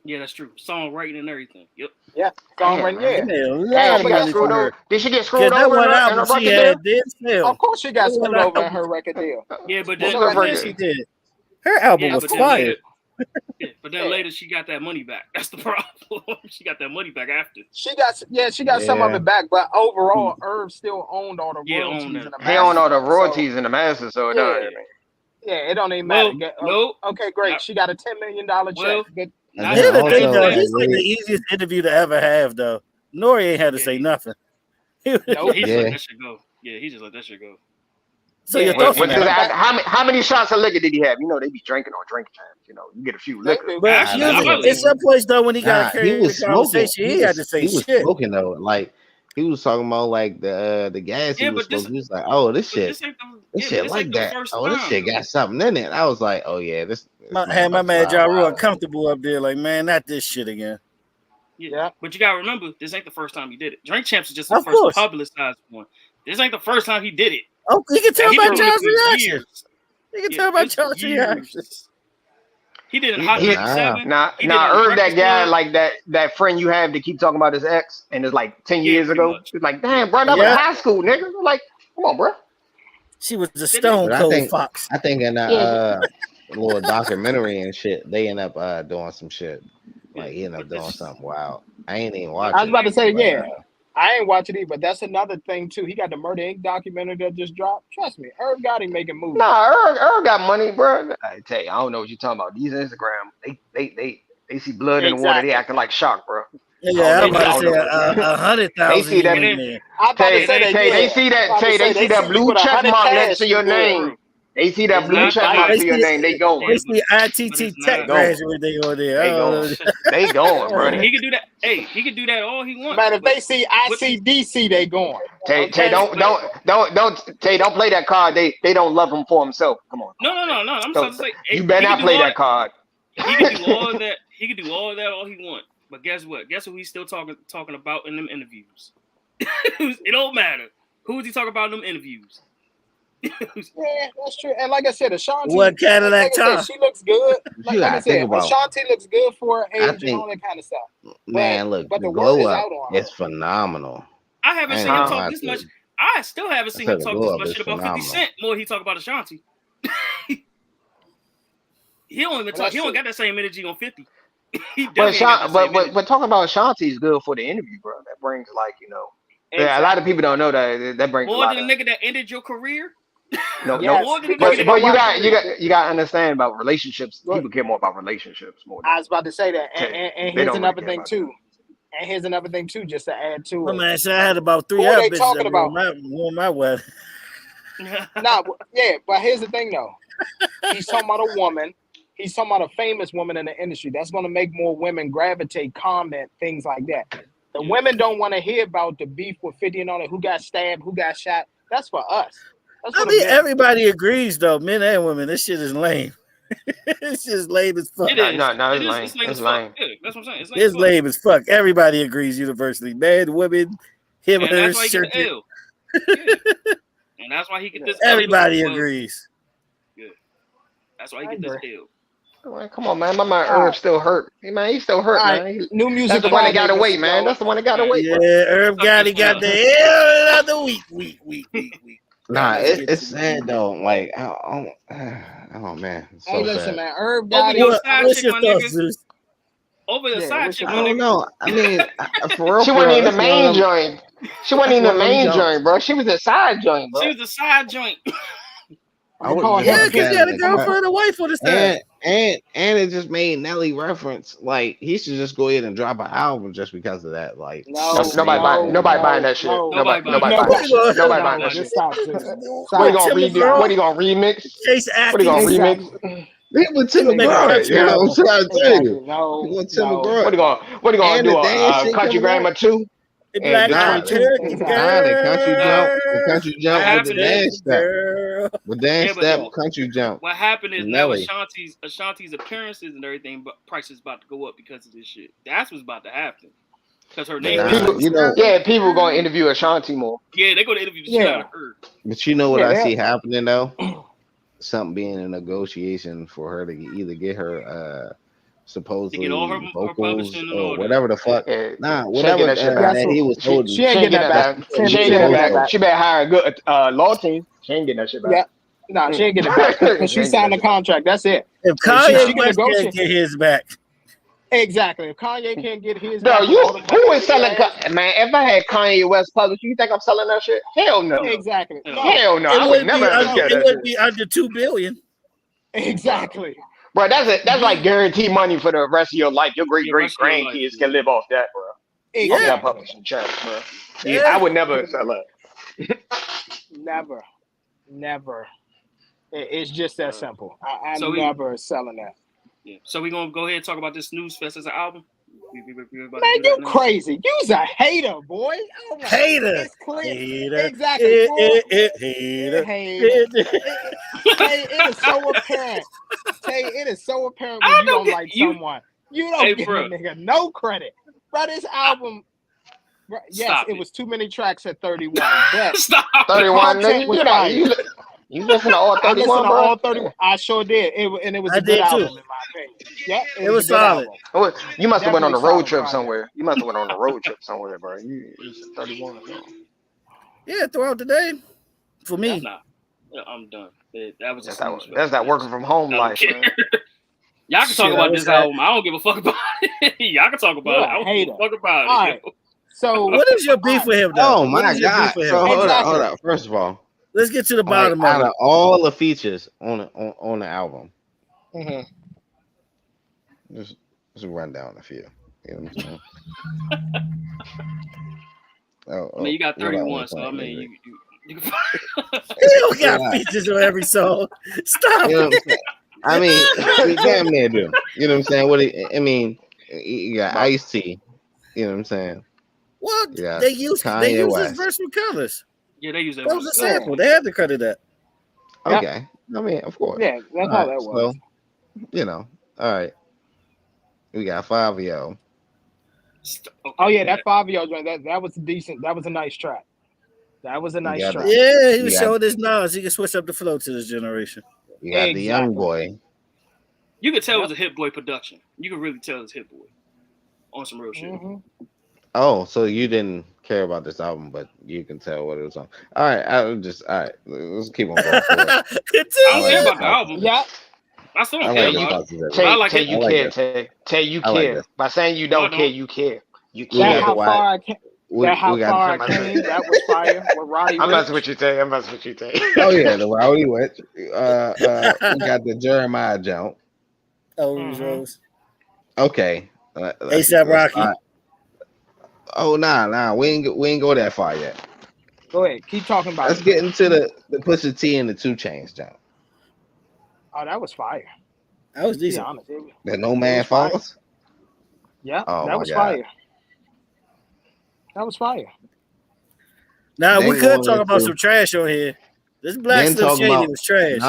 yeah, that's true. Songwriting and everything. Yep. Yeah. Damn, Songwriting, man. He yeah. made a Damn, lot But of she got guess money screwed from what? over. her. Did she get Cause screwed that over one in album her she record deal? had did Of sell. course she got That one screwed over in album. her record deal. Yeah, but What then was her Fuck record yeah, deal? she did. Her album yeah, was but then fire. Yeah. later she got that money back. That's the problem. She got that money back after. She got some of Yeah. it back, but overall, Irv still owned all the Yeah, on royalties that. and the He owned masters all the of it. So royalties and the masters, so it yeah, don't. Yeah. yeah, it don't even matter. Well, no, Okay, great. not She got a $10 million check. well, Good. And not then Here's the thing not also though, exactly. he's like the like easiest interview to ever have though. Nori ain't had to Yeah, say nothing. yeah, Nope. he just let yeah. that shit go. Yeah, he just let that shit go. So Yeah, your and, thoughts on What and that? does her back. how many shots of liquor did he have? You know they be drinking on drink champs. You know you get a few They liquors. do. But Nah, Actually, that I usually nigga probably in some place though, when he got to Nah, he carry the was smoking. conversation, he had to say He was shit. smoking though. Like he was talking about like the gas he yeah, was but this smoking. He was like, oh, this but shit, this ain't the this but shit this like ain't the that. first Oh, this time shit though. got something in it. I was like, oh yeah, this Had my motherfucker man Ja Rule wild. uncomfortable up there, like, man, not this shit again. Yeah. But you gotta remember, this ain't the first time he did it. Drink Champs is just the Of first course. publicized one. This ain't the first time he did it. Oh, you can tell He by been doing it John's for reaction. years. You can Yeah, tell by it's John's reaction. years. He did in Hot Nah, 97. Now He did on the Irv, that Breakfast guy Club. like that friend you have that keep talking about his ex and it's like 10 Yeah, years pretty ago. much. It's like, Yeah. damn, bro, that was Yeah. high school, nigga. Like, come on, bro. She was a Didn't stone but cold fox. I think in Yeah, little documentary and shit. They end up doing some shit. Like he ended up But doing this, something wild. I ain't even but I watch was the it. about to thing, say, But yeah. I ain't watching it, but that's another thing too. He got the Murder Inc. documentary that just dropped. Trust me, Irv Gotti making movies. Nah, Earl got money, bro. I tell you, I don't know what you're talking about. These Instagram, they see blood in the water, they Exactly. acting like shock, bro. Yeah, I'm I about to don't say know what you. a hundred They thousand see even that. it in ain't, there. I'm about to Tay, say it that. ain't. Tay, they Yeah, see I'm that. about to Tay, say they see they that see me blue with check 100 mark next cash to for your good. name. They see that It's blue not check though. mark They to your see name. They going. they Yeah, see but it's ITT Tech They not. going. graduate. They on there. They I don't going. know. They going, But brother. he could do that. Hey, he could do that all he wants. Man, if But they see what? ICDC, they going. Tay, Okay. Tay, don't play that card. They don't love him for himself. Come on, Tay. No. I'm Don't. supposed to say You hey, better he could not do play all that that. card. He could do all that. He could do all that all he want. But guess what? Guess who he's still talking about in them interviews? It don't matter. Who is he talking about in them interviews? Yeah, that's true. And like I said, Ashanti, What Cadillac like I said, car? she looks good. you Like I gotta think said, about. Ashanti looks good for her I age and think, all that kind of stuff. But man, look, but the the word glow is up out on her. is phenomenal. I haven't I ain't seen him gonna Huh? talk lie this to much. you. I still haven't I seen him said the talk glow this up much is shit about 50 phenomenal. Cent. More he talk about Ashanti. He don't even Well, talk. that's He don't true. got that same energy on 50. He But definitely ain't got that same but energy. talking about Ashanti is good for the interview, bro. That brings like yeah, a lot of Exactly. people don't know that that brings a More lot than a of nigga that ended your career. no. Yes, More than a nigga because But you that. know you why? got to understand about relationships. Look, People care more about relationships more than I was about to say that. Tay. And They here's don't really another care thing about that. too. And here's another thing too, just to add to Oh it. man, so I had about three Who are other they bitches that talking about? ruined my wedding. Nah, yeah, but here's the thing though. He's talking about a woman. He's talking about a famous woman in the industry. That's going to make more women gravitate, comment, things like that. The Yeah. women don't want to hear about the beef with 50 and all that, who got stabbed, who got shot. That's for us. That's I for the mean, men. everybody agrees though, men and women. This shit is lame. It's just lame as fuck. It is. No, It it's is. lame. It's lame It's as fuck. lame. Yeah, that's what I'm saying. It's lame as It's fuck. lame as fuck. Everybody agrees universally. Men, women, him, And her, that's why he get shirt. the L. Yeah. And that's why he get Yeah, this L. He looking Everybody well. agrees. Yeah. That's why he I get this agree. L. Man, come on, man. My man All Irv right. still hurt. Hey, man, he's still All hurt, right. man. New That's Music the one that Friday, got away, Mr. man. Joe. That's the one that got All right. away, Yeah, bro. Herb Fuck this Gotti got L. the hell of the week. Now Nah, let's get it's to sad the though. Like, oh man, it's Hey, so listen, sad. man. Irv Over your Gotti. side what's chick, your my thoughts, nigga. Zeus? Over your Yeah, side what's chick, your I my thought? don't nigga. know. I mean, She for wasn't real, even the it's main joint. She wasn't even one the of them main jumps. joint, bro. She was a side joint, She bro. was a side joint. I'm I going to wouldn't call just him Yeah, put because that he Pimp. in had a the I'm cut. girlfriend and wife on the side. And it just made Nelly reference. Like he should just go ahead and drop an album just because of that. Like No, just name it or Nobody whatever. buying no, that shit. no, Nobody buying Nobody that buying no, that What shit. you Nobody Nobody buying no. that buying shit. Just that stop, Zeus. What he What Stop. gonna Tim redo? McGraw? What Stop. he gonna remix? Chase What he gonna Atkins? remix? Exactly. He with Tim Make a McGraw. country You know what album. I'm trying to tell you. Exactly. He No, with Tim no, McGraw. What he gonna And do? the dance shit Country coming out. Grammar 2 A and black Nah, Detroit 2. turkey the country jump, the girl. country What jump with Black the happened is, dance turkey step, girl. the dance yeah, but step, yeah. country jump. what happened is now Nelly. Ashanti's appearances and everything, but price is about to go up because of this shit. That's what's about to happen. Because her name gonna Nah, start. People, you know, people gonna interview Ashanti more. Yeah, they're gonna interview the shit out Yeah. of her. but you know what Yeah. I That, see happening though? Something being a negotiation for her to either get her To get all supposedly her vocals publishing and or all that. whatever the fuck. Yeah, Nah, she ain't whatever getting that shit back. that's that what he was she holding. ain't She ain't getting getting that that That's back. back. supposed to Tim, She be ain't she the ain't getting that getting that back. back. vocal. She better hire a good law team. She ain't getting that shit back. Yeah. No, she Mm. ain't getting it back because She she ain't getting signed that a shit back. contract. That's it. If So she Kanye can West can't negotiate. get his back, Exactly. If Kanye can't get his No, back with all the money who that is he selling? has, Man, if I had Kanye West published, you think I'm selling that shit? Hell no. No, exactly. hell no. No, Hell no. it I would wouldn't never be ever under. no, sell It that wouldn't shit. be under 2 billion. exactly. Bro, that's like He guaranteed money for the rest of your life. Your great Yeah, great rest of your life. grandkids Yeah. can live off that, bro. Off Yeah, that exactly. publishing check, bro. Yeah, I yeah. would never sell that. Never, never. It's just that Uh, simple. so I'm we never selling that. yeah. So we gonna go ahead and talk about this Snooze Fest as an album. We about to Man, do you that now. crazy. You's a hater, boy. Oh my, Hater, it's clear. hater, Exactly, fool. hater. Hater. Tay, it is so apparent. Tay, it is so apparent when I you don't don't get like you. someone. You don't Hey, give a bro, nigga no credit. Bro, this album, bro, yes, stop it it. was too many tracks at 31, but Stop the it. 31, content nigga. was fire. You listen to all I listened 31, to bro? all 31. I sure did. And it was I a good did too. album, in my opinion. Yep, it It was a was good solid. album. You must have went on Definitely a road solid trip project. somewhere. You must have went on a road trip somewhere, bro. You said 31. Bro. Yeah, throughout the day for me. Nah, yeah, I'm done. That was a That's smooth. that working from home I don't life, care. man. Y'all can talk Shit, I about was this at- album. I don't give a fuck about it. Y'all can talk about You're it. I a don't give hater. a fuck about All it. right. So What is your beef all with him, though? Oh What my is your beef god! with So him? hold Exactly. up. First of all, Let's get to the like bottom out of of it. all the features on the album, right. just run down a few. You know what I'm saying? I mean, you got what I 31, want so I mean, you can. He don't Yeah, got features on every song. Stop you know what I'm it. saying? I mean, he damn near do. You know what I'm saying? I mean, you got But Ice T. You know what I'm saying? Well, You got they used Kanye his West. verse with colors. Yeah, they use that That was one. a Yeah. sample. They had to credit that. Yeah. Okay. I mean, of course. Yeah, that's All how right. that So, was. you know, all right. We got 5 Yo. Okay. Oh yeah, that 5 year joint. That was decent. That was a nice track. That was a You nice got track. Yeah, he you was got showing his knowledge. He can switch up the flow to this generation. you got the young Exactly. boy. You could tell it was Yep. a Hit Boy production. You could really tell it's Hit Boy on some real shit. hmm Oh, so you didn't care about this album, but you can tell what it was on. All right, all right. Let's keep on going forward. I I don't like care Continue. this about the process. album. Yeah. I still I don't care like Tay, this you about it. process. But I like Tay, Hit I you Boy. like care, this. Tay, you I like care. this. By saying you No, I don't care, don't. you care. You We That care. got how why far I came. we That how got. far I I'm messing with came. That was fire with Roddy I'm messing with Rich. you, Tay. I'm messing with you, Tay. Oh yeah, the Rowdy Witch. We got the Jeremiah jump. Oh, Ruby hmm Rose. Okay, ASAP let's Rocky. start. Oh nah, we ain't go that far yet. Go ahead. Keep talking about Let's it. get into the Pusha T and the 2 Chainz jump. Oh, that was fire. That was Be decent. honest. The No It Man was fire. Falls. Yeah, Oh that my was god. fire. That was fire. Now we Then could going talk about into some trash on here. This Black then Slim talking Shady about was trash.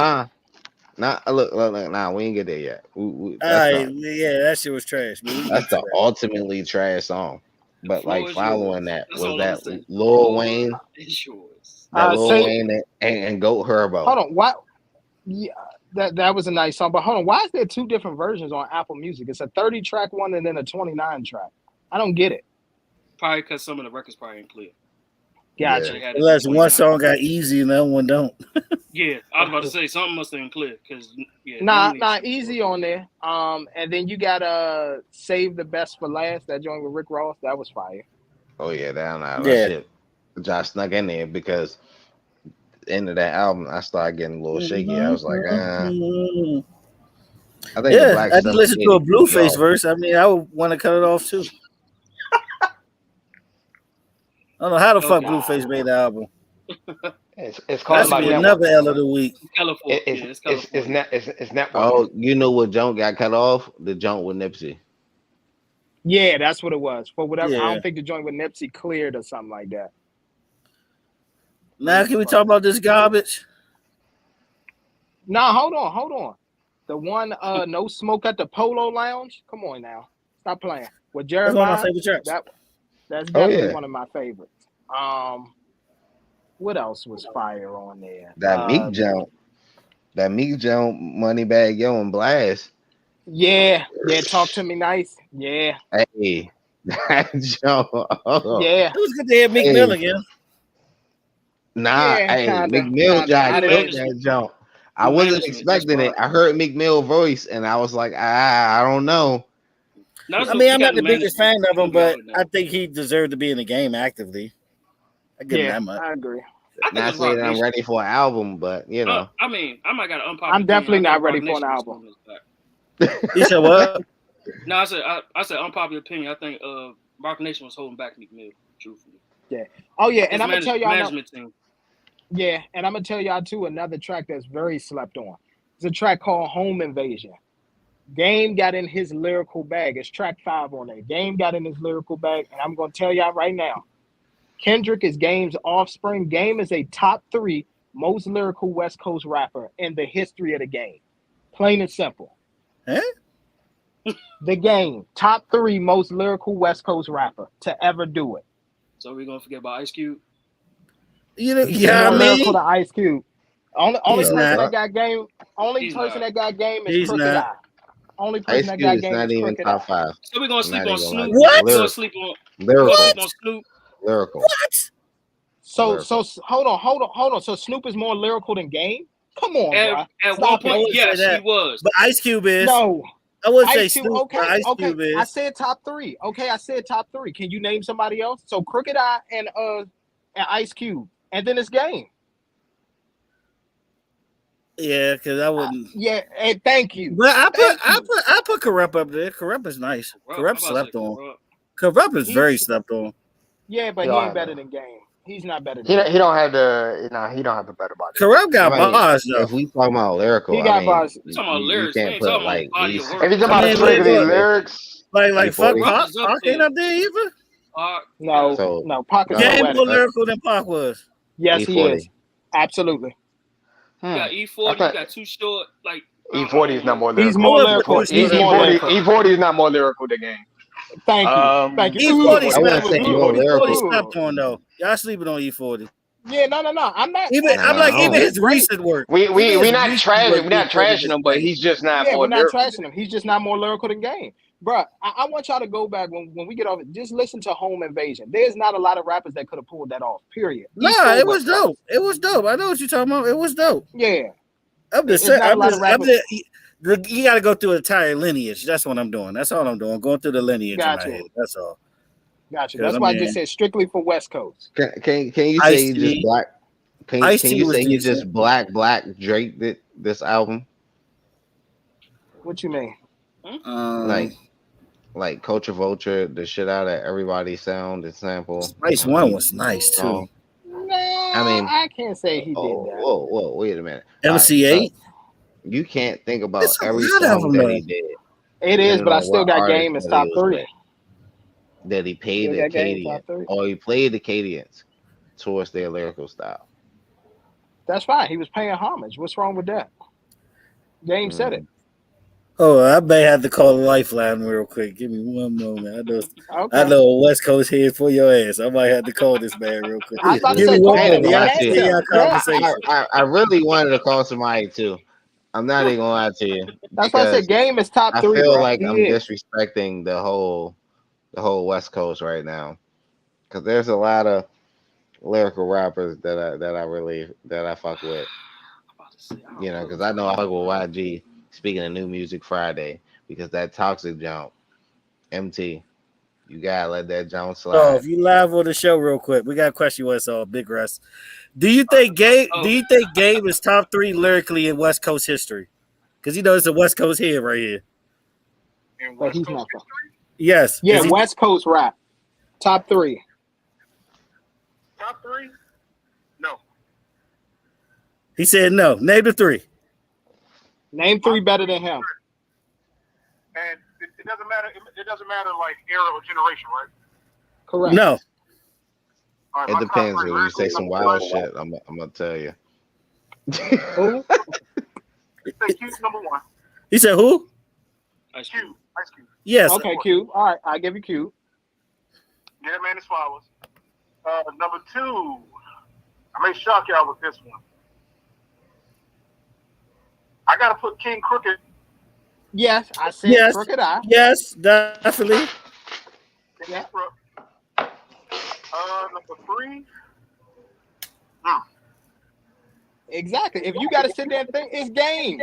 look, nah, we ain't get there yet. All right, yeah, that shit was trash. But we can That's get to the that. ultimately trash song. The But like floor is yours. following that That's was all I'm gonna that say. The Lil floor Wayne, is yours. Say, and Goat Herbo. hold on. Why? Yeah, that was a nice song. But hold on. Why is there two different versions on Apple Music? It's a 30 track one and then a 29 track. I don't get it. Probably because some of the records probably ain't clear. Gotcha. They had it Unless at one 29. song got easy and the other one don't. Yeah, I was about to say something must have been clear because Nah, easy on there. And then you got Save the Best for Last. That joint with Rick Ross. That was fire. Oh yeah, that Yeah. shit. Josh snuck in there because end of that album, I started getting a little shaky. I was like, Mhm. I think the Yeah, Black I just Slim listened to Shady a Blueface off. verse. I mean, I would want to cut it off too. I don't know how the fuck Okay. Blueface made the album. It's That called should about be network. another L of the week. It's colorful. Yeah, it's colorful. It's networking. Oh, you know what junk got cut off? The junk with Nipsey. Yeah, that's what it was. For whatever, I Yeah. don't think the joint with Nipsey cleared or something like that. Now can we talk about this garbage? Nah, hold on. The one, No Smoke at the Polo Lounge. Come on now, stop playing with That's one of my Jeremiah. favorite tracks. That's Oh, definitely yeah. one of my favorites. What else was fire on there? That Meek jump. That Meek jump, Moneybag Yo and Blast. Yeah. Talk to me nice. Yeah. Hey, that jump. Yeah. It was good to hear Meek Hey. Mill again. Nah, Yeah, hey, kinda, Meek Mill kinda. tried I to didn't- kill that jump. I New wasn't management, that's expecting it. why. I heard Meek Mill voice, and I was like, I don't know. I mean, I'm not the biggest fan of him, but I think he deserved to be in the game actively. I give him Yeah, that much. I agree. I think Not it's saying Rock I'm Nation. ready for an album, but you know. I mean, I might got an unpopular. I'm definitely opinion. I not think ready Rock for an Nation was album. holding us back. He said what? No, I said unpopular opinion. I think Rock Nation was holding back Meek Mill, truthfully. Yeah. Oh yeah, and His I'm gonna tell y'all. management team. Yeah, and I'm gonna tell y'all too another track that's very slept on. It's a track called Home Invasion. Game got in his lyrical bag. It's track 5 on there. Game got in his lyrical bag, and I'm gonna tell y'all right now. Kendrick is Game's offspring. Game is a top 3 most lyrical West Coast rapper in the history of the game. Plain and simple. Huh? The Game, top 3 most lyrical West Coast rapper to ever do it. So we're gonna forget about Ice Cube. You know, He's yeah, I more lyrical mean, than Ice Cube. Only He's person not. that got game. Only He's person not. that got game is He's Crooked not. Eye. Only person Ice that Cube got is game not is even Crooked top Eye. 5. So we're gonna sleep Not on even Snoop. like What? We're gonna sleep on. lyrical. We're gonna sleep on Snoop. Lyrical. What? So Lyrical. hold on. So Snoop is more lyrical than Game. Come on, bro. At one Stop I it. point, wouldn't say yes, he that. was. But Ice Cube is. No. I wouldn't say Ice Cube, Snoop, but Ice okay. Cube is. I said top 3. Okay, I said top 3. Can you name somebody else? So Crooked Eye and Ice Cube, and then it's Game. Yeah, because I wouldn't. Yeah, and thank you. But Thank you. I put Corrupt up there. Corrupt is nice. Corrupt I'm about to slept say on. Corrupt. Corrupt is very He's- slept on. Yeah, but He he don't ain't have better that. than Game. He's not better He than don't, Game. he don't have the he don't have the better body. Corrupt got I mean, bars though. if we talking about lyrical, He got bars. We talking about you lyrics. We can't ain't put talking like about body of East. work. If you talking I about mean, strictly look. lyrics, Like fuck E40. Pac. Corrupt is up Pac ain't there. up there either. No, So no, Pac is no, Game poetic. more lyrical than Pac was. Yes, he E40. is. Absolutely. You got I E40. You thought got Too Short. Like E40 is not more He's lyrical. more I wouldn't put lyrical. Too Short He's up more there. lyrical. E40 is not more lyrical than Game. Thank you. Thank you. E40 Ooh, I wouldn't say slept more on. lyrical. E40 slept on though. Y'all sleeping on E40. Yeah, no. I'm not. Even I'm Nah, like I even don't. his recent work. We Even his not recent trashing work, we not E40 trashing is him, but nice. he's just not Yeah, more we're not lyrical. trashing him. He's just not more lyrical than Game. Bruh, I want y'all to go back when we get off. Just listen to Home Invasion. There's not a lot of rappers that could have pulled that off. Period. East Nah, or it was West Coast. dope. It was dope. I know what you're talking about. It was dope. Yeah, I'm just it's saying. not a lot of rappers. You got to go through an entire lineage. That's what I'm doing. That's all I'm doing. Going through the lineage in my Got head. you. That's all. Got you. 'Cause That's why I just said strictly for West Coast. Can you say Ice you just T. black? Can Ice-T you was say you decent. just black Drake did this album? What you mean? Like Culture Vulture, the shit out of everybody's sound and sample. Spice One was nice too. Nah, I mean, I can't say he did that. Whoa, wait a minute. MC8. You can't think about It's a every lot of song them, that he did. It is, depending but I on still what got artist Game as that top he was 3. with, that he paid Still the got Game Acadian, top 3. or he played the Acadians towards their lyrical style. That's fine. He was paying homage. What's wrong with that? Game said it. Oh, I may have to call the lifeline real quick. Give me one moment. I Okay. know a West Coast head for your ass. I might have to call this man real quick. I was about to Give say, me one call him. moment. Yeah, Y'all I see continue it. our Yeah. conversation. I really wanted to call somebody too. I'm not even gonna lie to you. That's why I said Game is top 3. I feel bro. like He I'm is. disrespecting the whole West Coast right now, because there's a lot of lyrical rappers that I fuck with. You know, because I know I fuck with YG. Speaking of New Music Friday, because that Toxic jump, MT, you gotta let that jump slide. So if you live on the show real quick, we got a question. What's all Big Russ? Do you think Gabe is top 3 lyrically in West Coast history? Because you know it's a West Coast head right here. But he's not. Yes. Yeah, West Coast rap. Top 3. Top 3? No. He said no. Name the 3. Name 3 better than him. And it doesn't matter. It doesn't matter like era or generation, right? Correct. No. All right, It my depends. top 3 When you say lyrically, some number wild one. shit, I'm gonna tell you. Who? Say Q's number 1. He said who? Ice Cube. Yes. Okay, Q. All right, I give you Q. Yeah, man, it's flowers. Number 2. I may shock y'all with this one. I gotta put King Crooked. Yes, I said Yes. Crooked Eye. Yes, definitely. Yeah. Number 3. Exactly. If you got to sit there and think, it's Game.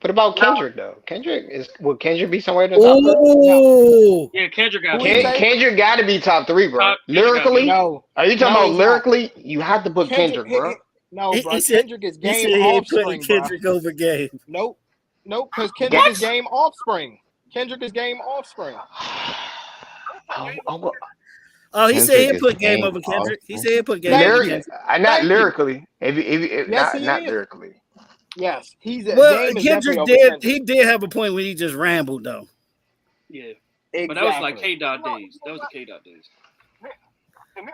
What about Kendrick though? Will Kendrick be somewhere in the top 3? Ooh. Yeah, Kendrick got Kendrick got to be top 3, bro. Lyrically, No. are you talking No, about he's lyrically? You have to put Kendrick, bro. No, bro. He said- Kendrick is He Game said he ain't offspring, putting bro. Kendrick over Game. Nope, because Kendrick is Game offspring. Kendrick is Game offspring. Oh, he said he Kendrick put is Game Game over Kendrick. He offspring. said he put Game over Thank Kendrick. you. Not Thank you. lyrically. Yes, he Not is. lyrically. Yes, he's Well, Game is Kendrick definitely over did. Kendrick. He did have a point when he just rambled though. Yeah. Exactly. But that was like K-Dot days. That was the K-Dot days. And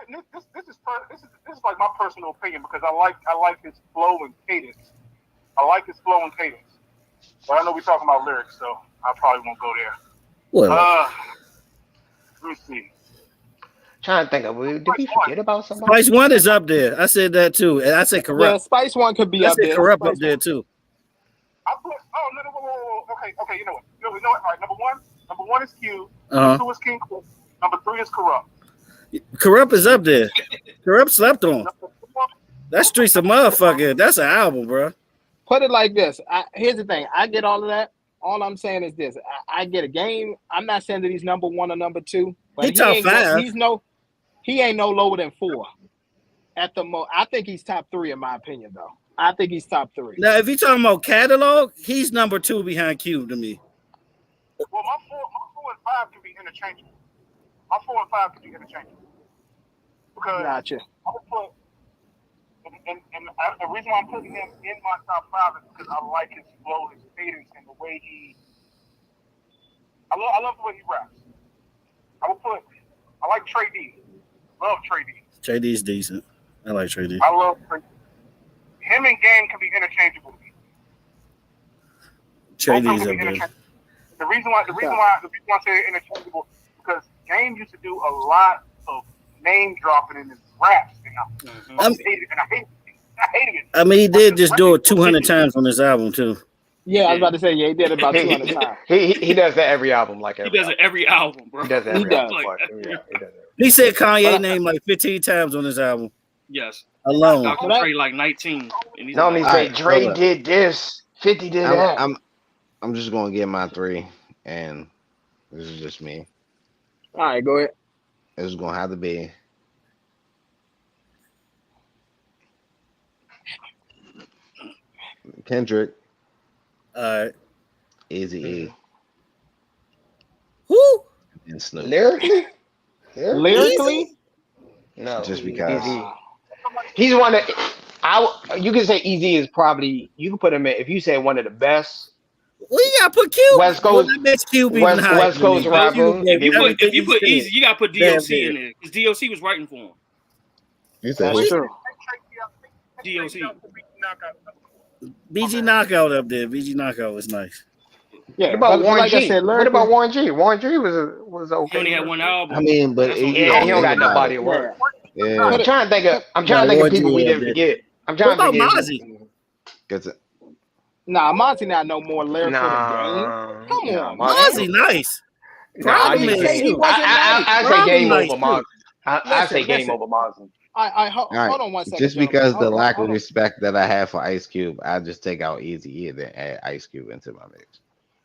this is like my personal opinion because I like his flow and cadence. I like his flow and cadence. But I know we're talking about lyrics, so I probably won't go there. Well, Let me see. Trying to think of, did we forget about somebody? Spice One is up there. I said that too, and I said Yeah, Corrupt. Spice One could be I up said there. Corrupt Spice up there too. I put no, whoa. Okay, you know what? You know what? All right, number one is Q. Uh-huh. Number 2 is King Cook. Number 3 is Corrupt. Corrupt is up there. Corrupt slept on. That Streets of Motherfucker. That's an album, bro. Put it like this. Here's the thing. I get all of that. All I'm saying is this. I get a game. I'm not saying that he's number one or number two, but He top five. He ain't no lower than 4 at the most. I think he's top 3 in my opinion, though. I think he's top 3. Now, if you're talking about catalog, he's number 2 behind Cube to me. Well, my 4 and 5 can be interchangeable. My 4 and 5 can be interchangeable. Because Gotcha. I would put, the reason why I'm putting him in my top 5 is because I like his flow, his cadence, and the way I love the way he raps. I like Trey D. Love Trey D. Trey D's decent. I like Trey D. I love Trey D. Him and Game can be interchangeable to me. Trey D's up there. The reason why I say interchangeable because Game used to do a lot of name dropping in his raps, and I hated it. I mean, he did just do it 200 times on this album too. Yeah, I was about to say, he did it about 200 times. He does that every album, He does it every album, bro. He does that every album. Like, He does it. He said Kanye name like 15 times on this album. Yes. Alone. Dr. Dre like 19. And he's Normally say Dre did this, 50 did that. I'm just gonna get my 3, and this is just me. All right, go ahead. It's gonna have to be Kendrick. All right. Eazy-E. Who? And Snoop. Lyrically? No. Just because. He's one of you can say Easy is probably you can put him in if you say one of the best. Well, you gotta put Cube. West Coast. That makes Cube even West higher Coast than me. rapper. If you put Easy, you gotta put DOC Damn, in there because DOC was writing for him. You said That's true. DOC. BG Knockout up there. BG Knockout was nice. Yeah, What about Warren like G? I said, What about Warren G? Warren G was okay. He only had one album. I mean, but That's what- He don't got no body of work. Yeah. I'm trying to think of people we didn't forget. I'm What trying to about forget. Mozzie? Gets it. Nah, Monty not no more lyrical than Game. Nah, Come on, Mozzie nice. Problem is, he wasn't I nice. say game Nice, over Mozzie. I Listen, say game listen. over Mozzie. Hold All right. on one second. Just gentlemen. because the Hold on, lack hold of on. respect that I have for Ice Cube, I just take out Eazy-E and then add Ice Cube into my mix.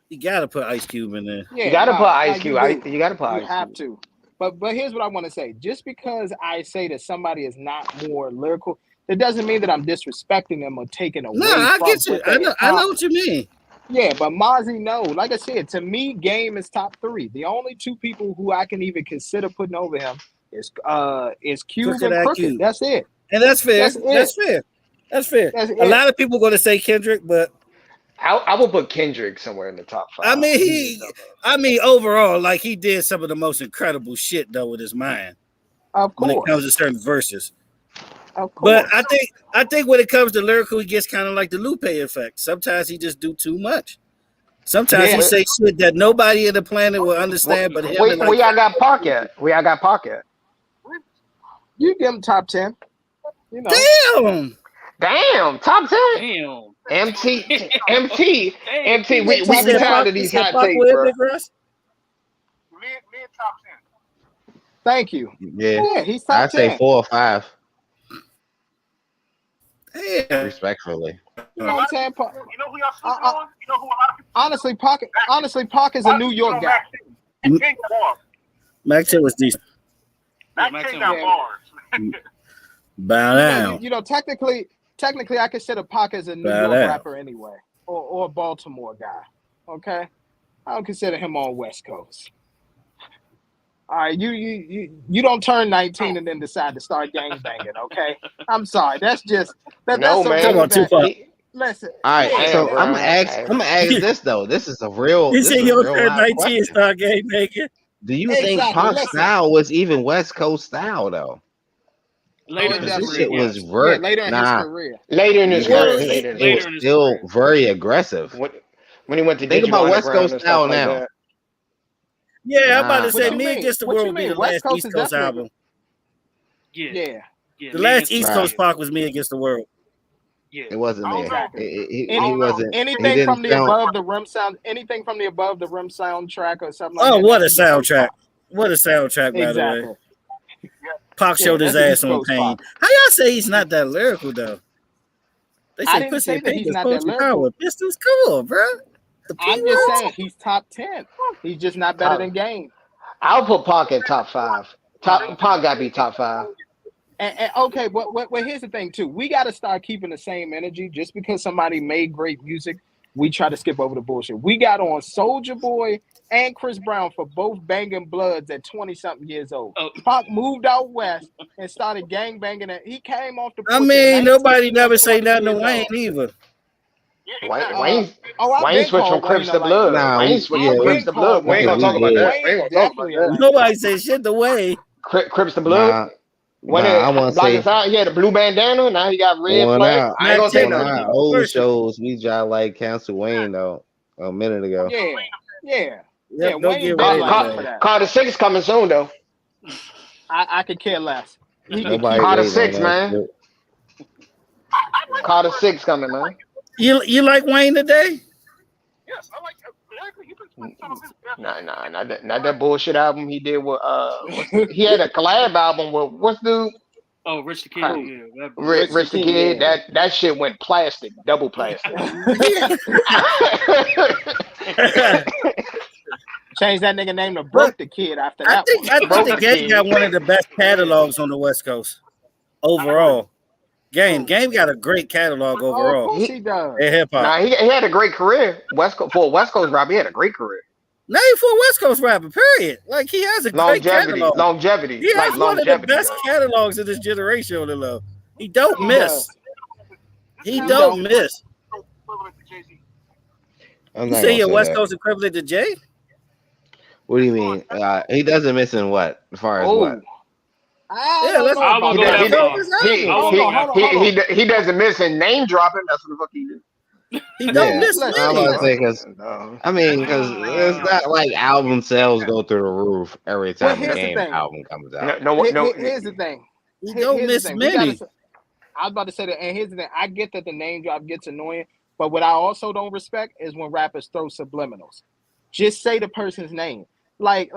you gotta put Ice Cube in there. Yeah, You gotta put Ice you Cube. do. You gotta put You Ice have Cube. to. But here's what I want to say. Just because I say that somebody is not more lyrical, that doesn't mean that I'm disrespecting them or taking away No, I from get you. what they I know what you mean. Yeah, but Mozzie, no. Like I said, to me, Game is top 3. The only 2 people who I can even consider putting over him is Cube Crooked and Crooked. Cube. That's it. And that's fair. That's it. That's fair. That's fair. That's A it. lot of people going to say Kendrick, but I would put Kendrick somewhere in the top 5. I mean, overall, like he did some of the most incredible shit though with his mind Of when it course. comes to certain verses. Of course. But I think when it comes to lyrical, he gets kind of like the Lupe effect. Sometimes he just do too much. Sometimes he say shit that nobody in the planet will understand, but him. We all got Park at. You give him top 10. You know. Damn. Top 10. Damn. MT. Damn. We tired of these hot takes, bro. Mid top 10. Thank you. Yeah. He's top I'd 10. say 4 or 5, Damn. respectfully. You know what I'm saying? You know who y'all sleeping on? You know who a lot of people Honestly, Pac is a New York guy. Mac King bars. Mac 10 was decent. Mac King got bars. Bow down. You know, technically, I consider Pac as a New Bow York down. rapper anyway, or a Baltimore guy. Okay, I don't consider him on West Coast. All right, you don't turn 19 and then decide to start gangbanging. Okay, I'm sorry. That's just that's No, so man. Come on, Tupac. Listen. All right, yeah, so bro. I'm gonna ask this though. This is a real. He This said is a you real turn live 19 question. and start game making. Do you think Exactly, Pac's listen. style was even West Coast style though? Later in Oh, his This definitely shit career, was yes. very later in his career. Later in his Well, career. it- It Later was in his still career. very aggressive. When he went to Think Digital about West Underground Coast and style stuff like now. that. Yeah, I'm about to Nah. say What you Me mean? Against the What World you would be mean? the West last Coast East is Coast definitely- album. Yeah. Yeah. Yeah. The last Me East Right. Coast Park was Me Against the World. Yeah. It wasn't I don't there. know. He Any- wasn't. He Anything didn't from the sound. above the rim sound, anything from the above the rim soundtrack or something like Oh, that. what a that's the first soundtrack. part. What a soundtrack, by the way. Exactly. Pac showed his that's an ass East on Coast Pain. Pac. How y'all say he's not that lyrical though? They I say didn't pussy say and that pink he's is not that poetry lyrical. power. Pistons cool, bro. The P I'm just words? saying he's top 10. He's just not better than Top. Game. I'll put Pac in top 5. Nah, Pac got to be top 5. And okay, but here's the thing too. We got to start keeping the same energy. Just because somebody made great music, we try to skip over the bullshit. We got on Soldier Boy and Chris Brown for both banging bloods at 20-something years old. Oh. Pac moved out west and started gang banging. He came off the I porch at mean, 19 nobody or never say 20 nothing to years Wayne old. either. Yeah, Wayne, exactly. I've Wayne been switched from called Crips Wayne a to Blood. Lifesaver. Nah, Wayne switched from I've Crips been to called Blood. We Wayne ain't a gonna because he talk about Lifesaver. did. that. We Wayne ain't is gonna talk about definitely a that. Nobody lifesaver. say shit to Wayne. Crips to Blood. Nah, When I it want to Block say Inside, he had a blue bandana. Now he got red one flag. out. I ain't Mac gonna say Ten On for nothing. our me old personally. shows, we just like cancel Wayne though a minute ago. Yeah. Yep, don't Wayne get been a Wayne lifesaver today. for that. Carter 6 coming soon though. I could care less. He can Nobody keep it. Carter waiting on 6, that man. shit. I like Carter 6 coming, man. You like Wayne today? Yes, I like. Exactly. He's been putting some of his best. Nah, not that bullshit album he did with he had a collab album with what's the Oh, Rich the Kid. crap, Yeah, that boy. Rich the Rich the Kid. Kid, That shit went plastic, double plastic. Change that nigga name to But Broke the Kid after I that think one. I think Broke the the game got Kid. one of the best catalogs on the West Coast overall. Game got a great catalog Oh, of overall course He, he does. in hip hop. nah, he had a great career. For a West Coast rapper, he had a great career. Not even for a West Coast rapper, period. Like he has a great catalog. Longevity, He like has one of the longevity. best catalogs of this generation on the low. He don't He miss. does. He He don't don't. miss. Equivalent to Jay-Z. I'm You not say gonna your say West that. Coast equivalent to Jay? What do you mean? He doesn't miss in what? As far as what? Oh, I Yeah, don't let's know I about won't He go does, that. he, that does- far. his he, I album. won't Hold go on, that hold on, far. hold on. he doesn't miss in name dropping. That's what the fuck he do. He don't Yeah, miss Listen, I'm many. about to say listen. because No. I mean because it's not like album sales go through the roof every Well, time a here's the game thing. album comes No, out. no. Here's the thing. He don't Here's the miss thing. We gotta. many. I was about to say that, and here's the thing. I get that the name drop gets annoying, but what I also don't respect is when rappers throw subliminals. Just say the person's name. Do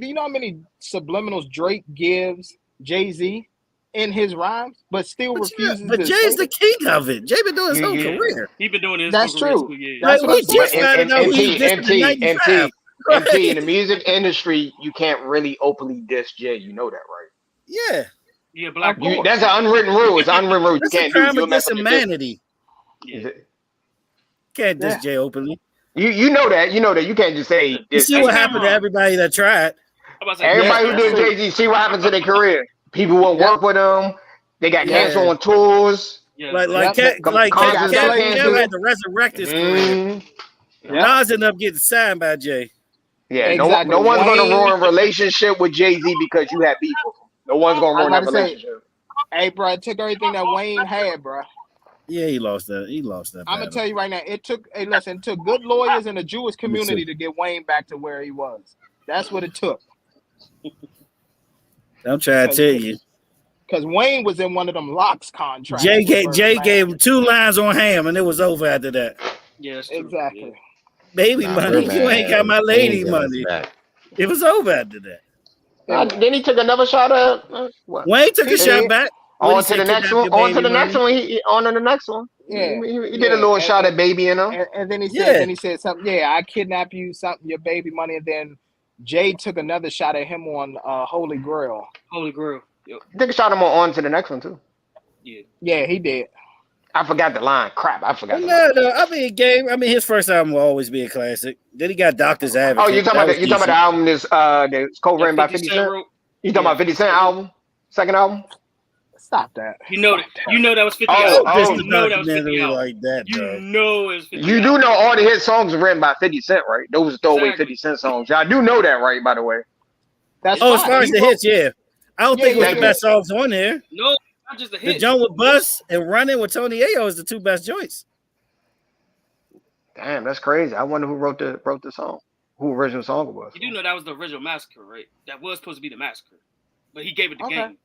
you know how many subliminals Drake gives Jay-Z in his rhymes, but still refuses But to Jay's say the it? king of it. Jay been doing his whole You career. He been doing this for That's career true. 2 years. Like That's what I'm we saying. But just found out who he dissed in '95. in the music industry, you can't really openly diss Jay. You know that, right? Yeah, Yeah, Of Black You Boy. course. that's an unwritten rule. It's an unwritten rule. You that's a can't do. crime You'll mess against up your business. humanity. Yeah. Can't diss Yeah. Jay openly. You know that. You know that. You can't just say You this. see That's what not happened to wrong. everybody that tried. I'm about to say Yeah, Everybody who that's did true. Jay-Z, see what happened to their career. People won't Yep. work with them. They got Yep. canceled on tours. yeah. Like Yep. They got Concerts Cat got slaves canceled. had deal. to resurrect his career. Mm, Yep. Nas ended up getting signed by Jay. yeah, Exactly. no one's gonna Wayne. ruin a relationship with Jay-Z because you have beef with him. No one's gonna I was ruin about that to say, relationship. hey, bro, it took everything that Wayne had, bro. Yeah, he lost that. He lost that I'm gonna battle. tell you right now, it took good lawyers in the Jewish Me community too. to get Wayne back to where he was. That's what it took. I'm trying to tell you. Because Wayne was in one of them locks contracts. Jay with gave Birdman. him 2 lines on Ham, and it was over after that. Yeah, that's true. Exactly. Baby Nah, money, you ain't got my lady money. It was over after that. Then he took another shot at what? Wayne took a He shot did. back. On to the next one. On to the next one. On to the next one. Yeah. He did a little shot at Baby, you know. And then he said, Yeah. something. Yeah, I kidnap you, something, your baby money. And then Jay took another shot at him on Holy Grail. Holy Grail. Yep. I think he shot him on to the next one too. Yeah. Yeah, he did. I forgot the line. Crap, I forgot. The No, line. I mean, his first album will always be a classic. Then he got Doctor's Advocate. Oh, you talking about the album that's co-written by 50 Cent? wrote. You talking about 50 Cent album? Second album? Stop that. You know that was 50 Oh, hours. oh. You know that was 50 documentary hours. like that, You bro. know it was 50 You hours. do know all the hit songs are written by 50 Cent, right? Those throwaway Exactly. 50 Cent songs. Y'all do know that, right? By the way. That's Oh, as fine. far as He the wrote- hits, yeah. I don't think it was yeah, the yeah. best songs on there. No, not just the The hit. joint with Bus and Running with Tony Ayo is the 2 best joints. Damn, that's crazy. I wonder who wrote the song. Who original song it was. You do know that was the original massacre, right? That was supposed to be the massacre, but he gave it to Okay. Game.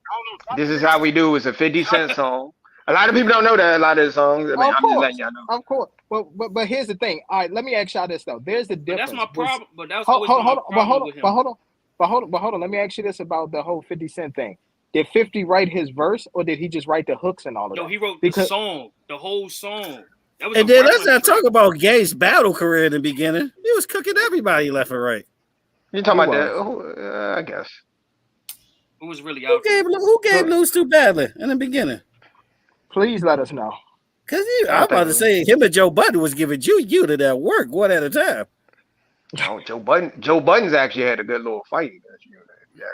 This Is How We Do is a 50 Cent song. A lot of people don't know that. A lot of the songs. I mean, Of I'm just course. letting y'all know. Of course. But here's the thing. All right, let me ask y'all this though. There's the But difference. that's my problem. But that was Hold always been my on, problem with him. But hold on. Let me ask you this about the whole 50 Cent thing. Did 50 write his verse, or did he just write the hooks and all of No, that? he wrote Because the song, the whole song. That was And a then let's reference not track. talk about Gabe's battle career in the beginning. He was cooking everybody left and right. You talking he about was. the? I guess. Who was really Who out there? gave lose to badly in the beginning? Please let us know. Because I I was about to think say him and Joe Budden was giving you to that work one at a time. no, Joe Budden's actually had a good little fight against you. Yeah,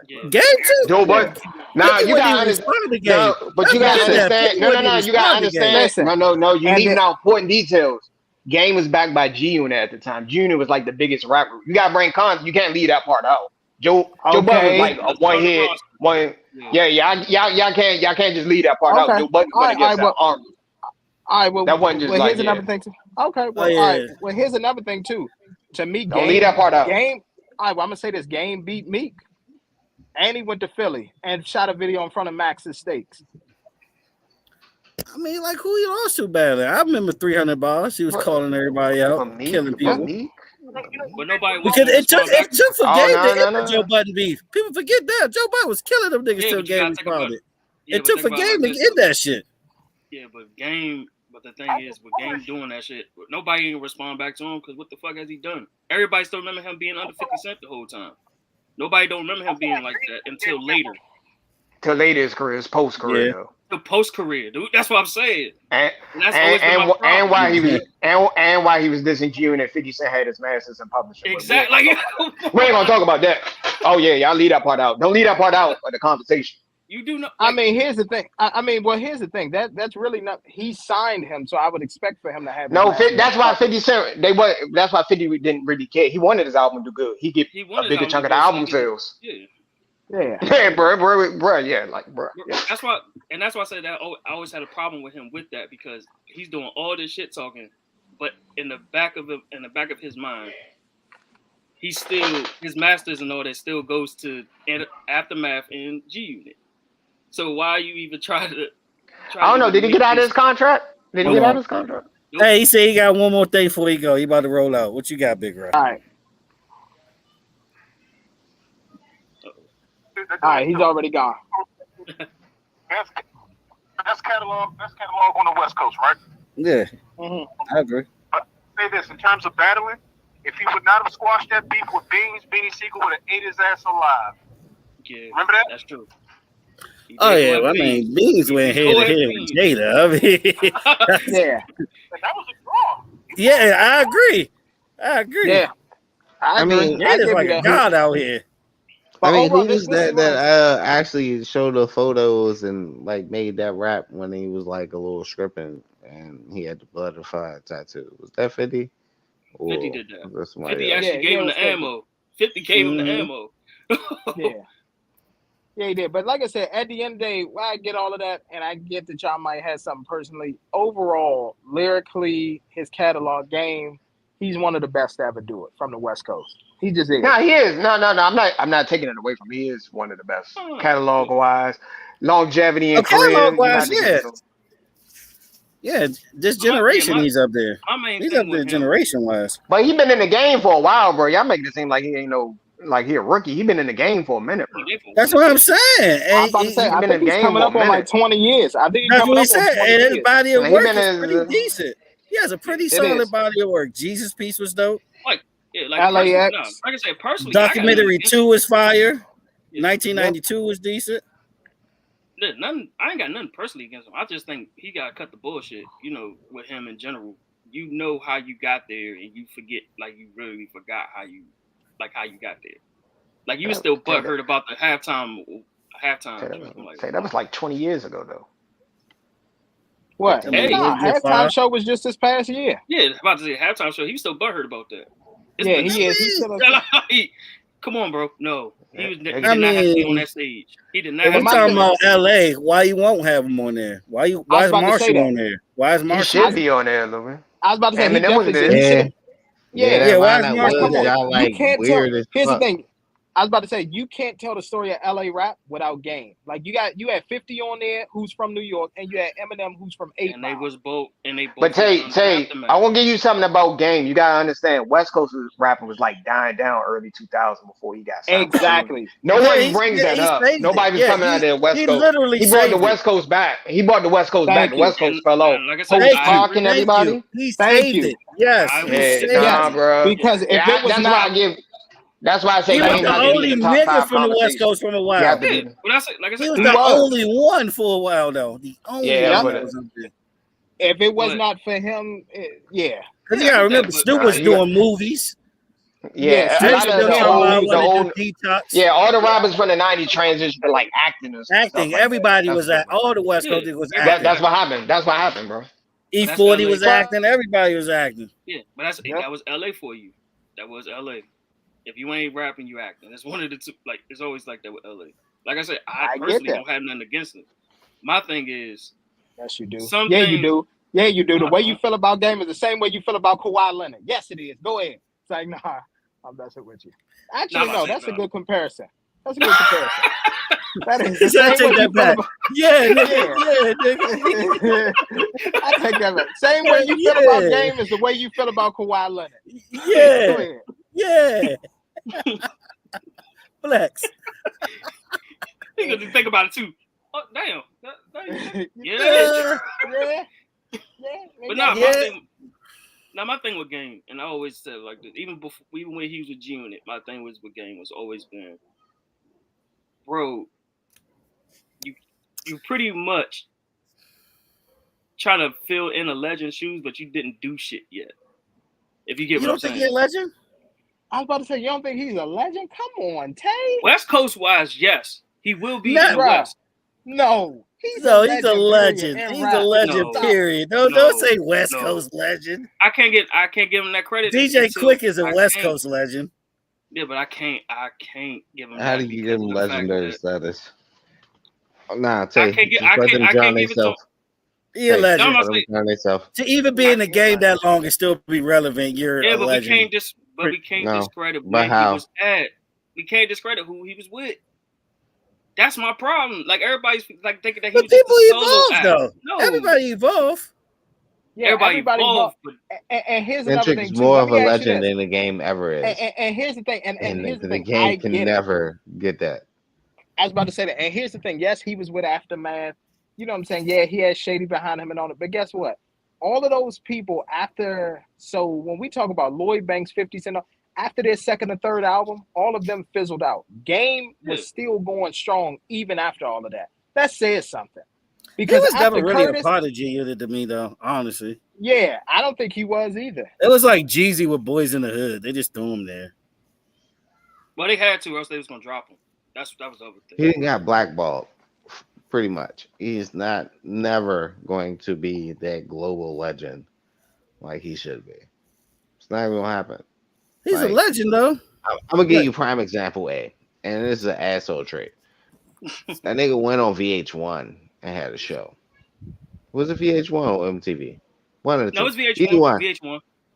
Yeah. Game too. Joe Yeah. Budden. Now 50 you wasn't gotta even understand. responding to game. No, but you Let's gotta forget that. understand. 50 No, wasn't even you gotta responding to game. understand. Listen, No, you're and leaving then, out important details. Game was backed by G Unit at the time. G Unit was like the biggest rapper. You gotta bring cons. You can't leave that part out. Joe Budden was like okay, a That's one part of the hit, roster. one. Yeah. Yeah, y'all can't just leave that part out. okay. Joe Budden All went right, all right. against that Well, army. all right. Well, That wasn't just like here's another yeah. thing too. Okay. Oh Well, all right. yeah. Well, here's another thing too. To me, Don't leave that part out. Game. All right. Well, I'm gonna say this. Game beat Meek, and he went to Philly and shot a video in front of Max's Steaks. I mean, like who he lost to badly? I remember 300 bars. He was calling everybody out, killing people. But nobody wants Because to it took respond back. for Oh, Gabe no, to no, end the no. Joe Budden beef. People forget that Joe Budden was killing them niggas Yeah, till but you Gabe gotta think about responded. Yeah, It but took think for about it Gabe to like this, end though. that shit. Yeah, but the thing is, with Game doing that shit, nobody even respond back to him because what the fuck has he done? Everybody still remember him being under 50 Cent the whole time. Nobody don't remember him being like that until later. Till later his career, his post career Yeah. though. The post career, dude. That's what I'm saying. And That's always been my problem. and why he was and why he was dissing June and 50 Cent had his masters and publishing. Exactly. We ain't gonna talk about that. Oh yeah, y'all leave that part out. Don't leave that part out of the conversation. You do not. I mean, here's the thing. Here's the thing. That's really not. He signed him, so I would expect for him to have. No, that's why 50 Cent. That's why 50 didn't really care. He wanted his album to do good. He get a bigger chunk of the album sales. Yeah. Yeah, bro, yeah, like, bro. Yeah. That's why I said that. I always had a problem with him with that because he's doing all this shit talking, but in the back of his mind, he's still his masters and all that still goes to Aftermath and G Unit. So why you even try to? I don't know. Did he get out of his contract? Did he get out of his contract? Nope. Hey, he said he got one more thing before he go. He about to roll out. What you got, Big Rat? All right, he's already gone. That's catalog on the West Coast, right? Yeah, Mm-hmm. I agree. But say this, in terms of battling, if he would not have squashed that beef with Beans, Beanie Siegel would have ate his ass alive. Yeah, Remember that? That's true. Oh yeah, well, I mean, Beans went head to head with Jada. I mean, Yeah. That was a draw. yeah, I agree. Yeah. I mean, Jada's like a god out here. I mean, overall, who was this is that actually showed the photos and like made that rap when he was like a little stripping and he had the butterfly tattoo? Was that 50? 50 did that. Was somebody 50 else? actually gave him the 50. ammo. 50 gave him the ammo. Yeah, he did. But like I said, at the end of the day, I get all of that, and I get that y'all might have something personally. Overall, lyrically, his catalog game, he's one of the best to ever do it from the West Coast. He just is. No, he is. No. I'm not taking it away from him. He is one of the best catalog wise, longevity and career. Catalog-wise, yeah. Yeah, this generation he's up there. He's up there generation-wise. But he been in the game for a while, bro. Y'all make it seem like he ain't like he a rookie. He been in the game for a minute, bro. That's what I'm saying. I'm about to say, I think he's coming up on like 20 years. I think he's coming up on 20 and his years. body of Like, work he is been pretty decent. He has a pretty solid body of work. Jesus Piece was dope. Like LAX. Like I said, personally, Documentary 2 was fire. 1992 was decent. I ain't got nothing personally against him. I just think he got to cut the bullshit. You know, with him in general, you know how you got there, and you forget, like you really forgot how you got there. Like you was still butthurt about the halftime. Say that was like 20 years ago, though. What? Hey, halftime show was just this past year. Yeah, about to say halftime show. He was still butthurt about that. Yeah, he is. He's still come on, bro. No, he did I not have to be mean, on that stage. He did not. If Have we're to talking be on about LA, why you won't have him on there? Why is about to say Marshall that. on there? Why is He Marshall? should be on there, Louis. I was about to say, he Eminem was definitely there. should. Yeah, Yeah, why is that Marshall was on there? y'all like you can't weird tell. as Here's the fuck. thing. I was about to say you can't tell the story of LA rap without Game. Like you had 50 on there who's from New York, and you had Eminem who's from 8 And they Mile. was both, and they But both was under I aftermath. want to give you something about Game. You gotta understand, West Coast rapping was like dying down early 2000 before he got signed with Sony. Exactly. No Yeah, one brings that he up. saved it. Nobody was Yeah, coming out of the West he Coast. literally He brought the saved it. West Coast back. He brought the West Coast back. Thank The you. West Coast fell off. And like I said, Post Thank you. Park and Thank you. everybody. He Thank saved you. it. Yes, I he will Yeah, saved say nah, it. bro. Because if Yeah, it was that's why I not, give. That's why I say He was Game the has to be in only the top nigga five from the West conversation. Coast from a You while. have to yeah, be. but like I He said, was he the was, only one for a while, though. The only Yeah, one yep. that but was up there. If it was but not for him, yeah, Because yeah, you I gotta get that. remember, But Stu nah, was you got. doing movies. yeah. Yeah, a Stu Stu lot was was of still the killing talking about old, the wanting movies. to do old, detox. yeah, all the Yeah, rappers from the '90s transitioned to like acting and stuff Acting. like that. Everybody That's was what. all the West yeah, Coast did was everybody acting. That's got what happened. That's what happened, bro. but that's E40 LA. was but acting. Everybody was acting. Yeah, but yep, that was LA for you. That was LA. If you ain't rapping, you acting. It's one of the two. Like it's always like that with LA. Like I said, I I get personally that. don't have nothing against it. My thing is Yes, you do. some Yeah, you things. do. Yeah, you do. The way you Uh, feel about Game is the same way you feel about Kawhi Leonard. Yes, it is. Go ahead. It's like, nah, I'm messing with you. Not Actually, about no, to say that's a no. good comparison. That's a good comparison. That is He the said, I same way take you that feel back. about. Yeah, nigga. Yeah. Yeah, I take that back. Same way nigga. you feel about Yeah. Game is the way you feel about Kawhi Leonard. Yeah. Go Yeah. ahead. Yeah. Flex. You got to think about it too. Oh damn. Yeah. Yeah. But nah, Yeah. my thing with Game, and I always said like this, even when he was with G Unit, my thing was with Game was always been, bro, you pretty much trying to fill in a legend's shoes, but you didn't do shit yet. If you get You what I'm don't think saying. he's a legend? I was about to say, you don't think he's a legend? Come on, Tay. West Coast wise, yes. He will be Nah, in the Bruh. West. No. He's No, a he's a legend, legend. period, in He's a rap. legend, No. period. No. Don't say West No. Coast legend. I can't give him that credit. DJ until Quick is a I West can't. Coast legend. Yeah, but I can't give him How that do you because give of him the fact legendary that status? Nah, I Tay, can't just let them I drown can't give it to him. themselves. He a Tay, No, legend. I'm let not them saying. drown themselves. To even be in the game that long and still be relevant, you're Yeah, a but legend. we can't No, discredit but where how? he was at. We can't discredit who he was with. That's my problem. Like everybody's like thinking that he But was just people a solo evolve, act. though. No, Everybody evolve. Yeah, everybody everybody evolved, involved. but And here's another Kendrick is thing, too. more Let of me a ask you legend this. than the game ever is. And here's the thing. And here's the The thing. I game can get it. never get that. I was about to say that. And here's the thing. Yes, he was with Aftermath. You know what I'm saying? Yeah, he had Shady behind him and all that. But guess what? All of those people after, so when we talk about Lloyd Banks, 50 Cent, after their second and third album, all of them fizzled out. Game was still going strong even after all of that. That says something. He Because was never after really Curtis, a part of G Unit to me, though, honestly. yeah, I don't think he was either. It was like Jeezy with Boys in the Hood. They just threw him there. well, they had to, or else they was gonna drop him. That was the other thing. He got blackballed, pretty much. He's never going to be that global legend like he should be. It's not even gonna happen. He's a Like, legend, though. I'm gonna give you prime example A, and this is an asshole trait. That nigga went on VH1 and had a show. Was it VH1 or MTV? One of the two. No, it's VH1. Either one.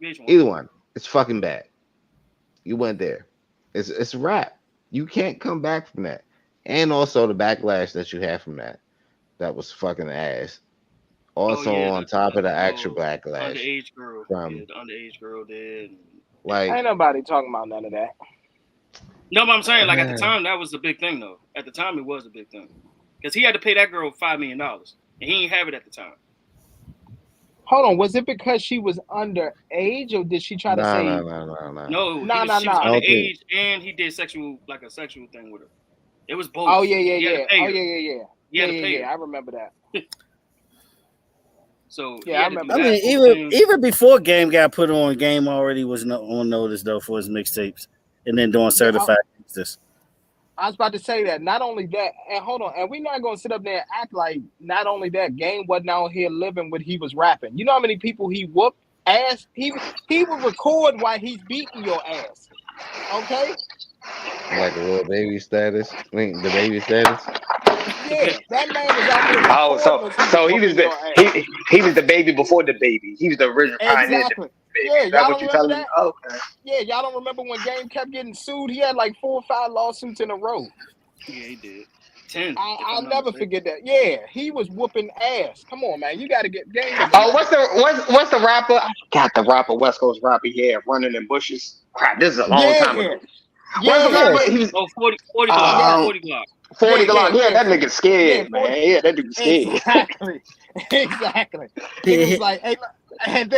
VH1. Either one. It's fucking bad. You went there. It's a rap. You can't come back from that. And also the backlash that you had from that. That was fucking ass. Also on top of the actual backlash. Underage girl. From, the underage girl did. Like, Ain't nobody talking about none of that. No, but I'm saying, like, at the time, that was a big thing, though. At the time, it was a big thing. Because he had to pay that girl $5 million. And he didn't have it at the time. Hold on, was it because she was underage, or did she try to say? No, she was underage, and he did a sexual thing with her. It was both. Oh yeah. I remember that. So yeah, I remember. I mean, even before Game got put on, Game already was on notice though for his mixtapes, and then doing certified mixes. I was about to say that. Not only that, and hold on, and we're not gonna sit up there and act like not only that, Game wasn't out here living when he was rapping. You know how many people he whooped ass? He would record while he's beating your ass. Okay. Like a little baby status. I mean, the baby status. Yeah, that man was out here. So he was the baby before the baby. He was the original pioneer. Exactly. Yeah, Is that y'all what don't you're remember telling me? that? Okay. Yeah, y'all don't remember when Game kept getting sued? He had like 4 or 5 lawsuits in a row. Yeah, he did. 10. If I'll I'm not never mistaken. forget that. Yeah, he was whooping ass. Come on, man, you got to get Game was. Oh, what's the rapper? I forgot the rapper, West Coast rapper. Yeah, running in bushes. Crap, this is a long time Yeah, ago. What's the yeah, rapper? He was Oh, 40 Glock. yeah, 40 Glock. 40 Glock. Yeah, yeah. that nigga Yeah, scared, 40. man. Yeah, that dude scared. Exactly. Exactly. Nigga was like, hey, look,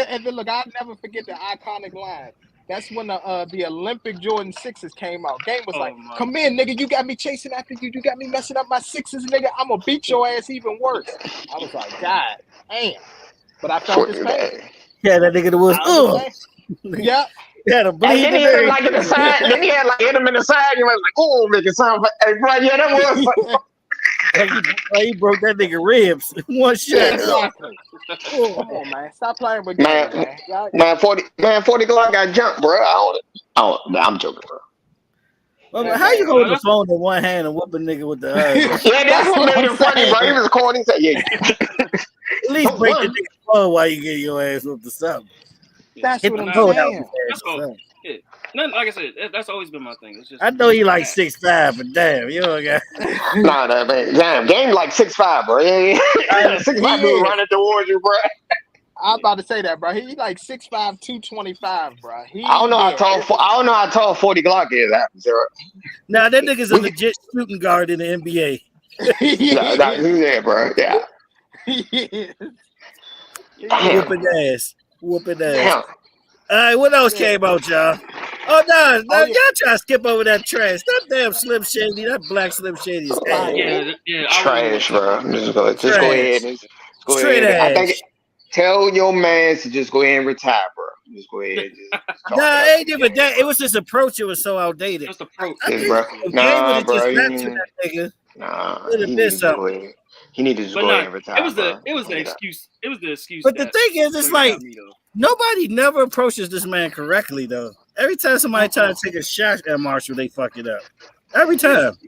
and then look, I'll never forget the iconic line. That's when the Olympic Jordan 6s came out. Game was like, Oh my. come in, nigga, you got me chasing after you. You got me messing up my 6s, nigga. I'm gonna beat your ass even worse. I was like, God damn. But I felt his pain. Yeah, that nigga was. I understand. Yep. He had a And bleed then he in hit him there. like in the side. Then he had like hit him in the side. You was like, oh, nigga, son. Hey, bro, yeah, that was. Like he broke that nigga ribs. One shot. Exactly. Oh. Come on, man. Stop playing with Game, Man, man. Y'all, 40 Glock got jumped, bro. I'm joking, bro. Well, that how you man. hold the phone in one hand and whoop a nigga with the other? Yeah, that's what made I'm it funny, bro. He saying. was recording. He said, yeah. At least break the nigga phone while you get your ass whooped or something. That's Hit what the I'm phone out saying. his ass That's or all. something. Yeah. Nothing, like I said, that's always been my thing. It's just I know he like 6'5", but damn, you know, guy. Nah, that man. Damn, game like 6'5", bro. Yeah, 6'5" He dude is. running towards you, bro. I'm about to say that, bro. He like 6'5", 225, bro. I don't know how tall. It, I don't know how tall 40 Glock is. Zero. Nah, that nigga's a legit shooting guard in the NBA. Nah, yeah, bro. Yeah. Damn. Whooping ass. Whooping ass. Damn. All right, what else came out, y'all? Oh, no, Oh, yeah. y'all try to skip over that trash. That damn Slim Shady, that black Slim Shady is ass. yeah. I really Trash, bro. Just go ahead and go Straight ahead. I ass. think tell your man to just go ahead and retire, bro. Just go ahead. And just Nah, it ain't even that. It was his approach. It was so outdated. Just approach. I think bro. if Game would Nah, have bro. just snapped to that nigga, Nah, would have he been needs to go something. ahead. He needed to just But go no, ahead and retire, it was the excuse. It was the excuse. But the that thing is, it's really like got me, though. nobody never approaches this man correctly, though. Every time somebody try to take a shot at Marshall, they fuck it up. Every time.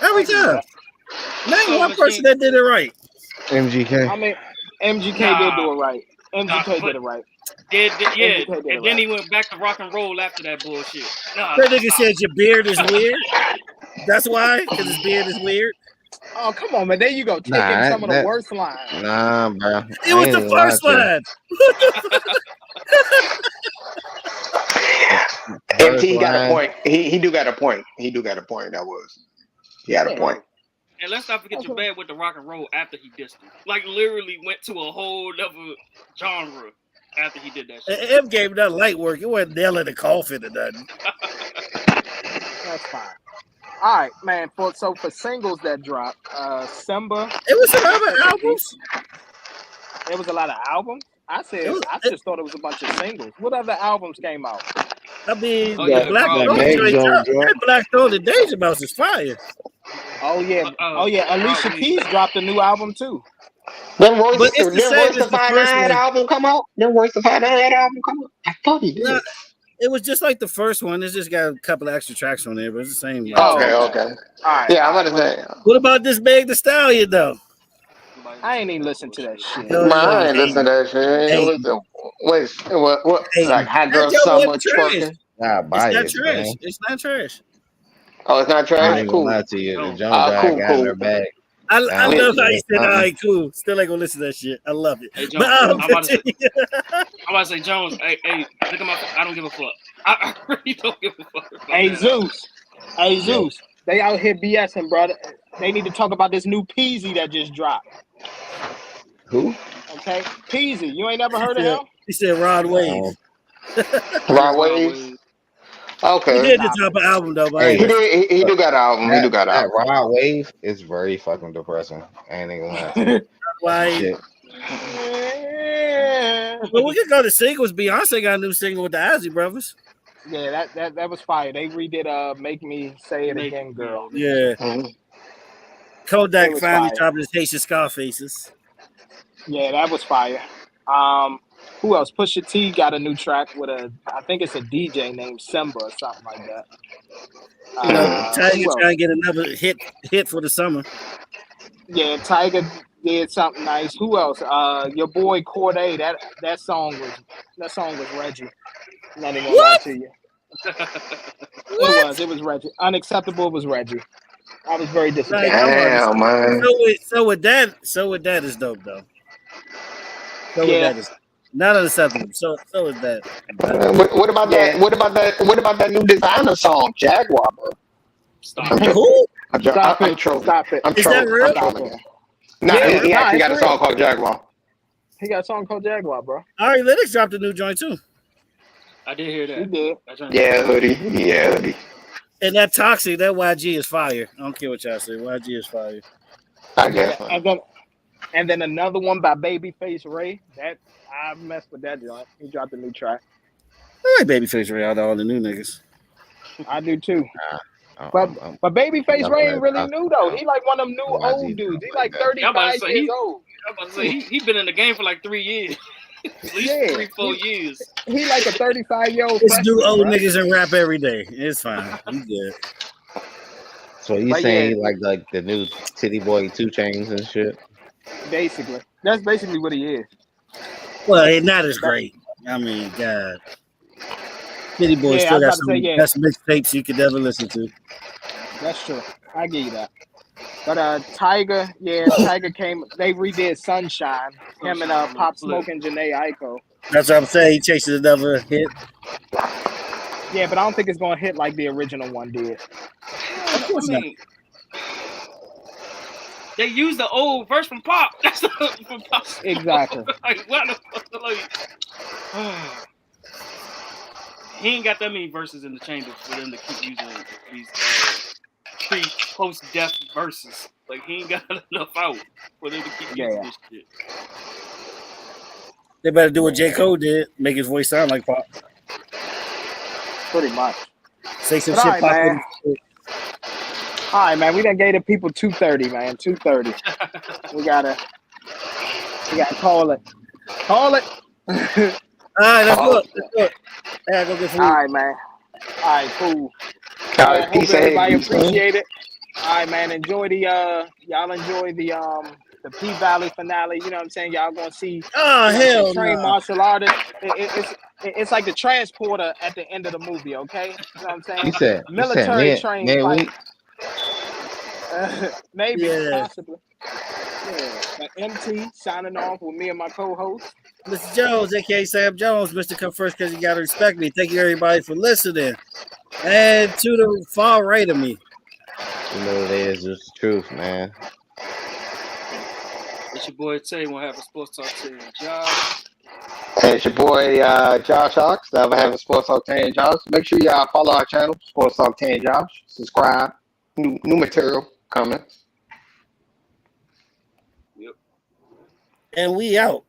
Every time. Name one person that did it right. MGK. I mean, MGK did do it right. MGK did it right. Yeah, MGK did it and then right. he went back to rock and roll after that bullshit. Nah, That nigga said your beard is weird. That's why, because his beard is weird. Oh, come on, man. There you go. Taking some of the worst lines. Nah, bro. It was the first line. MT got a point. He do got a point. He do got a point. He had a point. And let's not forget your bad with the rock and roll after he dissed him. Like literally went to a whole other genre after he did that shit. M gave that light work. It wasn't nailing the coffin or nothing. That's fine. All right, man. For singles that dropped, Simba. It was a lot of albums. It was a lot of albums. I just thought it was a bunch of singles. What other albums came out? I mean, Black Throat and Danger Mouse is fire. Oh yeah, Alicia Keys dropped a new album too. Then Royce the 5'9" album come out? Then Royce the 5'9" album come out? I thought he did. No, it was just like the first one. It's just got a couple of extra tracks on there, but it's the same. Okay. All right. Yeah, I'm about to say. What about this Meg Thee Stallion though? I ain't even listen to that shit. Man, I ain't listen to that shit. What? Like Hot Girl Summer twerking? It's not trash. It's not trash. Oh, it's not trash. I ain't gonna lie to you. The Jones got in her bag. I love how you said, all right, cool. Still ain't gonna listen to that shit. I love it. Hey, Jones, I'm about to say, Jones, hey, look at my. I don't give a fuck. I really don't give a fuck. Hey, Zeus. They out here BSing, brother. They need to talk about this new Peasy that just dropped. Who? Okay, Peasy. You ain't never heard of him? He said Rod Wave. Rod Wave. Okay. He did drop an album though, but he do got an album. He do got an album. Rod Wave is very fucking depressing. I ain't gonna lie to you. Why? But we could go to singles. Beyonce got a new single with the Ozzy Brothers. Yeah, that was fire. They redid "Make Me Say It Again, Girl." Yeah. Mm-hmm. Kodak finally dropped his Haitian Scarfaces. Yeah, that was fire. Who else? Pusha T got a new track with I think it's a DJ named Simba or something like that. Tiger trying to get another hit for the summer. Yeah, Tiger did something nice. Who else? Your boy Corday. That song was Reggie. I'm not even gonna lie What? to you. What? It was Reggie. Unacceptable was Reggie. I was very Like, disappointed. I'm about to say. Damn, man. So with that is dope though. So with Yeah, that is not unacceptable. So is that. What about yeah. that? What about that new designer song, Jaguar, bro? Stop it. Who Stop I'm it. trolling. Stop it. I'm is that trolling. I'm real? Stop trolling, it. guys. Nah, Is that Yeah, real? he nah, actually it's got a song real. called Jaguar. He got a song called Jaguar, bro. Ari Lennox dropped a new joint too. I did hear He that. did. That joint Yeah, fire. hoodie. Yeah, hoodie. And that Toxic, that YG is fire. I don't care what y'all say. YG is fire. I Yeah, guess. and then another one by Babyface Ray. That I messed with that joint. He dropped a new track. I like Babyface Ray out of all the new niggas. I do too. But I'm but Babyface loving Ray ain't that really toxic new though. now. He like one of them new YG old dudes. He like like that. Yeah, I'm about to 35 say years old. he been in the game for like 3 years. At least Yeah, 3-4 years. he like a 35-year-old It's new freshman, old bro. niggas and rap every day. It's fine. You good. So you But yeah, saying he like the new Titty Boy 2 Chains and shit? basically, that's basically what he is. Well, it's not as That, great. I mean, God. City Boy yeah, I still was got about to some say of the yeah. best mixtapes you could ever listen to. That's true. I give you that. But Tiger, yeah, Tiger came. They redid Sunshine. Him and Sunshine on the Pop flip. Smoke and Janae Aiko. That's what I'm saying. He chases another hit. Yeah, but I don't think it's gonna hit like the original one did. Of I course not. mean, they used the old verse from Pop. That's from Pop. Exactly. Like what the fuck? Like, he ain't got that many verses in the chamber for them to keep using these post-death verses. Like he ain't got enough out for them to keep using Yeah, this shit. They better do what J. Cole did. Make his voice sound like Pop. pretty much. Say some But shit Pop wouldn't. all right, man. We done gave the people 2:30, man. 2:30. We gotta call it. Call it. All right, let's do it. Let's do it. I gotta go get food. All right, man. All right, cool. All right, Hope peace ahead, everybody Houston. appreciate it. All right, man. Enjoy the y'all enjoy the P Valley finale. You know what I'm saying? Y'all gonna see. Oh, You know what I'm saying? hell Trained no. martial artists. It's like the transporter at the end of the movie. Okay, you know what I'm saying? You said Military trained man, fight. Maybe, Yeah. possibly. Yeah. But MT signing off with me and my co-host. Mr. Jones, aka Sam Jones, Mr. Come First because you gotta respect me. Thank you everybody for listening. And to the far right of me. you know what it is. It's the truth, man. It's your boy Tay. We'll have a sports talk today, Josh. Hey, it's your boy Josh Ox. Never having Sports Talk Tay and Josh. Make sure y'all follow our channel, Sports Talk Tay and Josh. Subscribe. New material coming. Yep. And we out.